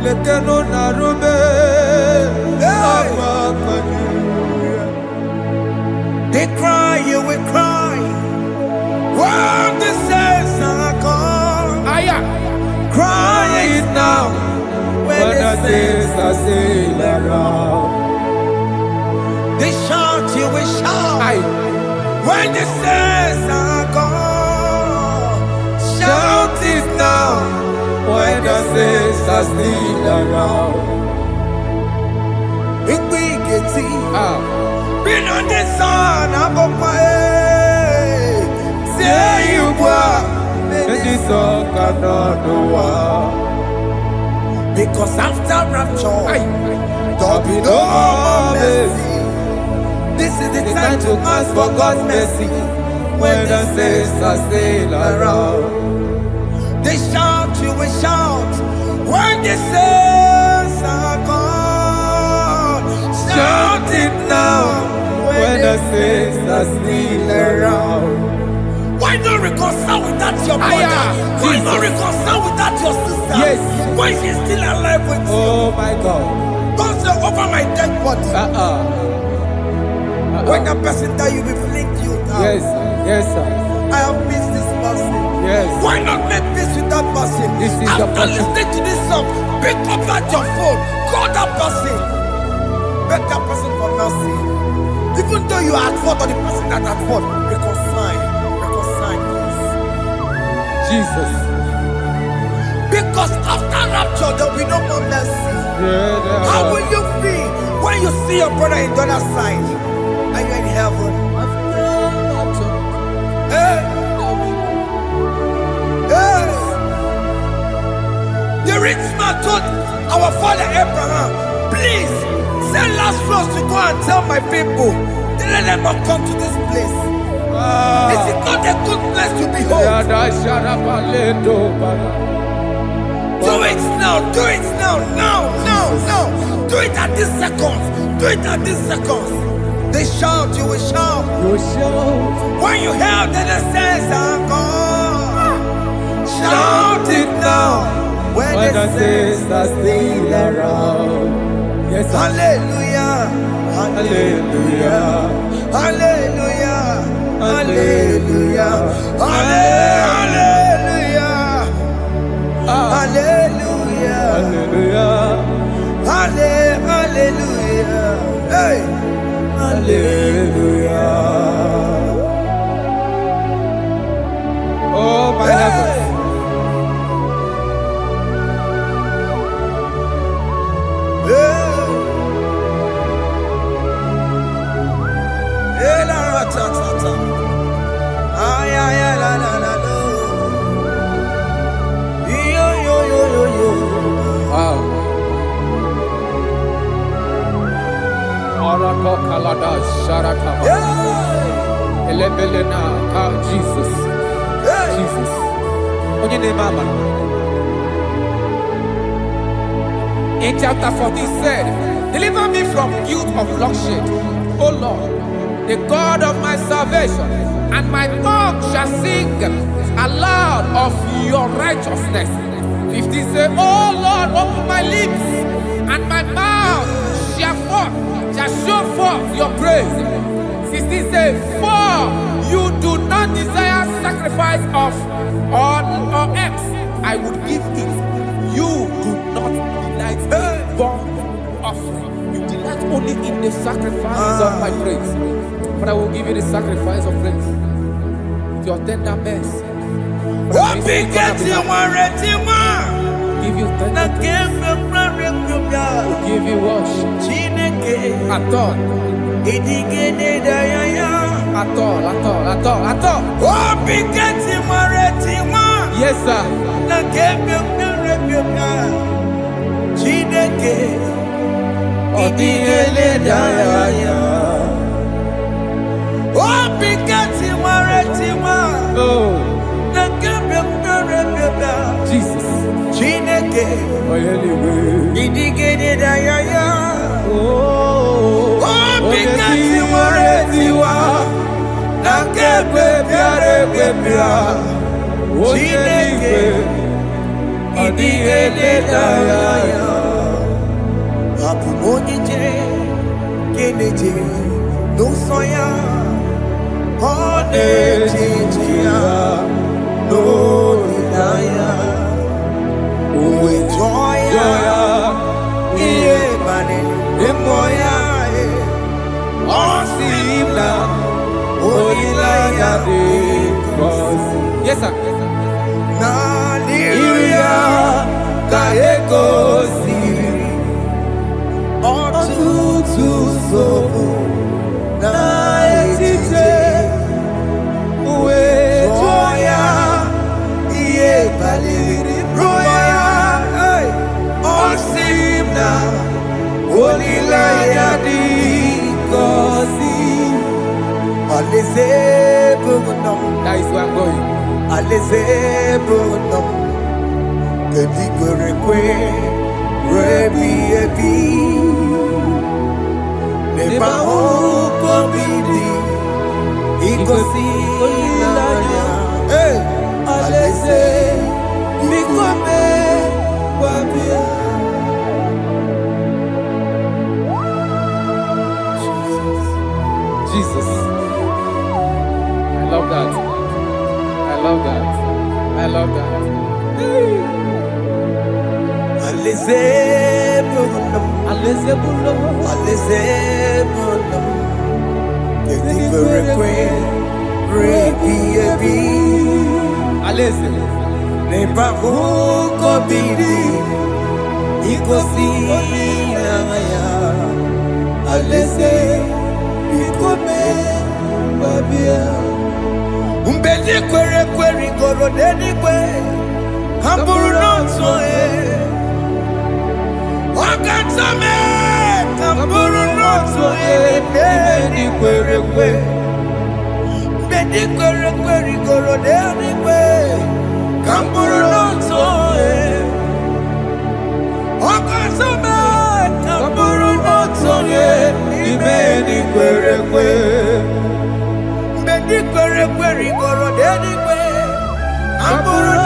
lekenu narube they cry you will cry when the saints are gone cry it now when the saints are still around. They shout, you will shout. When the saints are gone, shout it now. When the saints are still around. Big get it. Been on the sun, I'm on my head. Say you walk, and the sun cannot do what. Because after rapture, there'll be no more mercy. This is the time to ask for God's mercy. When the saints are still around, they shout, you will shout. When the saints are gone, shout it now. When the saints are still around. Why not reconcile without your brother? Why not reconcile without your sister? Yes. Why she's still alive with you? Oh my God. Don't say over my dead body. When the person that you will fling you down. Yes, yes, sir. I have missed this person. Yes. Why not make peace with that person? This is after listening to this song, pick up that your phone, call that person, beg that person for mercy. Even though you are at fault or the person that at fault, reconcile. Jesus. Because after rapture, there will be no more mercy. How will you feel when you see your brother in the other side and you're in heaven? Hey. Hey. The rich man told our father Abraham, please send Lazarus to go and tell my people, let them not come to this place. Is it not a good place to behold? Do it now, do it now, now. Do it at this second. Do it at this second. They shout, you will shout. When you hear that the saints are gone, shout it now. When the saints are still around. Yes, hallelujah, hallelujah, hallelujah. Hallelujah, hallelujah, hallelujah, hallelujah, hallelujah, hey, hallelujah. Oh my heavens. Hey, la ta ta ta. Ay, ay, ay, la, la, la, la. Yo, yo, yo, yo, yo. Wow. Arako kalada sharaka. Elebelena ka Jesus. Jesus. Onye ne mama. In chapter 14 said, deliver me from guilt of bloodshed, O Lord.
the God of my salvation, and my tongue shall sing aloud of your righteousness. 50 say, oh Lord, open my lips, and my mouth shall show forth your praise. 60 say, for you do not desire sacrifice of or eggs, I would give it. You do not delight in burnt offering. You delight only in the sacrifice of my praise. But I will give you the sacrifice of praise with your tender mercy. Give you tender praise. Give you worship. At all. Yes, sir. Jesus. Yes, sir. That is where I'm going. Jesus. I love that. I love that. I love that.
Umbedi kwere kwere goro dedi kwe Hamburu nonso Wakatame Hamburu nonso Umbedi kwere kwere Umbedi kwere kwere goro dedi kwe Hamburu nonso Wakatame Hamburu nonso Umbedi kwere kwere Query, query, go anywhere. I'm going to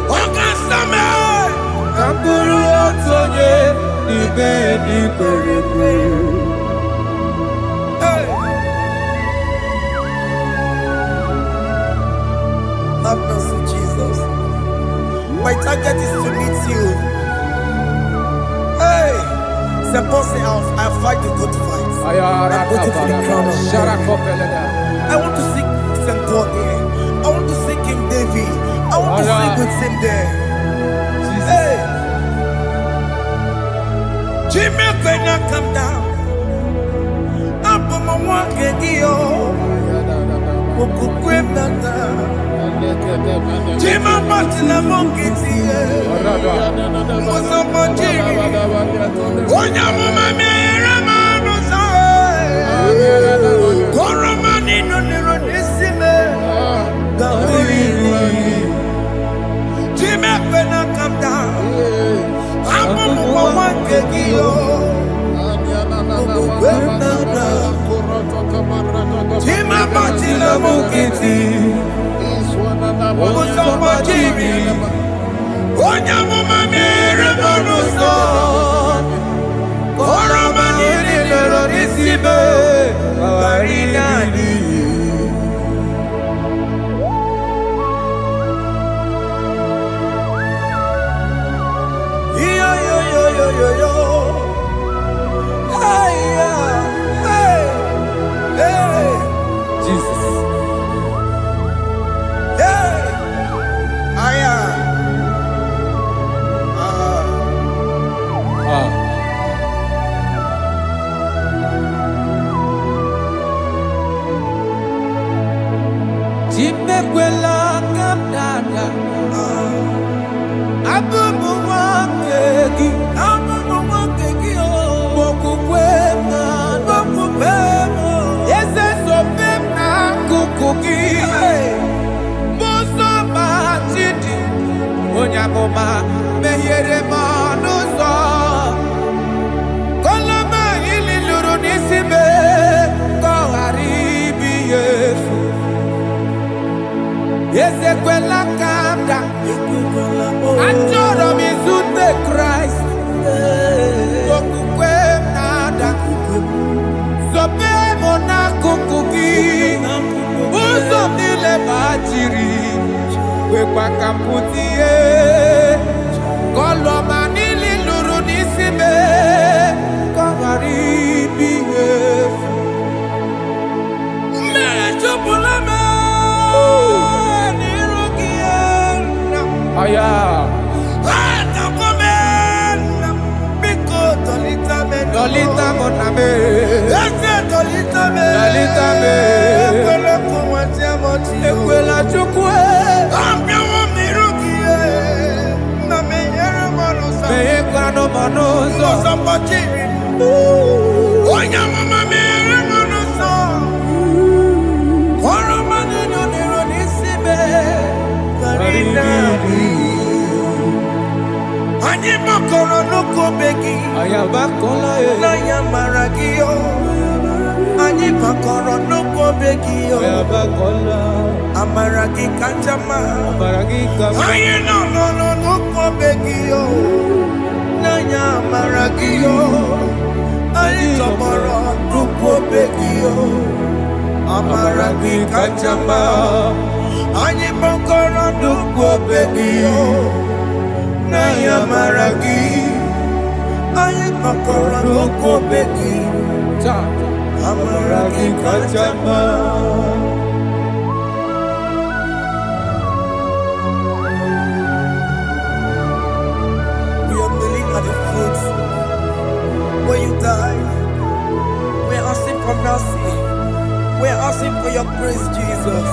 walk on summer. I'm going to the bed. Have mercy, Jesus. My target is to meet you. Hey, suppose I'll fight the good fight. I'm waiting for the crown of life. I want to seek St. Paul here. I want to seek King David. I want to seek with him there. Hey! Jimmy cannot come down. Up on my walk again. Jimmy Martin among kids here. Was up on Jimmy. One young woman. Koromani no nironisime Jimmy Pena come down I'm on one kegio Kiti. Musoma Jimmy. Onyamuma mere bonuso. Koromani lero nisibe. Barinani. Yo yo yo yo yo yo. Hey hey hey. Jesus. Hey. Aya. Jimekwela kamdada. Abubu wakegi o. Bokukwema, bokukwema. Yese sopema kukuki. Muso matidi. Onyagoma mehiere manuzo. Koloma ili luru nisibe. Koharibi Yesu. Yese kwela kamda. Achoro mizunde Christ. Kokukwe nada. Sobe mona kukuki. Uzo nile bajiri. We kwa kamputie. Koloma nili luru nisibe. Koharibi Yesu. Mechopulame. Aya. Dolita moname. Dolita me. Ekwela chukwe. Meye kwano monozo. Onya mama mere monozo. Kwano manino niro nisibe. Ani makoro nuko begi. Ayabakola na yamaragio. Ani makoro nuko begi. Ayabakola. Amaragi kanjama. Amaragi kanjama. Aye no nuko begi. Na yamaragio. Ani tomorrow nuko begi. Amaragi kanjama. Ani makoro nuko begi. Na yamaragi. Ani makoro nuko begi. Amaragi kanjama. We are kneeling at the foot where you died. We are asking for mercy. We are asking for your grace, Jesus.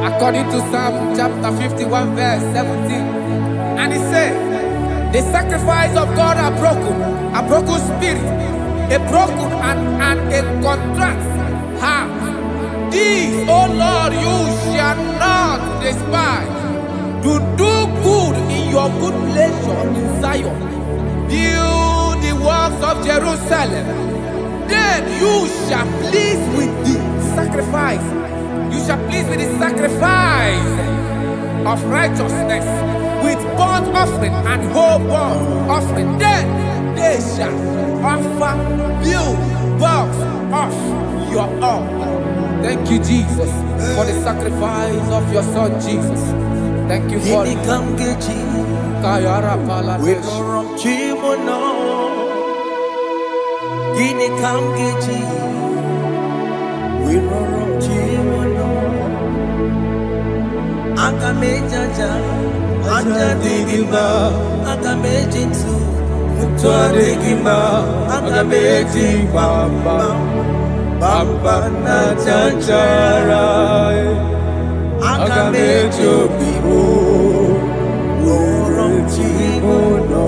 According to Psalm chapter 51 verse 17, and it says, the sacrifice of God are broken spirit, a broken and a contrite heart. These, O Lord, you shall not despise. To do good in your good pleasure in Zion. Build the walls of Jerusalem. Then you shall please with the sacrifice. You shall please with the sacrifice of righteousness, with burnt offering and whole burnt offering. Then they shall offer build works of your own. Thank you, Jesus, for the sacrifice of your Son, Jesus. Thank you for it. Akamejaja, ajadigima, akamejitu, mutuadigima, akamejibamba, bamba na chanchara, akamejobibo, uromchimono.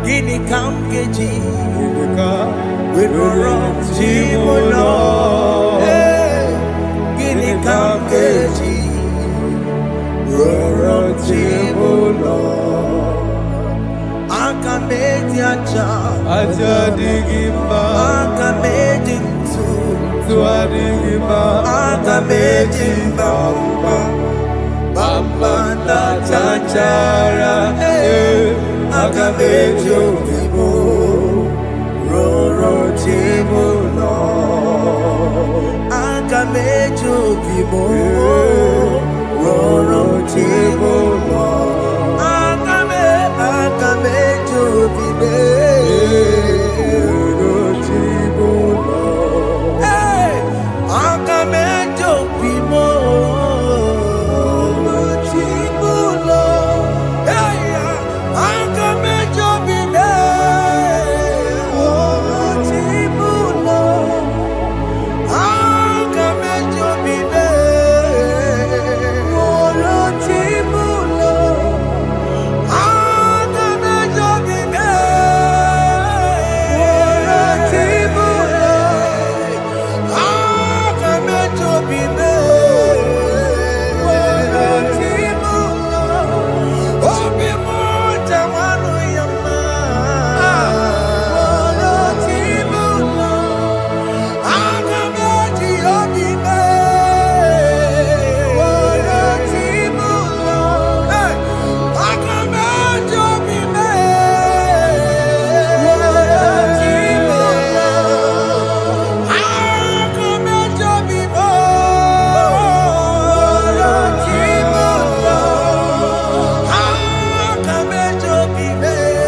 Gini kamgeji, uromchimono. Gini kamgeji, acha
digima
aka mejintu
tua digima
aka mejimba bamba na chachara aka mejo vivo roro chibo no aka mejo vivo roro chibo no aka mejo vivo roro chibo no aka mejo vivo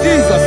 Jesus.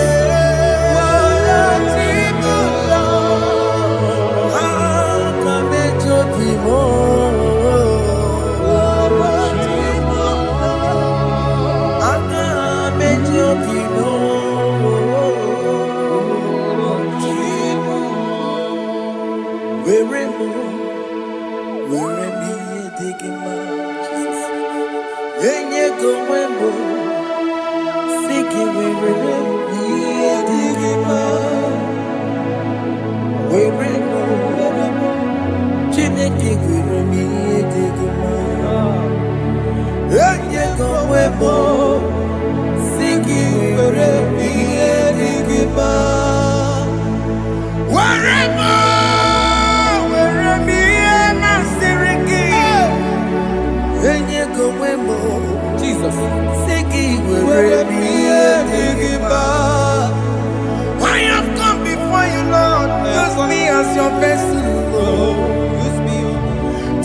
I have come before you, Lord. Use me as your vessel, Lord.
Use me.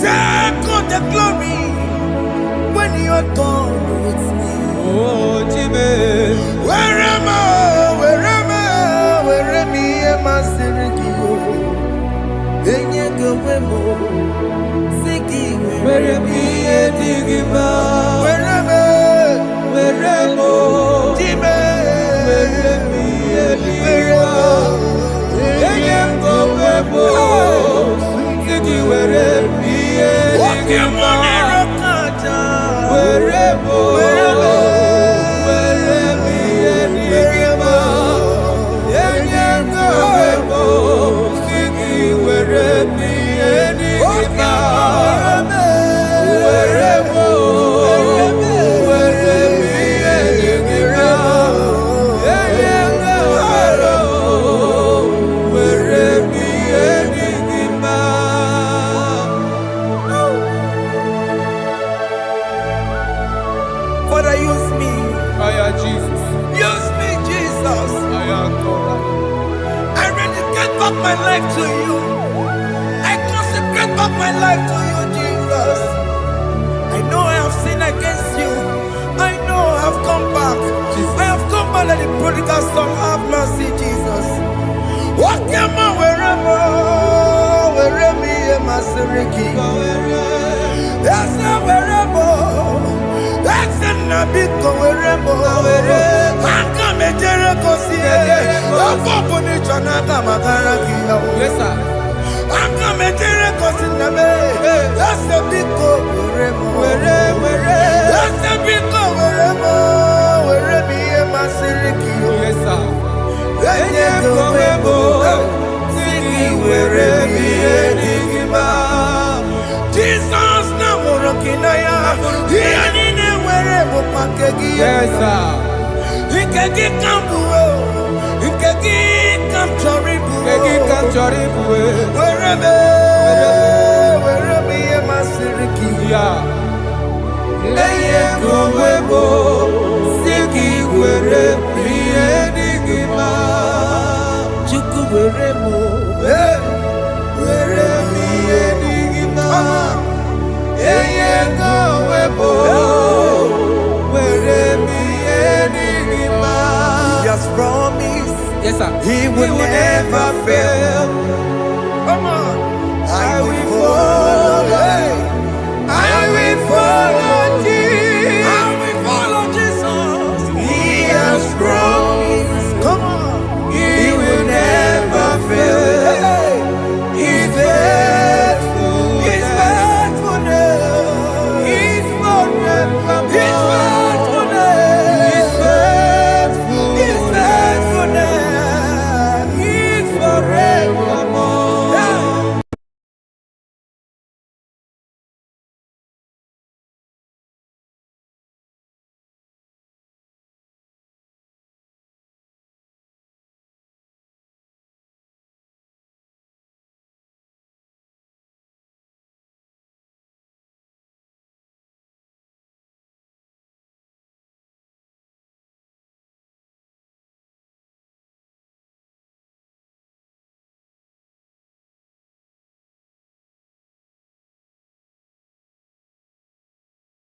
Take all the glory when you are done with me.
Oh, Jimmy.
Where am I? Enye go wemo, siki
Where me digima.
Weremo, Jime,
Where me digima. Enye go webo. Siki where me digima. Weremo.
Father, use me.
Jesus.
Use me, Jesus. I dedicate back my life to you. I consecrate back my life to you, Jesus. I know I have sinned against you. I know I have come back.
Jesus.
I have come back like the prodigal son. Have mercy, Jesus. What am I wherever me and my Siriki? That's not wherever. That's not big wherever. I come a Jericho see it. I'm open it on Akamakarakia.
Yes, sir.
I come a Jericho see the way. That's a big wherever. That's a big wherever me and my Siriki.
Yes, sir.
Jesus na morokinaya yani wherever pakegi
Yes, sir.
ikegi kambuo Wherever, yeah.